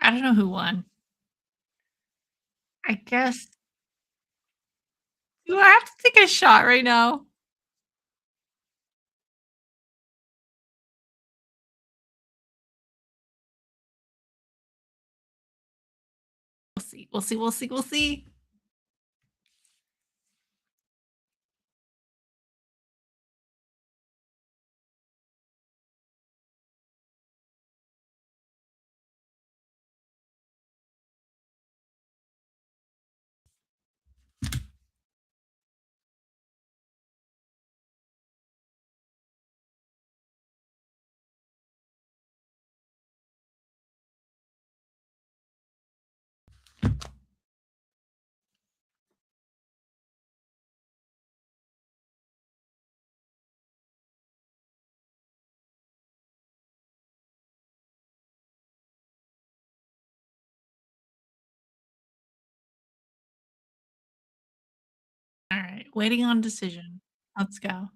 I don't know who won. I guess do I have to take a shot right now? We'll see. We'll see. We'll see. We'll see. Waiting on decision. Let's go.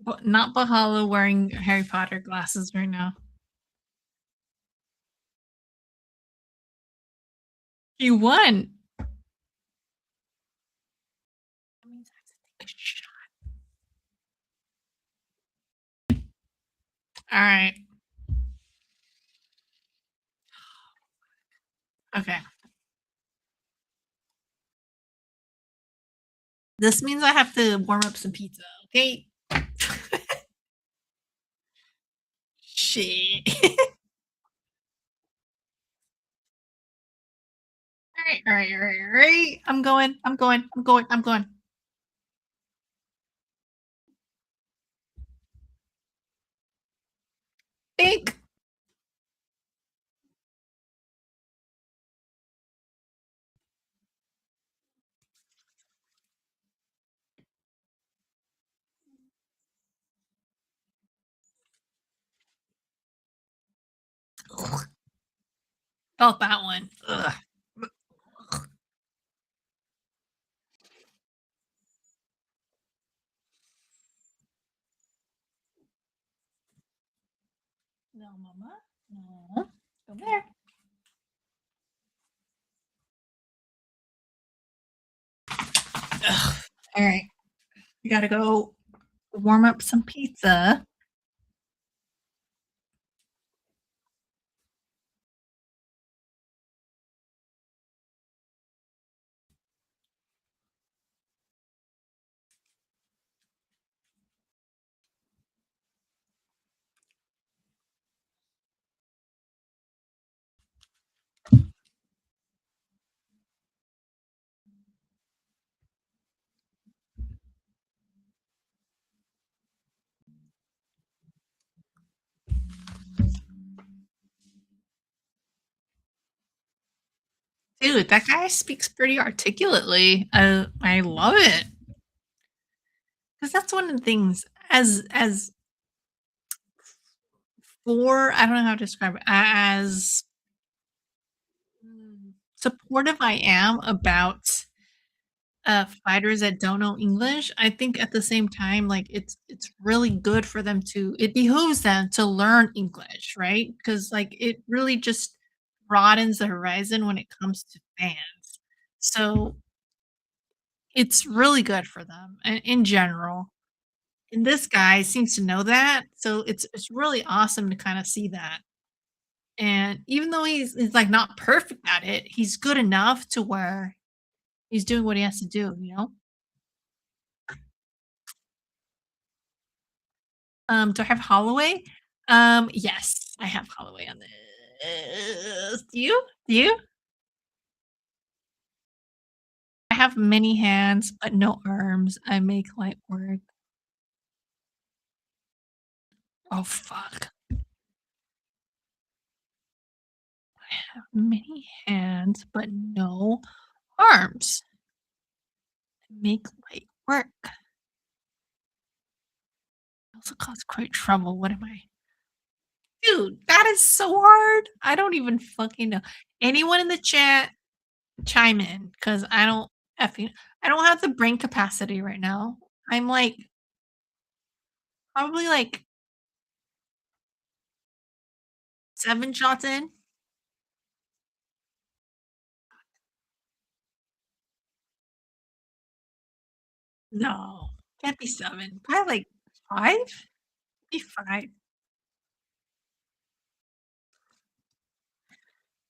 But not Bahala wearing Harry Potter glasses right now. You won. That means I have to take a shot. Alright. Okay. This means I have to warm up some pizza, okay? Shit. Alright, alright, alright, alright. I'm going. Think. Felt that one. Ugh. No, mama. No. Go there. Ugh. Alright. We gotta go warm up some pizza. Dude, that guy speaks pretty articulately. I love it. Because that's one of the things as for I don't know how to describe it, as supportive I am about fighters that don't know English, I think at the same time, like, it's really good for them to it behooves them to learn English, right? Because like, it really just broadens the horizon when it comes to fans. So, it's really good for them in general, and this guy seems to know that, so it's really awesome to kinda see that, and even though he's, like, not perfect at it, he's good enough to where he's doing what he has to do, you know? Do I have Holloway? Yes, I have Holloway on this. Do you? Do you? I have many hands, but no arms. I make light work. Oh, fuck. Many hands, but no arms. Make light work. Also cause great trouble. What am I? Dude, that is so hard. I don't even fucking know. Anyone in the chat, chime in because I don't have the brain capacity right now. I'm like probably like 7 shots in? No, can't be 7. Probably like 5? Be 5.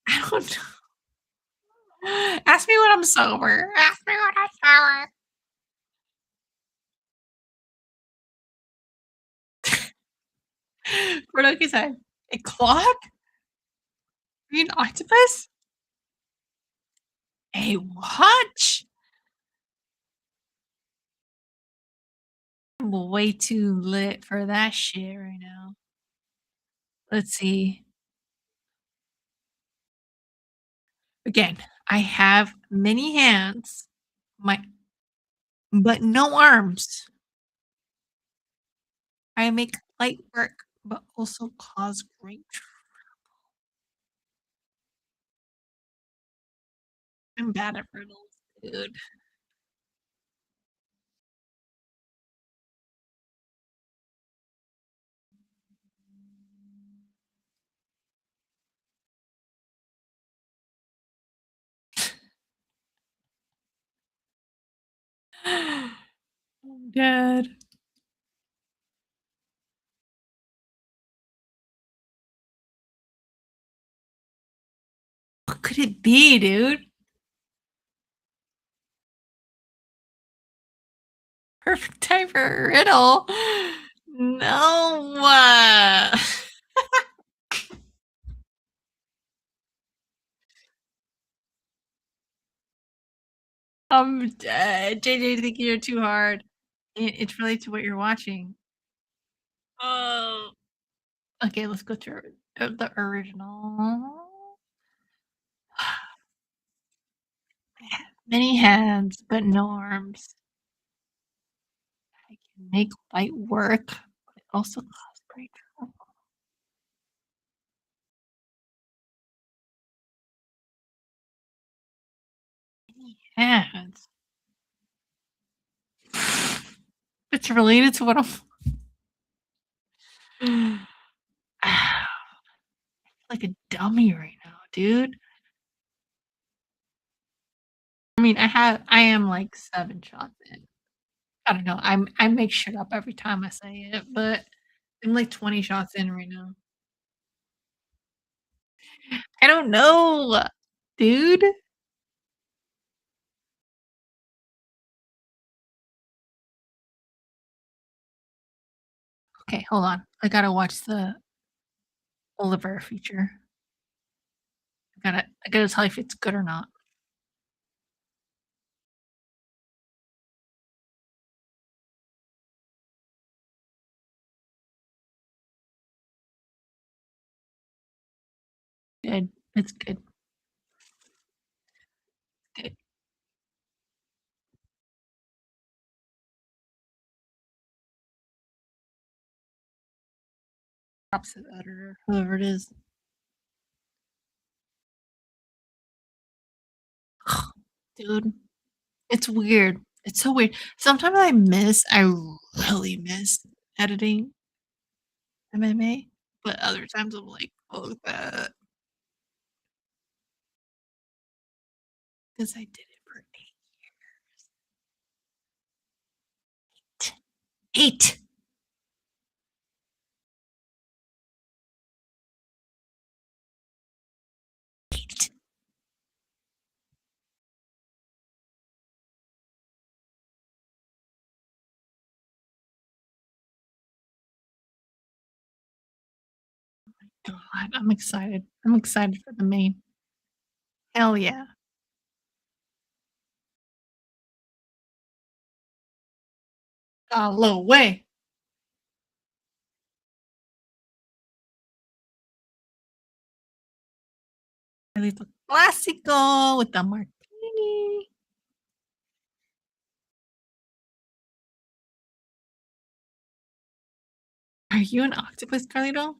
I don't know. Ask me when I'm sober. Ask me when I'm sober. Product said, "A clock? Are you an octopus? A watch? I'm way too lit for that shit right now." Let's see. Again, I have many hands, my but no arms. I make light work, but also cause great I'm bad at riddles, dude. I'm dead. What could it be, dude? Perfect time for a riddle. No. I'm dead. JJ, I think you're too hard. It's related to what you're watching. Oh. Okay, let's go through the original. Many hands, but no arms. I can make light work, but it also cause great trouble. Many hands. It's related to what I'm like a dummy right now, dude. I mean, I am like 7 shots in. I don't know. I make shit up every time I say it, but I'm like 20 shots in right now. I don't know, dude. Okay, hold on. I gotta watch the Oliver feature. I gotta tell you if it's good or not. Good. It's good. Good. Props to the editor, whoever it is. Dude, it's weird. It's so weird. Sometimes I really miss editing MMA, but other times I'm like, "Oh, that," 'cause I did it for 8. 8! 8. God, I'm excited. I'm excited for the main. Hell yeah. Little way. Little classico with the martini. Are you an octopus, Carlito?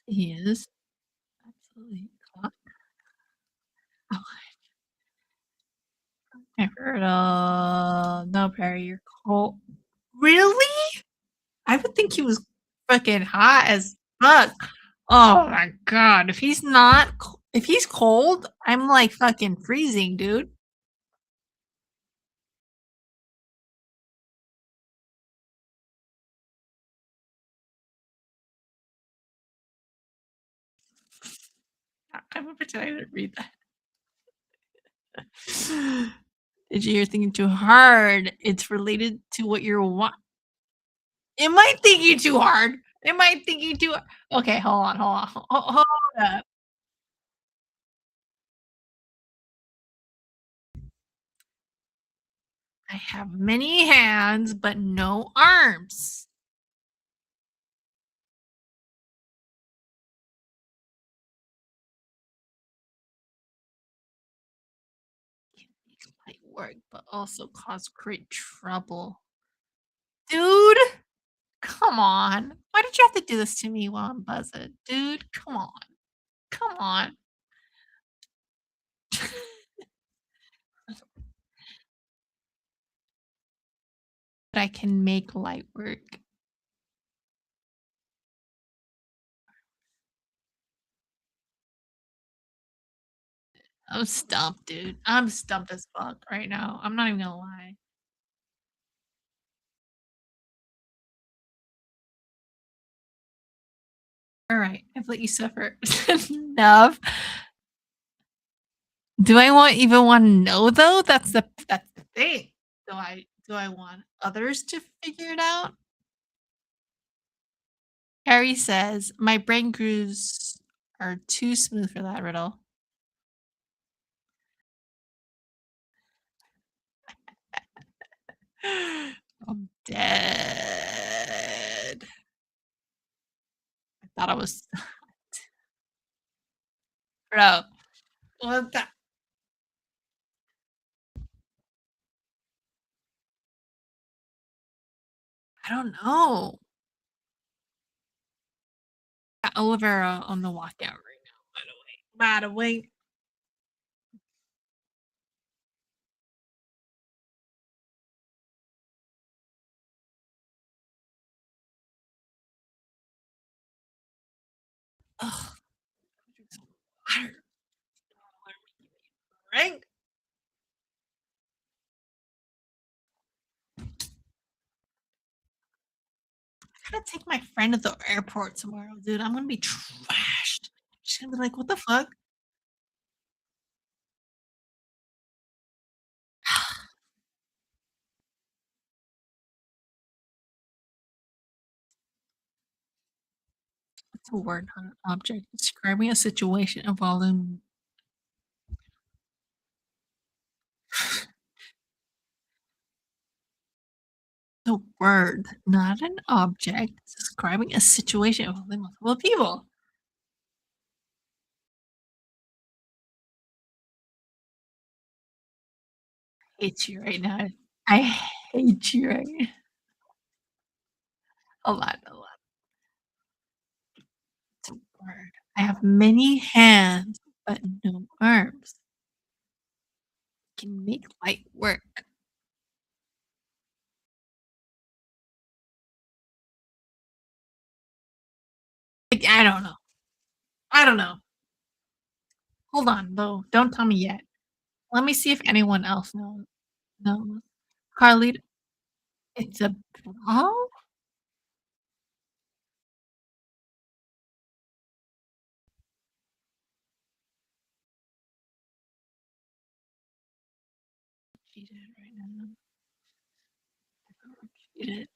He is. Absolutely. Clock. Oh, I heard, no, Perry, you're cold. Really? I would think he was fucking hot as fuck. Oh my god. If he's cold, I'm like fucking freezing, dude. I'm gonna pretend I didn't read that. Did you hear thinking too hard? It's related to what you're Am I thinking too hard? Am I thinking too Okay, hold on, hold up. I have many hands, but no arms. Can make light work, but also cause great trouble. Dude, come on. Why did you have to do this to me while I'm buzzing? Dude, come on. Come on. but I can make light work. I'm stumped, dude. I'm stumped as fuck right now. I'm not even gonna lie. All right, I've let you suffer enough. Do I want even want to know though? That's the thing. Do I want others to figure it out? Harry says, "My brain grooves are too smooth for that riddle." I'm dead. I thought I was bro. What the I don't know. Got Olivera on the walkout right now, by the way. By the way. Ugh. Water. Right? I gotta take my friend to the airport tomorrow, dude. I'm gonna be trashed. She's gonna be like, "What the fuck?" It's a word, not an object. Describing a situation involving the word, not an object. Describing a situation involving multiple people. I hate you right now. I hate you right now. A lot, a lot. It's a word. I have many hands, but no arms. Can make light work. Like, I don't know. I don't know. Hold on, though. Don't tell me yet. Let me see if anyone else knows. Carly, it's a bra? Cheated right now. Cheated.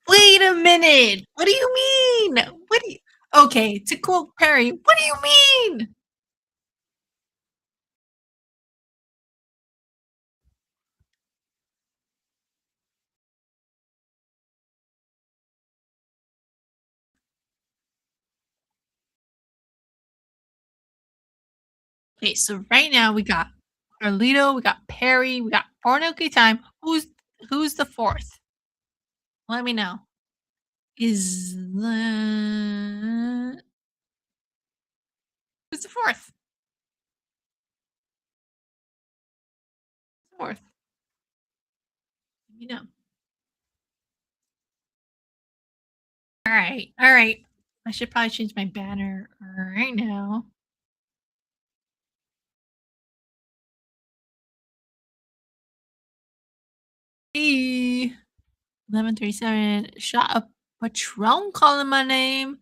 Wait a minute. What do you mean? What do you Okay, to quote Perry, "What do you mean?" Okay, so right now we got Carlito, we got Perry, we got Porno Time. Who's the 4th? Let me know. Is the Who's the 4th? 4th. Let me know. Alright, alright. I should probably change my banner right now. Hey, 11:37. Shot a Patron calling my name.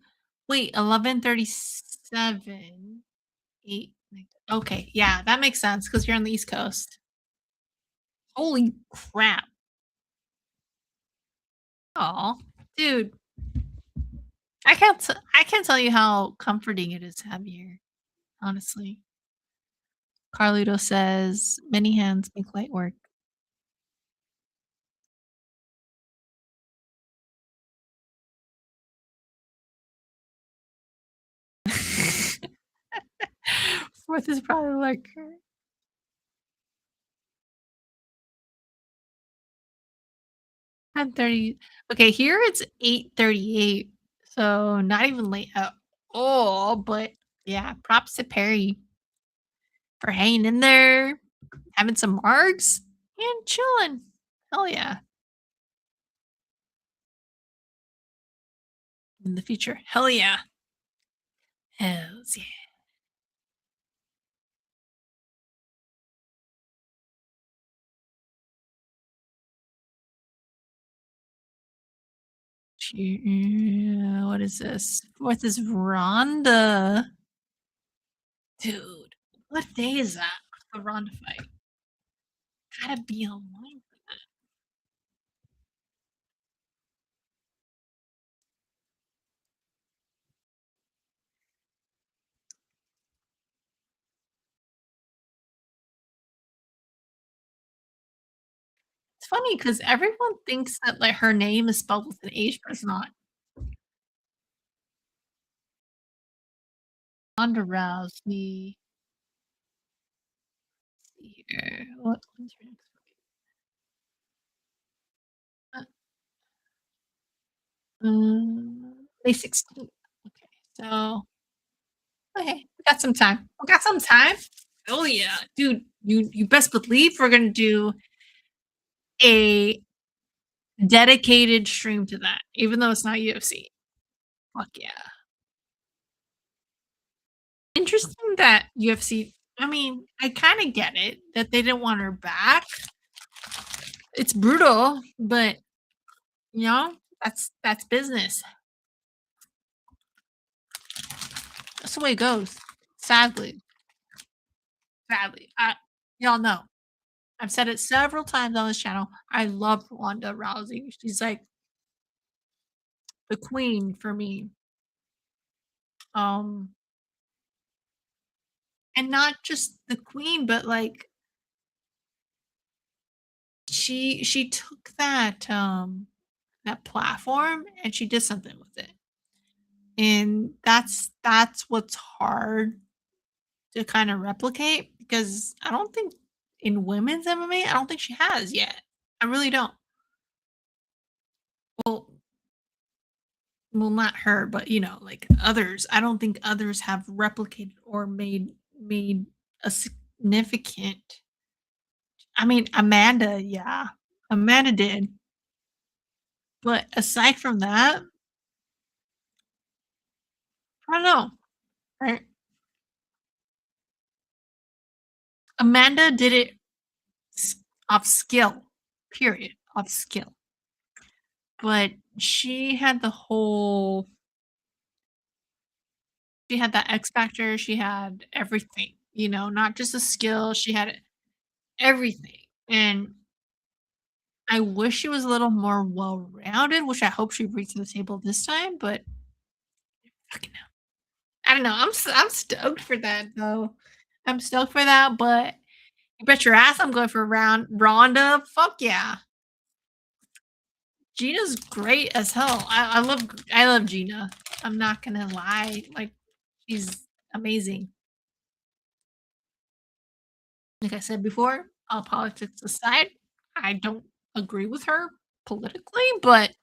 Wait, 11:37. 8. Okay, yeah, that makes sense because you're on the East Coast. Holy crap. Oh, dude, I can't tell you how comforting it is to have you here, honestly. Carlito says, "Many hands make light work." Fourth is probably like 10:30. Okay, here it's 8:38, so not even late at all, but yeah, props to Perry for hanging in there. having some margs and chilling. Hell yeah. In the future. Hell yeah. Hells yeah. What is this? Fourth is Rhonda. Dude, what day is that? The Rhonda fight. Gotta be online. It's funny because everyone thinks that like her name is spelled with an H, but it's not. Ronda Rousey. See here. When's her next fight? May 16th. Okay, so okay, we got some time. We got some time. Oh yeah, dude. You best believe we're gonna do a dedicated stream to that, even though it's not UFC. Fuck yeah. Interesting that UFC. I mean, I kind of get it that they didn't want her back. It's brutal, but you know, that's business. That's the way it goes. Sadly, sadly. Y'all know. I've said it several times on this channel. I love Ronda Rousey. She's like the queen for me. Um, and not just the queen, but like she took that platform and she did something with it. And that's what's hard to kind of replicate because I don't think in women's MMA, I don't think she has yet. I really don't. Well, well, not her, but you know, like others. I don't think others have replicated or made a significant. I mean, Amanda, yeah, Amanda did, but aside from that, I don't know. Right? Amanda did it off skill, period, off skill. But she had the whole she had that X factor, she had everything, you know, not just a skill, she had everything, and I wish she was a little more well-rounded, which I hope she brings to the table this time, but fucking hell. I don't know, I'm stoked for that, though. I'm stoked for that, but you bet your ass I'm going for round Ronda, fuck yeah. Gina's great as hell. I love Gina. I'm not gonna lie, like, she's amazing. Like I said before, all politics aside, I don't agree with her politically, but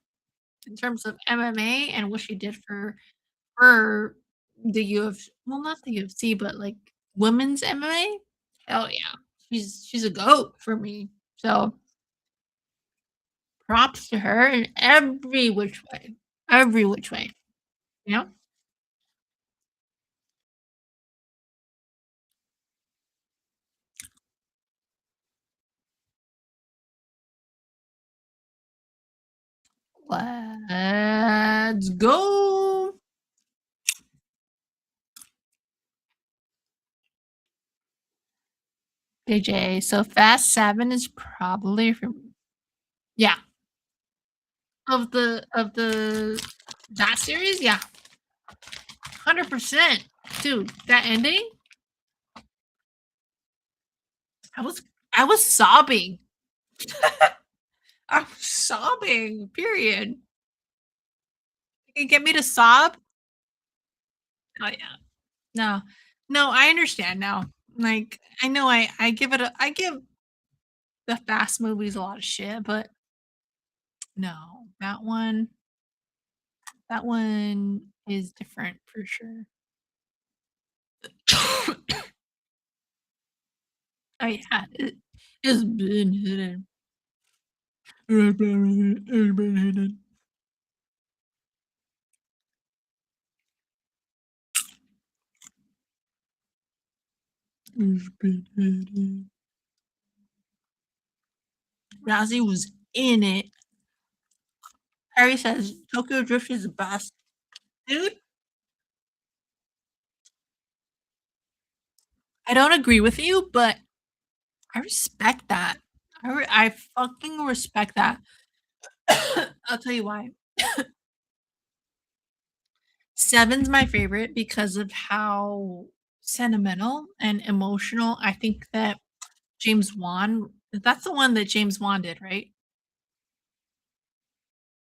in terms of MMA and what she did for the well, not the UFC, but, like, women's MMA, hell yeah. She's a GOAT for me. So, props to her in every which way, you know? Let's go. JJ. So Fast 7 is probably from yeah, of the that series, yeah, 100%. Dude, that ending, I was I was sobbing. I was sobbing, period. You can get me to sob? Oh, yeah. No. No, I understand now. Like, I know I give the Fast movies a lot of shit, but no, that one is different for sure. Oh, yeah. It's been hidden. It's been hidden. Razzie was in it. Harry says Tokyo Drift is the best. Dude, I don't agree with you, but I respect that. I fucking respect that. I'll tell you why. Seven's my favorite because of how sentimental and emotional I think that James Wan that's the one that James Wan did, right?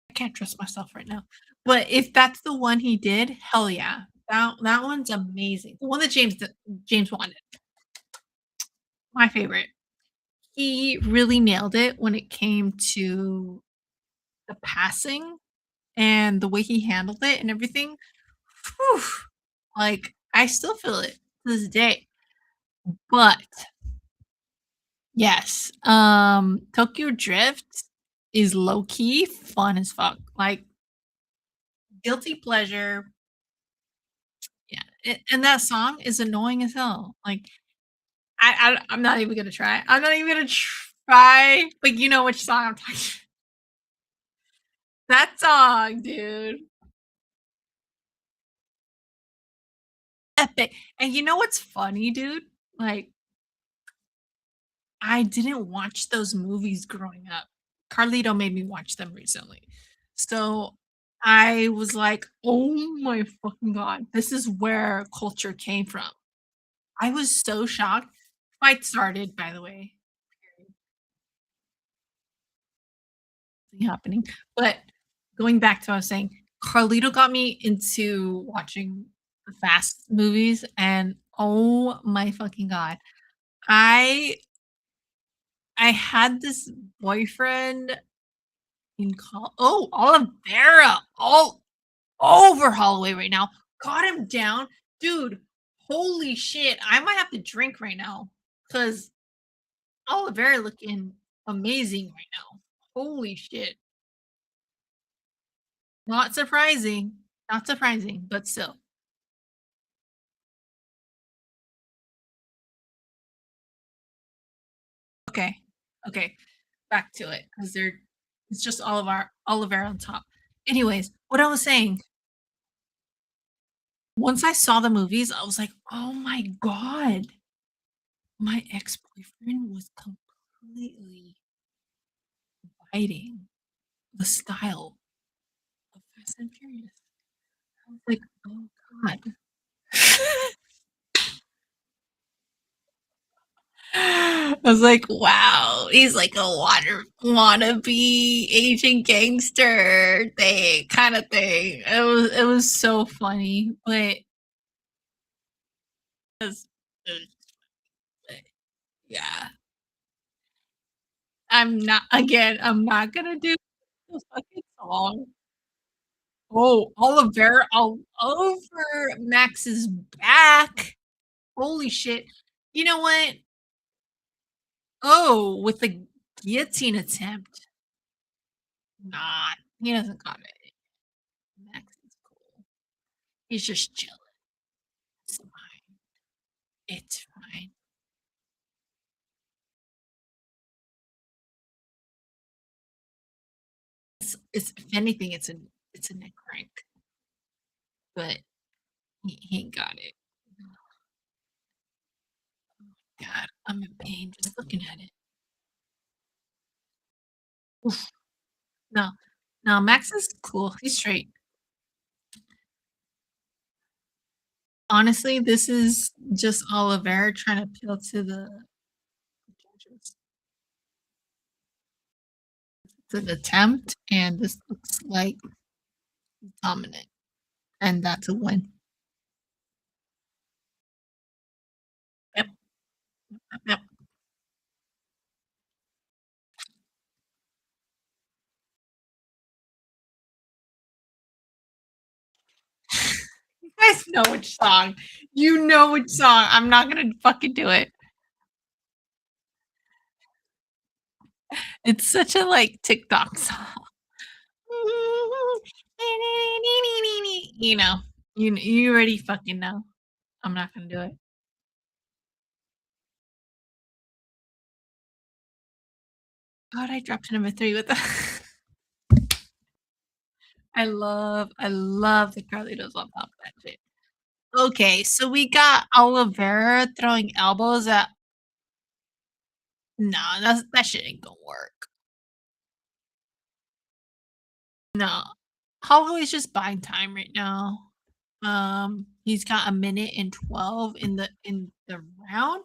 I can't trust myself right now. But if that's the one he did, hell yeah. That one's amazing. The one that James Wan did, my favorite. He really nailed it when it came to the passing and the way he handled it and everything. Whew, like, I still feel it to this day. But yes, Tokyo Drift is low key fun as fuck. Like, guilty pleasure. Yeah, and that song is annoying as hell. Like, I'm not even gonna try. I'm not even gonna try, but you know which song I'm talking. That song, dude, epic. And you know what's funny, dude? Like, I didn't watch those movies growing up. Carlito made me watch them recently. So, I was like, "Oh my fucking god, this is where culture came from." I was so shocked. Fight started, by the way, happening. But going back to what I was saying, Carlito got me into watching the Fast movies, and oh my fucking god. I I had this boyfriend in Oliveira, all over Holloway right now. Got him down. Dude, holy shit. I might have to drink right now because Oliveira looking amazing right now. Holy shit. Not surprising. Not surprising, but still. Okay. Okay. Back to it because it's just Oliveira on top. Anyways, what I was saying, once I saw the movies, I was like, oh my God, my ex-boyfriend was completely fighting the style of Fast and Furious. I was like, "Oh god." I was like, "Wow." He's like a wannabe Asian gangster thing kinda thing. It was so funny, but it was yeah. I'm not gonna do the fucking song. Oh, Olivera all over Max's back. Holy shit. You know what? Oh, with the guillotine attempt. Nah, he doesn't got it. Max is cool. He's just chilling. It's fine. It's fine. It's if anything, it's a neck crank, but he ain't got it. God, I'm in pain just looking at it. Oof. No, no, Max is cool. He's straight. Honestly, this is just Oliver trying to appeal to the judges. It's an attempt, and this looks like dominant, and that's a win. Yep, yep, yep. You guys know which song. You know which song. I'm not gonna fucking do it. It's such a, like, TikTok song. You know, you already fucking know. I'm not gonna do it. God, I dropped to number 3 with the I love the Carlitos on top of that shit. Okay, so we got Oliveira throwing elbows at no, that shit ain't gonna work. No. Holloway's just buying time right now. He's got a minute and 12 in the round,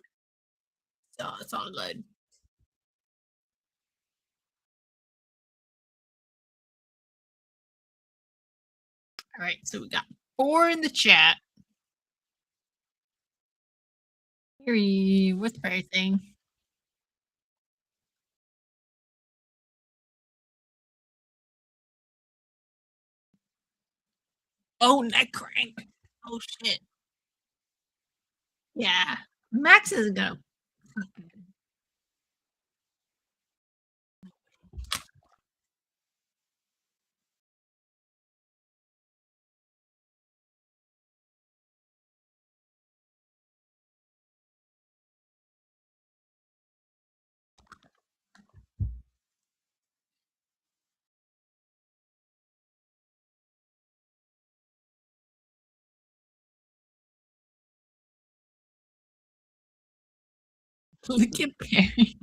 so it's all good. Alright, so we got 4 in the chat. What's pricing? Oh, neck crank. Oh, shit. Yeah. Max is gonna look at Perry.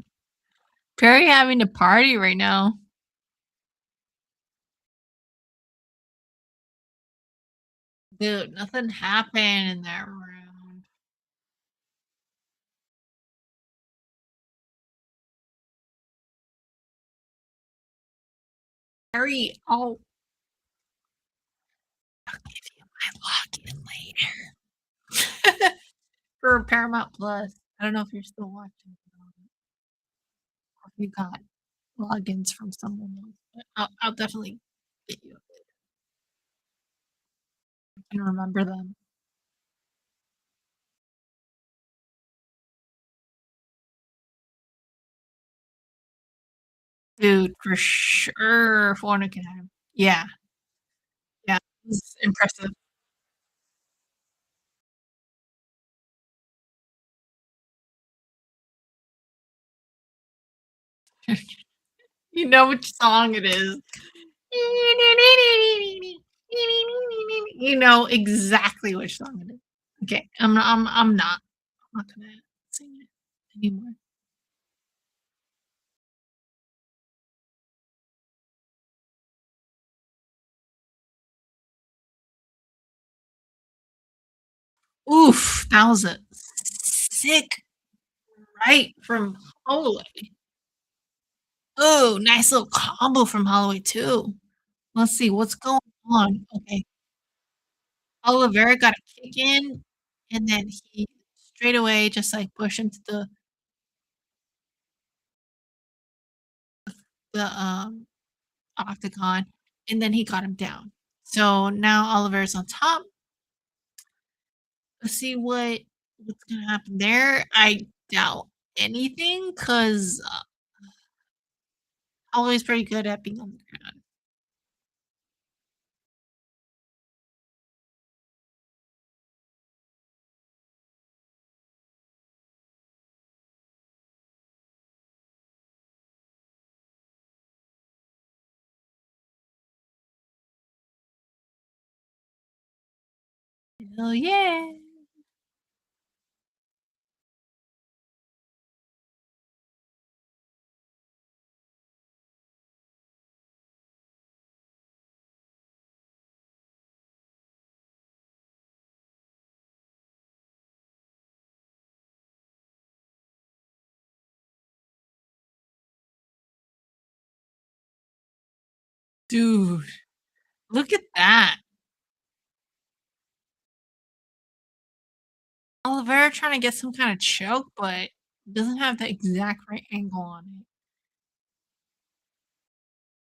Perry having a party right now. Dude, nothing happened in that round. Perry, I'll give you my login later. For Paramount Plus. I don't know if you're still watching or if you got logins from someone else, but I'll definitely get you I can remember them. Dude, for sure, Florida can have yeah, yeah, it's impressive. You know which song it is. You know exactly which song it is. Okay, I'm not gonna sing it anymore. Oof, that was a sick right from Holloway. Oh, nice little combo from Holloway too. Let's see what's going on. Okay, Oliveira got a kick in, and then he straight away just, like, pushed him to the octagon, and then he got him down. So now Oliveira's on top. Let's see what's gonna happen there. I doubt anything 'cause, Holloway's pretty good at being on the ground. Hell yeah. Dude, look at that. Oliveira trying to get some kinda choke, but doesn't have the exact right angle on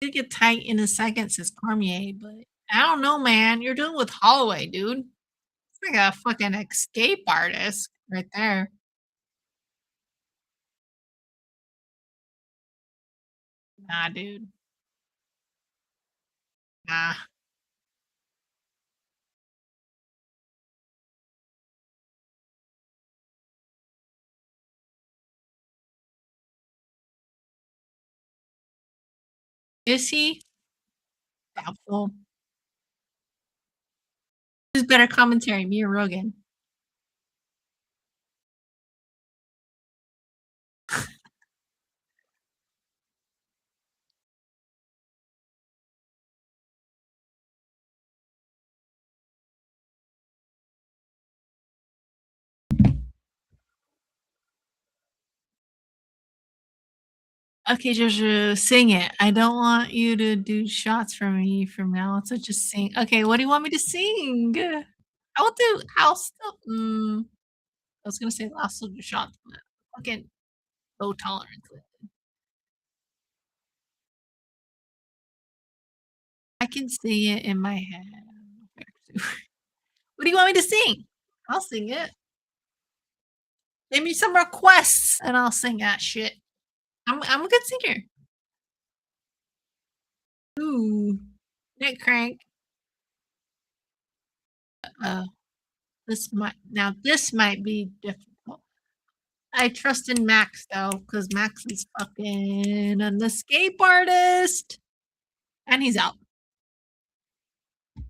it. Could get tight in a second, says Cormier, but I don't know, man. You're dealing with Holloway, dude. It's like a fucking escape artist right there. Nah, dude. Nah. Is he? Doubtful. Who's better commentary, me or Rogan? Okay, Jojo, sing it. I don't want you to do shots for me from now on, so just sing. Okay, what do you want me to sing? I'll still, I was gonna say I'll still do shots, but fucking low tolerance. I can sing it in my head. What do you want me to sing? I'll sing it. Give me some requests and I'll sing that shit. I'm a good singer. Ooh, Nick Crank. Uh, this might be difficult. I trust in Max though, because Max is fucking an escape artist, and he's out. But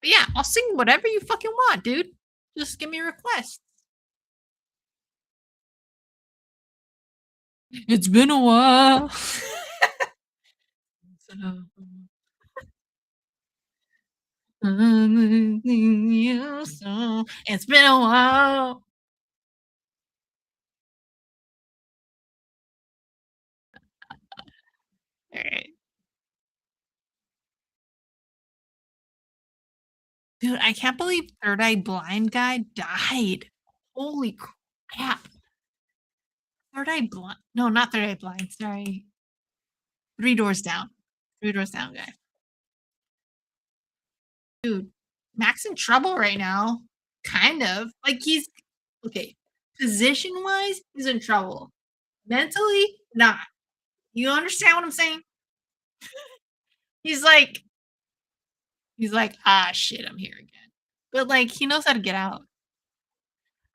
yeah, I'll sing whatever you fucking want, dude. Just give me requests. It's been a while. I'm missing you so. It's been a while. All right. Dude, I can't believe Third Eye Blind guy died. Holy crap. Third Eye Blind. No, not Third Eye Blind. Sorry. Three Doors Down. Three Doors Down guy. Dude, Mac's in trouble right now. Kind of. Like he's okay. Position wise, he's in trouble. Mentally, not. You understand what I'm saying? He's like, he's like, ah shit, I'm here again. But like he knows how to get out.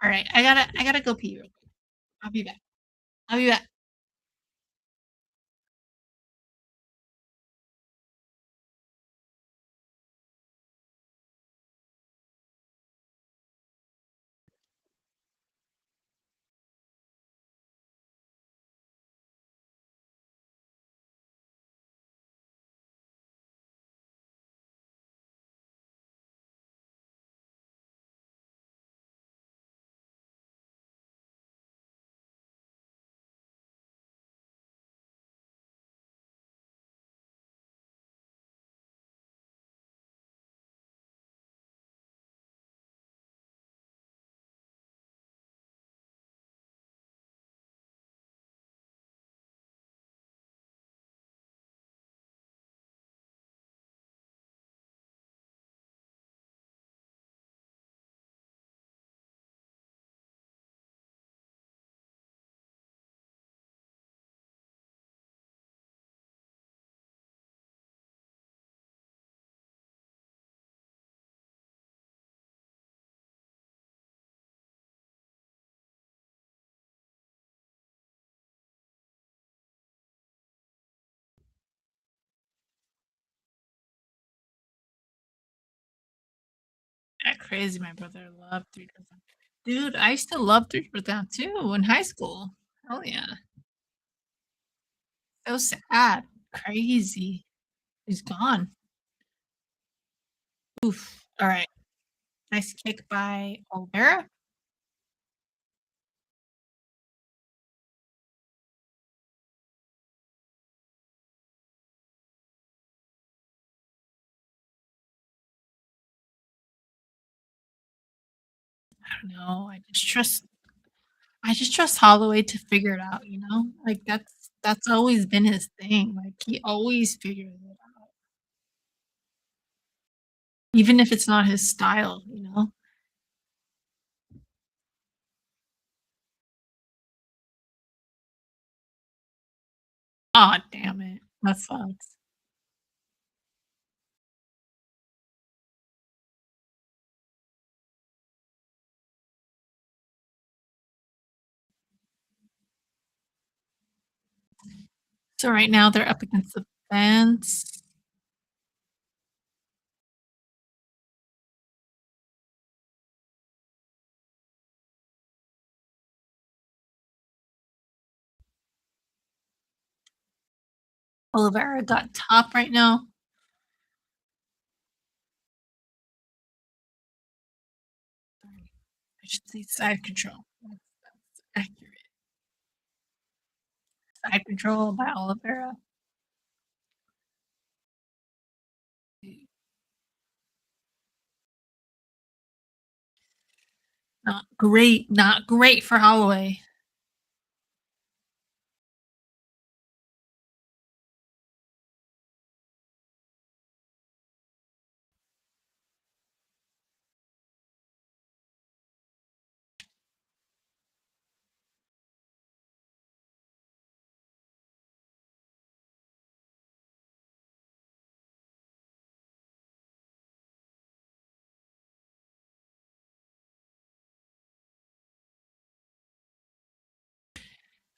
All right, I gotta go pee real quick. I'll be back. I'll be back. That crazy. My brother loved Three Doors Down. Dude, I used to love Three Doors Down too in high school. Hell yeah. So sad. Crazy. He's gone. Oof. All right. Nice kick by Oliveira. I don't know. I just trust Holloway to figure it out, you know? Like that's always been his thing. Like he always figures it out. Even if it's not his style, you know? Aw, damn it. That sucks. So right now they're up against the fence. Oliveira got top right now. I should say side control. That's accurate. Side control by Oliveira. Not great for Holloway.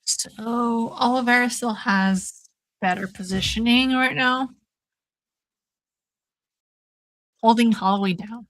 So Oliveira still has better positioning right now, holding Holloway down.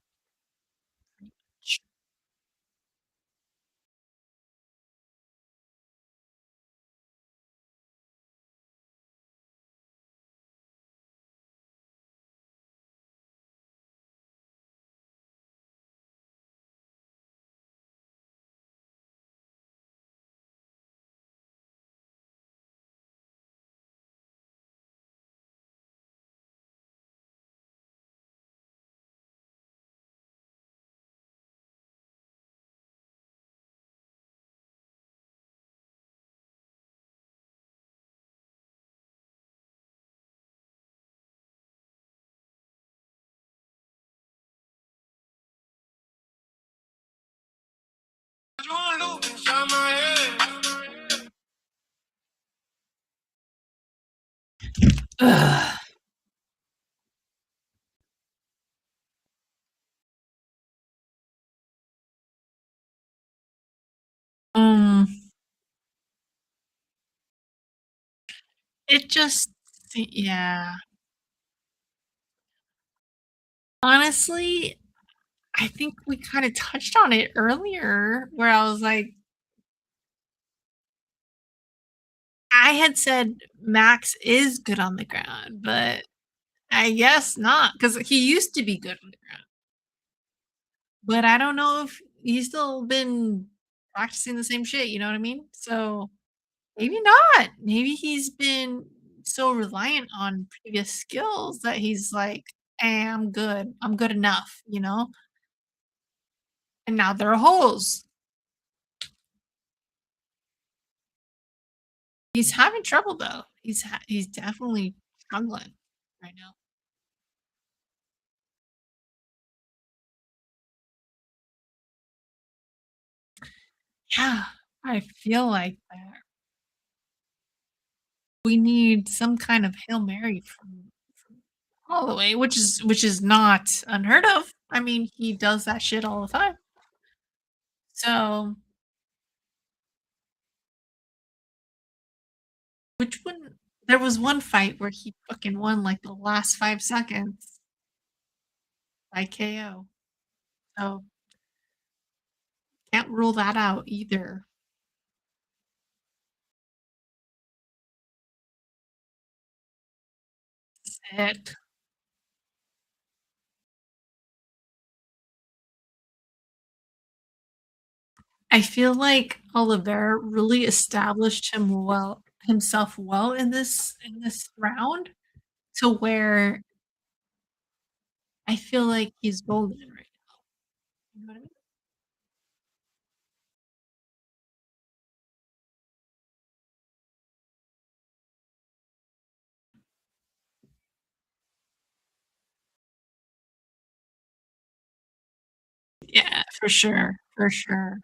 Ugh. Um, it just yeah. Honestly, I think we kinda touched on it earlier where I was like, I had said Max is good on the ground, but I guess not because he used to be good on the ground. But I don't know if he's still been practicing the same shit, you know what I mean? So, maybe not. Maybe he's been so reliant on previous skills that he's like, "Eh, I'm good. I'm good enough," you know? And now there are holes. He's having trouble though. He's definitely struggling right now. Yeah, I feel like that. We need some kind of Hail Mary from Holloway, which is not unheard of. I mean, he does that shit all the time. So, which one there was one fight where he fucking won, like, the last 5 seconds by KO. So, can't rule that out either. Sick. I feel like Oliveira really established himself well in this round to where I feel like he's golden right now, you know what I mean? Yeah, for sure, for sure.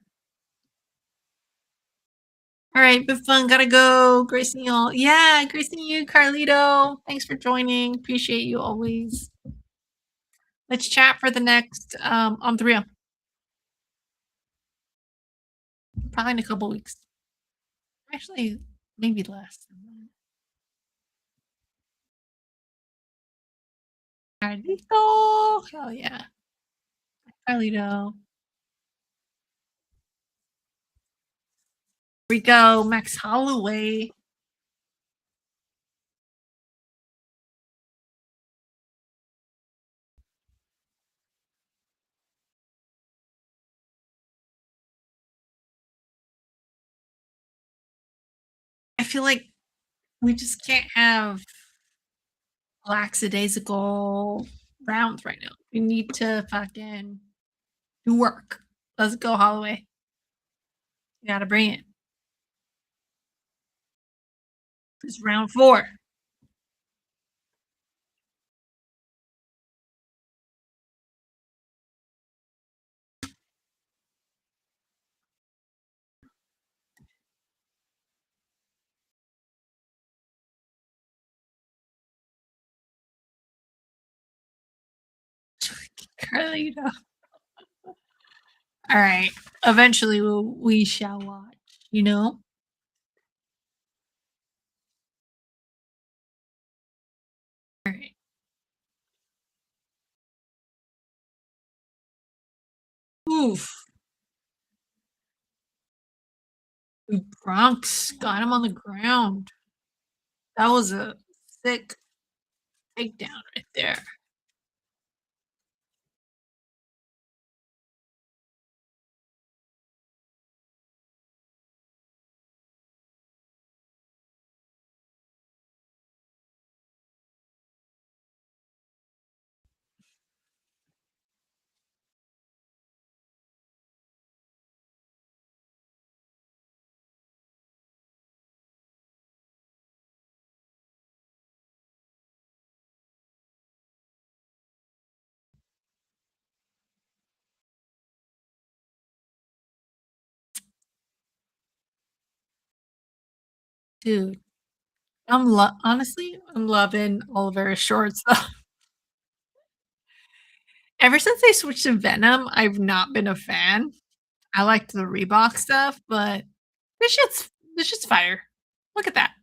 All right, been fun. Gotta go. Gracing y'all. Yeah, gracing you, Carlito. Thanks for joining. Appreciate you always. Let's chat for the next on 3 probably in a couple weeks. Actually, maybe less. Carlito. Hell yeah. Carlito. Here we go. Max Holloway. I feel like we just can't have lackadaisical rounds right now. We need to fucking do work. Let's go, Holloway. You gotta bring it. It's round 4. Carlito. All right. Eventually, we shall watch. You know. All right. Oof. Bronx got him on the ground. That was a sick takedown right there. Dude, honestly, I'm loving Oliver's shorts though. Ever since they switched to Venom, I've not been a fan. I liked the Reebok stuff, but this shit's this shit's fire. Look at that.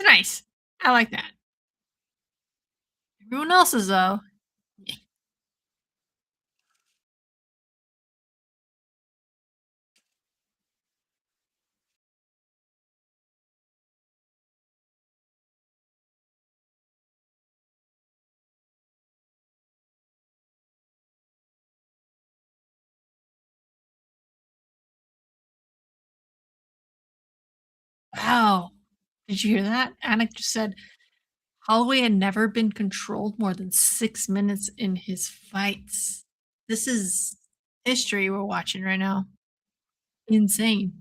It's nice. I like that. Everyone else's though. Wow. Did you hear that? Anik just said Holloway had never been controlled more than 6 minutes in his fights. This is history we're watching right now. Insane.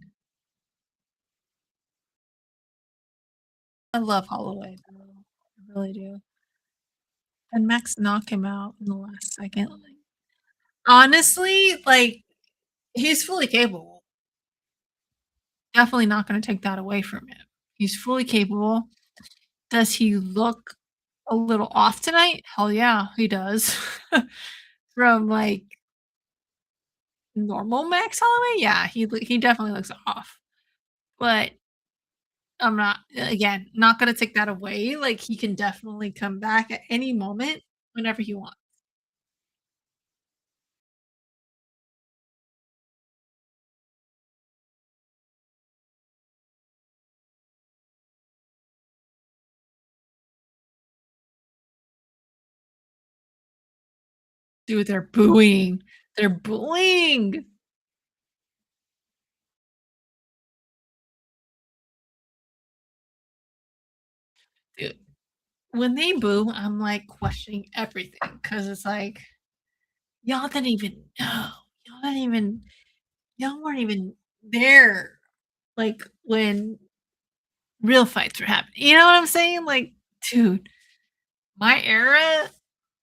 I love Holloway, though. I really do. And Max knocked him out in the last second. Like, honestly, like, he's fully capable. Definitely not gonna take that away from him. He's fully capable. Does he look a little off tonight? Hell yeah, he does. From, like, normal Max Holloway? Yeah, he definitely looks off. But I'm not again, not gonna take that away, like, he can definitely come back at any moment whenever he wants. Dude, they're booing. They're booing. Dude, when they boo, I'm, like, questioning everything because it's like, y'all didn't even know. Y'all didn't even y'all weren't even there, like, when real fights were happening. You know what I'm saying? Like, dude, my era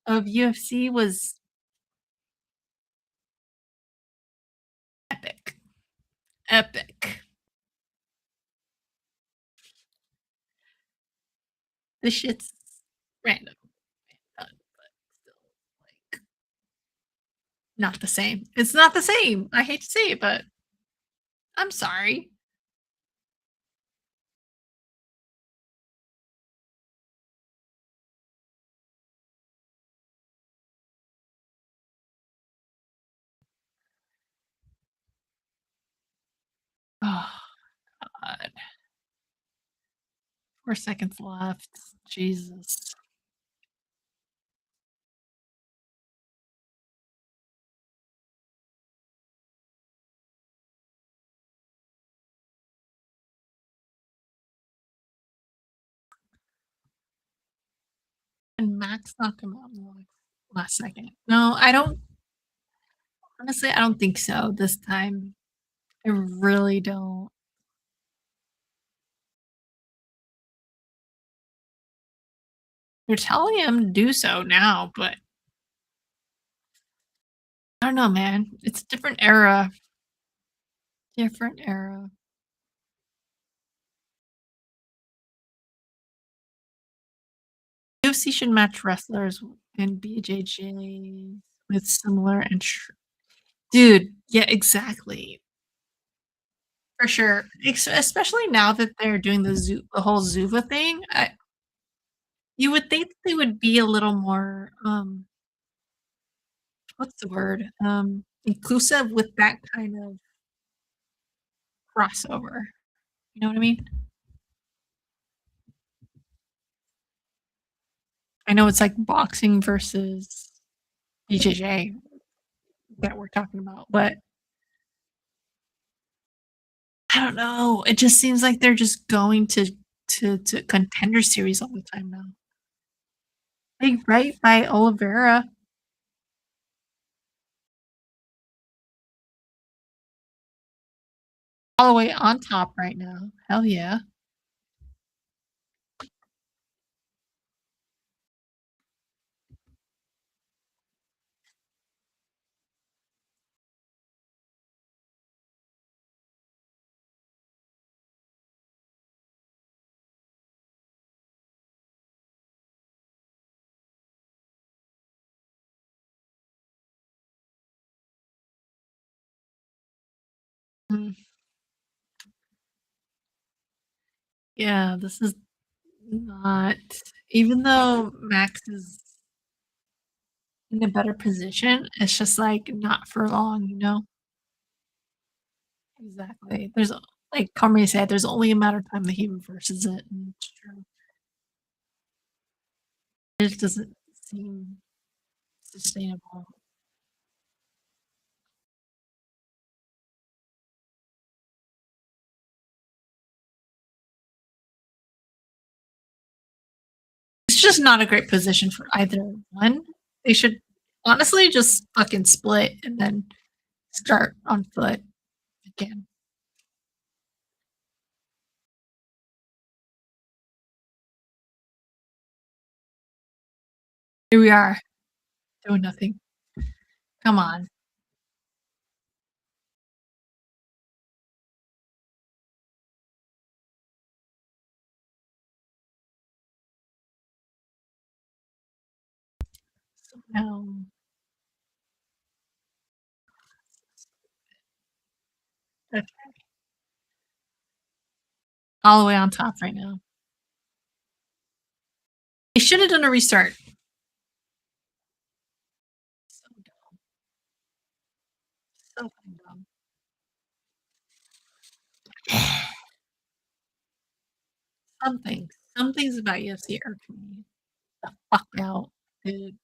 of UFC was epic. Epic. This shit's random, but still, like, not the same. It's not the same. I hate to say it, but I'm sorry. Oh, God. 4 seconds left. Jesus. And Max knocked him out in the last second. No, I don't honestly, I don't think so this time. I really don't. They're telling him to do so now, but I don't know, man. It's a different era. Different era. UFC should match wrestlers and BJJs with similar dude, yeah, exactly. For sure. Especially now that they're doing the whole Zuva thing, you would think they would be a little more, what's the word? Inclusive with that kind of crossover. You know what I mean? I know it's like boxing versus BJJ that we're talking about, but I don't know. It just seems like they're just going to Contender Series all the time now. Like, right by Oliveira, all the way on top right now. Hell yeah. Mm, yeah, this is not even though Max is in a better position, it's just, like, not for long, you know? Exactly. Like Carmen said, there's only a matter of time that he reverses it, and it's true. It just doesn't seem sustainable. It's just not a great position for either one. They should honestly just fucking split and then start on foot again. Here we are, doing nothing. Come on. No. Okay. All the way on top right now. They should have done a restart. So dumb. So fucking dumb. Some things about UFC irk me the fuck out, dude.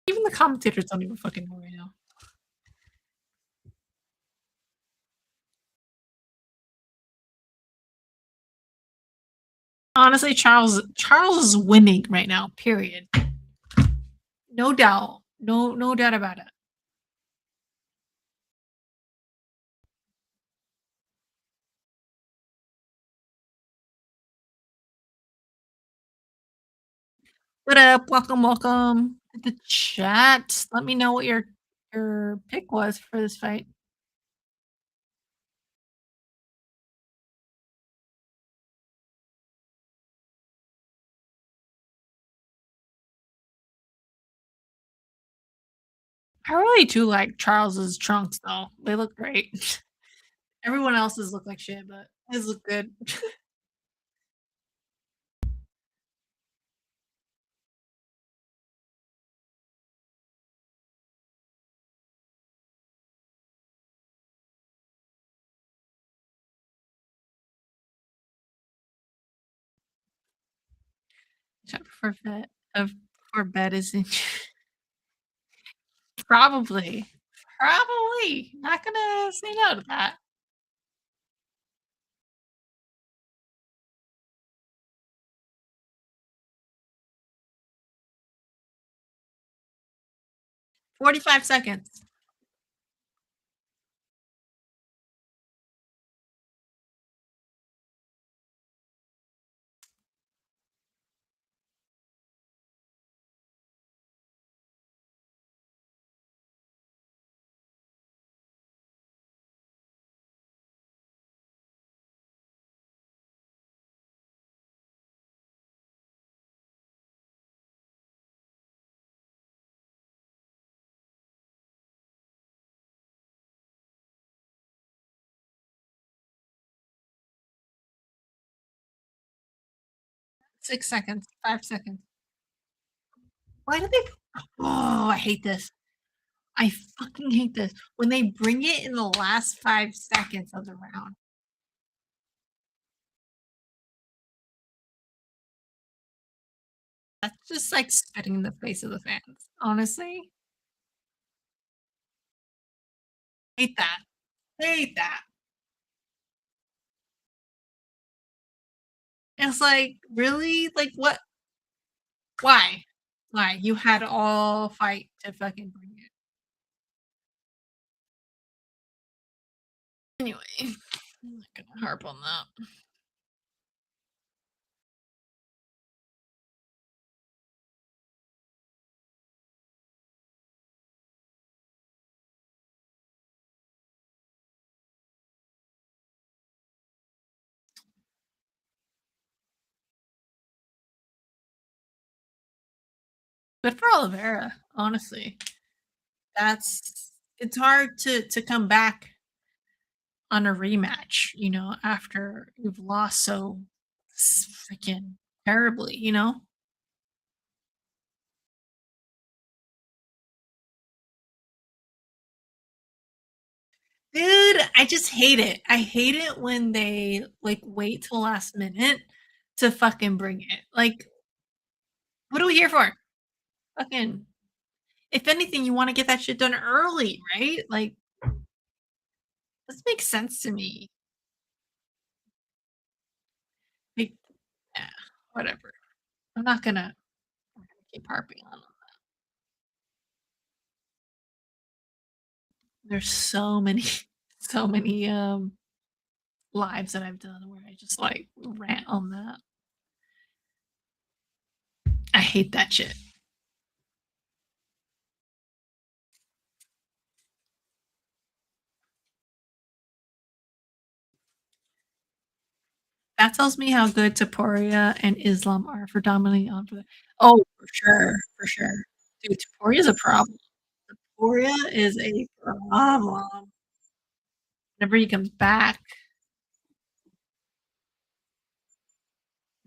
Even the commentators don't even fucking know right now. Honestly, Charles is winning right now, period. No doubt. No doubt about it. What up? Welcome, welcome. The chat. Let me know what your pick was for this fight. I really do like Charles's trunks though. They look great. Everyone else's look like shit, but his look good. 'Except for bed is in probably. Probably. Not gonna say no to that. 45 seconds. 6 seconds. 5 seconds. Why do they Oh, I hate this. I fucking hate this. When they bring it in the last 5 seconds of the round. That's just like spitting in the face of the fans, honestly. Hate that. Hate that. It's like, really? Like, what? Why? Why? You had all fight to fucking bring it. Anyway, I'm not gonna harp on that. Good for Oliveira, honestly. That's it's hard to come back on a rematch, after you've lost so freaking terribly, you know? Dude, I just hate it. I hate it when they, like, wait till last minute to fucking bring it. Like, what are we here for? Fucking if anything, you wanna get that shit done early, right? Like, this makes sense to me. Like, yeah, whatever. I'm not gonna keep harping on them. There's so many so many, lives that I've done where I just, like, rant on that. I hate that shit. That tells me how good Taporia and Islam are for dominating on for the Oh, for sure, for sure. Dude, Taporia's a problem. Taporia is a problem. Whenever he comes back.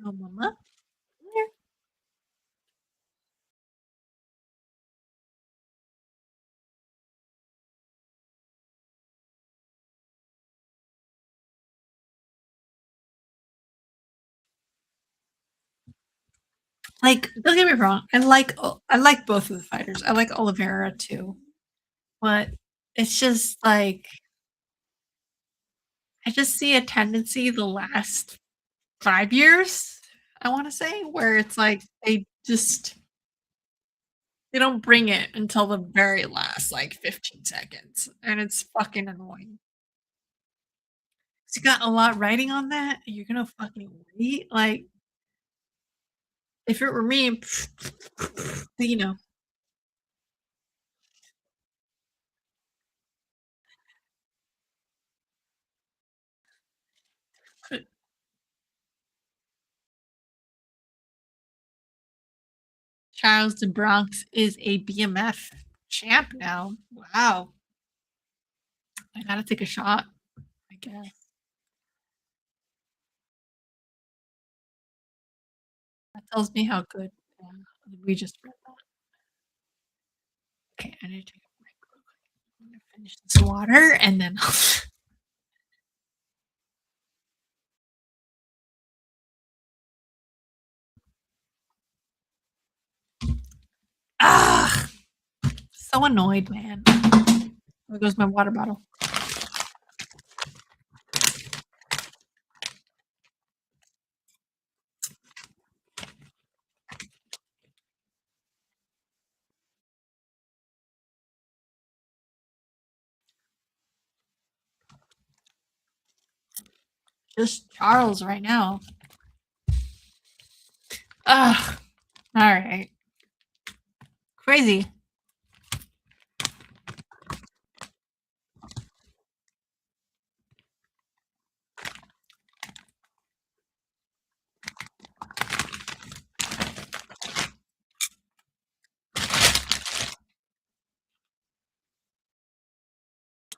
Oh, mama. Like, don't get me wrong, I like both of the fighters. I like Oliveira too, but it's just like I just see a tendency the last 5 years, I wanna say, where it's like they don't bring it until the very last, like, 15 seconds, and it's fucking annoying. 'Cause you got a lot riding on that, and you're gonna fucking wait, like, if it were me, you know Charles the Bronx is a BMF champ now. Wow. I gotta take a shot, I guess. That tells me how good, yeah, we just read that. Okay, I need to take a break real quick. I'm gonna finish this water and then Ah, so annoyed, man. There goes my water bottle. Just Charles right now. Ugh. All right. Crazy.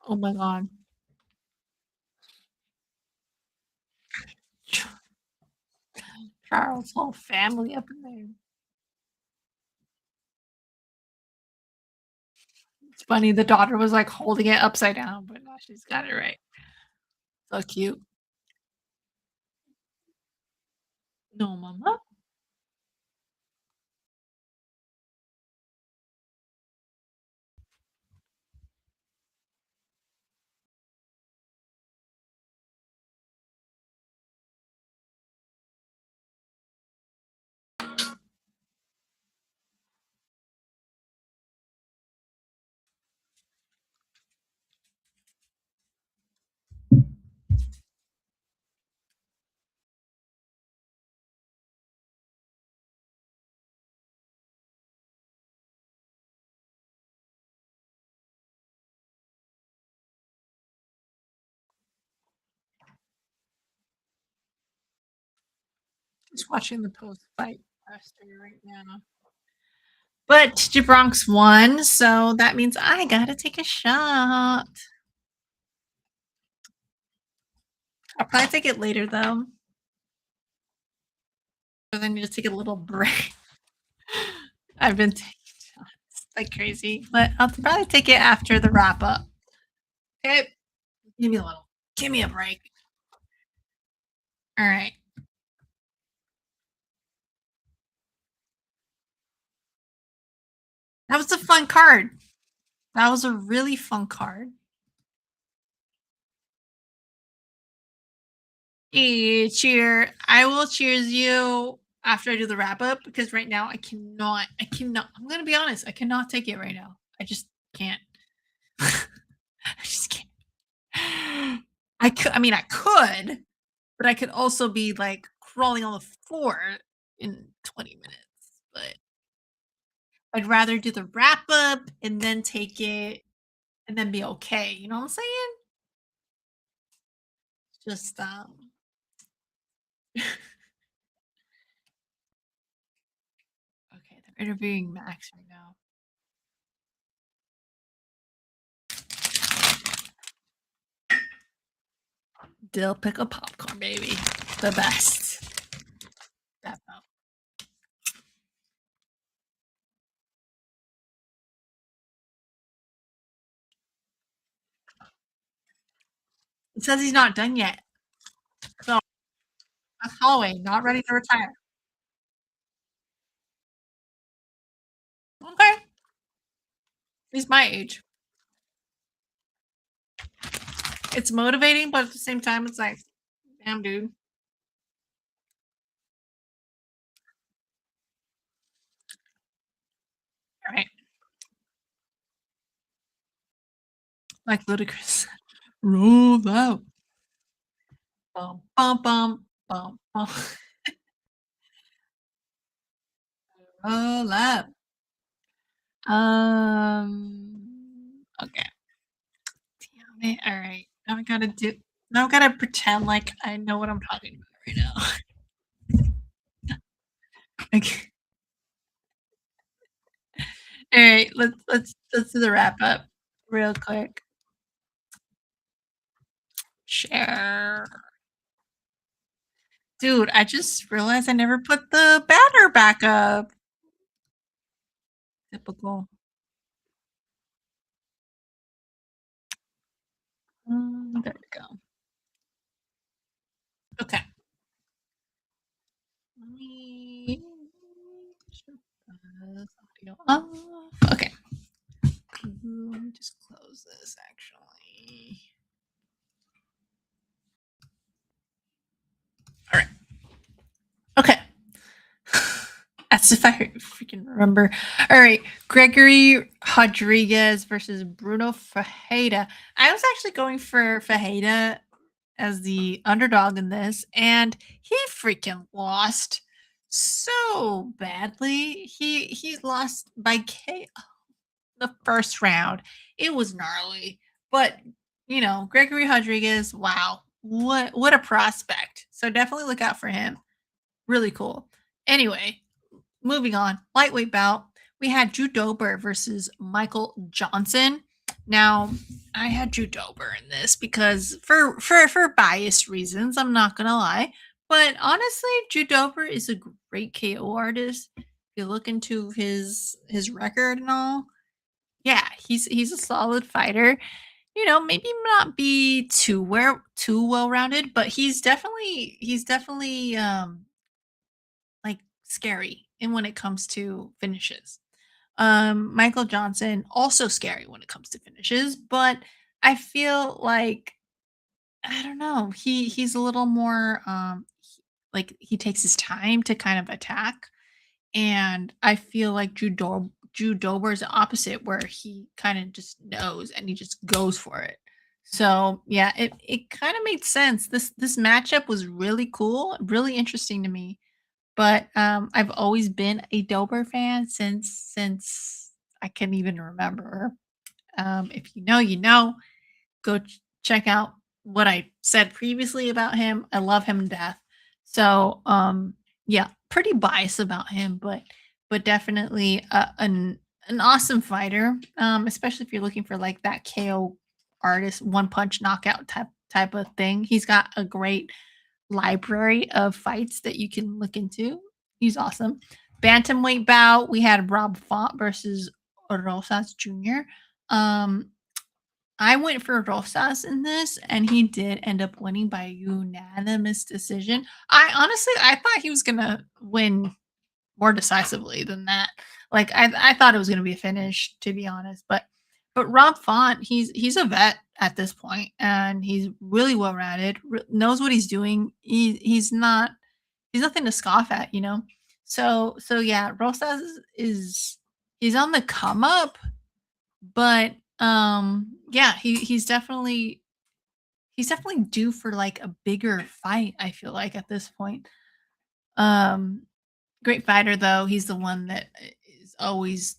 Oh my god. Charles' whole family up in there. It's funny. The daughter was like holding it upside down, but now she's got it right. So cute. No, mama. Just watching the post fight faster right now. But Jabronx won, so that means I gotta take a shot. I'll probably take it later though. Because I need to take a little break. I've been taking shots like crazy, but I'll probably take it after the wrap up. Okay. Give me a little. Give me a break. All right. That was a fun card. That was a really fun card. Cheer. I will cheers you after I do the wrap up because right now I cannot. I'm gonna be honest. I cannot take it right now. I just can't. I just can't. I could. I mean, I could, but I could also be like crawling on the floor in 20 minutes. But I'd rather do the wrap up and then take it and then be okay. You know what I'm saying? Just okay. They're interviewing Max right now. Dill pickle popcorn, baby. The best. Defo. It says he's not done yet. So that's Holloway, not ready to retire. Okay. He's my age. It's motivating, but at the same time, it's like, damn, dude. All right. Like ludicrous. Roll out. Bum, bum, bum, bum, bum. Roll up. Okay. Damn it. All right. Now I gotta do. Now I've gotta pretend like I know what I'm talking about right now. Okay. All right, let's do the wrap up real quick. Share. Dude, I just realized I never put the banner back up. Typical. There we go. Okay. Let me shut this audio off. Okay. Let me just close this actually. All right. Okay. As if I freaking remember. All right. Gregory Rodriguez versus Bruno Fajeda. I was actually going for Fajeda as the underdog in this, and he freaking lost so badly. He lost by KO the first round. It was gnarly, but Gregory Rodriguez, wow, what a prospect. So definitely look out for him. Really cool. Anyway, moving on, lightweight bout. We had Drew Dober versus Michael Johnson. Now, I had Drew Dober in this because for biased reasons, I'm not gonna lie. But honestly, Drew Dober is a great KO artist. If you look into his record and all, yeah, he's a solid fighter. Maybe not be too well rounded, but he's definitely like scary and when it comes to finishes. Michael Johnson also scary when it comes to finishes, but I feel like I don't know. He's a little more like he takes his time to kind of attack, and I feel like Drew Dober is the opposite, where he kind of just knows and he just goes for it. So yeah, it kind of made sense. This matchup was really cool, really interesting to me. But, I've always been a Dober fan since I can even remember. If you know, you know. Go check out what I said previously about him. I love him to death. So, yeah, pretty biased about him, but definitely, an awesome fighter, especially if you're looking for, like, that KO artist, one punch knockout type of thing. He's got a great library of fights that you can look into. He's awesome. Bantamweight bout, we had Rob Font versus Rosas Jr. Um, I went for Rosas in this, and he did end up winning by unanimous decision. I thought he was gonna win more decisively than that. Like I thought it was going to be a finish, to be honest. But Rob Font, he's a vet at this point, and he's really well rounded. Knows what he's doing. He's nothing to scoff at, you know. So yeah, Rosas is he's on the come up, but yeah, he's definitely due for like a bigger fight. I feel like at this point. Um, Great fighter though. He's the one that is always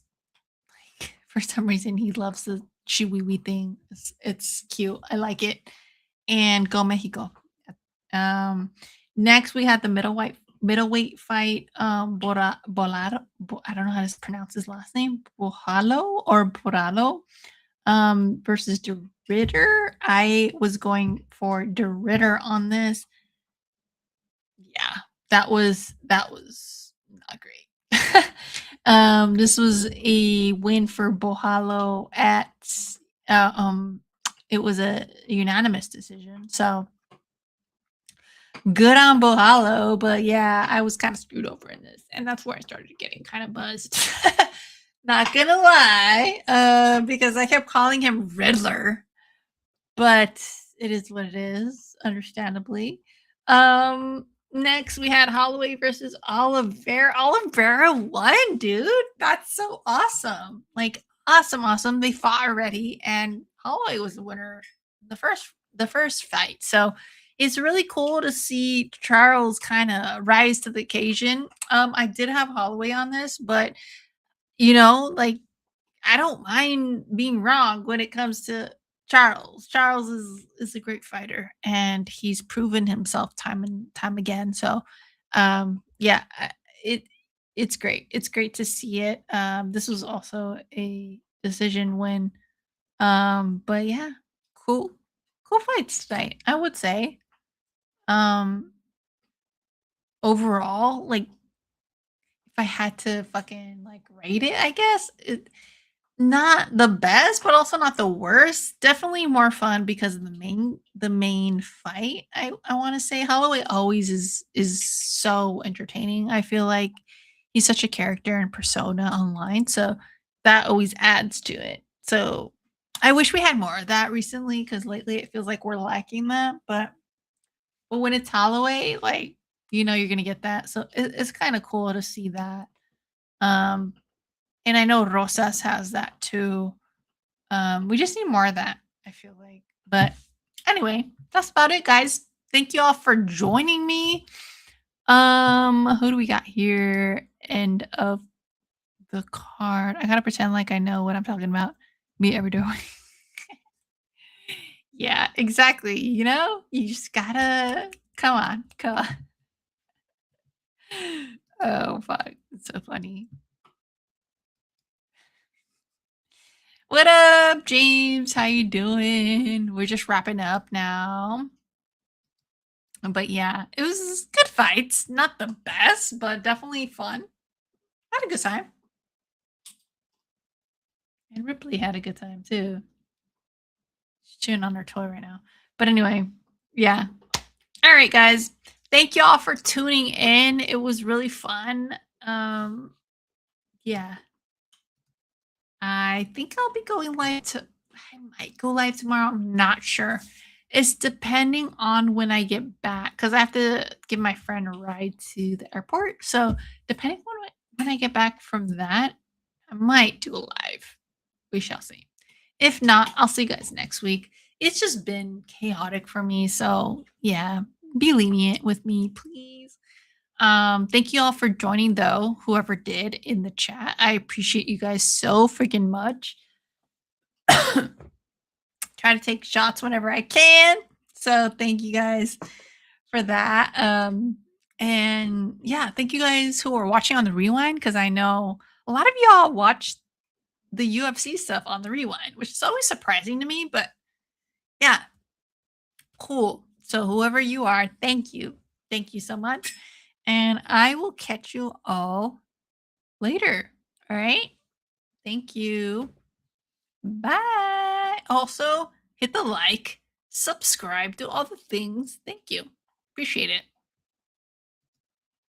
like for some reason he loves the chewy thing. It's cute. I like it. And go Mexico. Um Next we had the middleweight fight. I don't know how to pronounce his last name. Bojalo or Boralo versus De Ritter. I was going for De Ritter on this. Yeah, that was not great. This was a win for Bohalo at uh, um it was a unanimous decision. So good on Bohalo, but yeah, I was kind of screwed over in this, and that's where I started getting kind of buzzed. Not gonna lie, because I kept calling him Riddler, but it is what it is, understandably. Next we had Holloway versus Oliveira. Oliveira won, dude. That's so awesome. Like awesome, awesome. They fought already, and Holloway was the winner the first fight. So it's really cool to see Charles kind of rise to the occasion. I did have Holloway on this, but like I don't mind being wrong when it comes to Charles is a great fighter, and he's proven himself time and time again. So, yeah, it it's great. It's great to see it. This was also a decision win. But yeah, cool, cool fights tonight. I would say. Um, Overall, like if I had to fucking like rate it, I guess not the best, but also not the worst. Definitely more fun because of the main fight. I want to say Holloway always is so entertaining. I feel like he's such a character and persona online, so that always adds to it. So I wish we had more of that recently because lately it feels like we're lacking that. But when it's Holloway, like you're gonna get that. So it's kind of cool to see that. Um, and I know Rosas has that too. We just need more of that, I feel like. But anyway, that's about it, guys. Thank you all for joining me. Who do we got here? End of the card. I gotta pretend like I know what I'm talking about. Me every day. Yeah, exactly. You just gotta come on. Oh fuck. It's so funny. What up, James? How you doing? We're just wrapping up now. But yeah, it was good fights. Not the best, but definitely fun. Had a good time. And Ripley had a good time too. She's chewing on her toy right now. But anyway, yeah. All right, guys. Thank you all for tuning in. It was really fun. Yeah. I think I'll be going live I might go live tomorrow. I'm not sure. It's depending on when I get back because I have to give my friend a ride to the airport. So depending on when I get back from that, I might do a live. We shall see. If not, I'll see you guys next week. It's just been chaotic for me. So yeah, be lenient with me, please. Thank you all for joining though, whoever did in the chat. I appreciate you guys so freaking much. Try to take shots whenever I can. So thank you guys for that. And yeah, thank you guys who are watching on the rewind because I know a lot of y'all watch the UFC stuff on the rewind, which is always surprising to me, but yeah, cool. So whoever you are, thank you. Thank you so much. And I will catch you all later. All right. Thank you. Bye. Also, hit the like, subscribe, do all the things. Thank you. Appreciate it.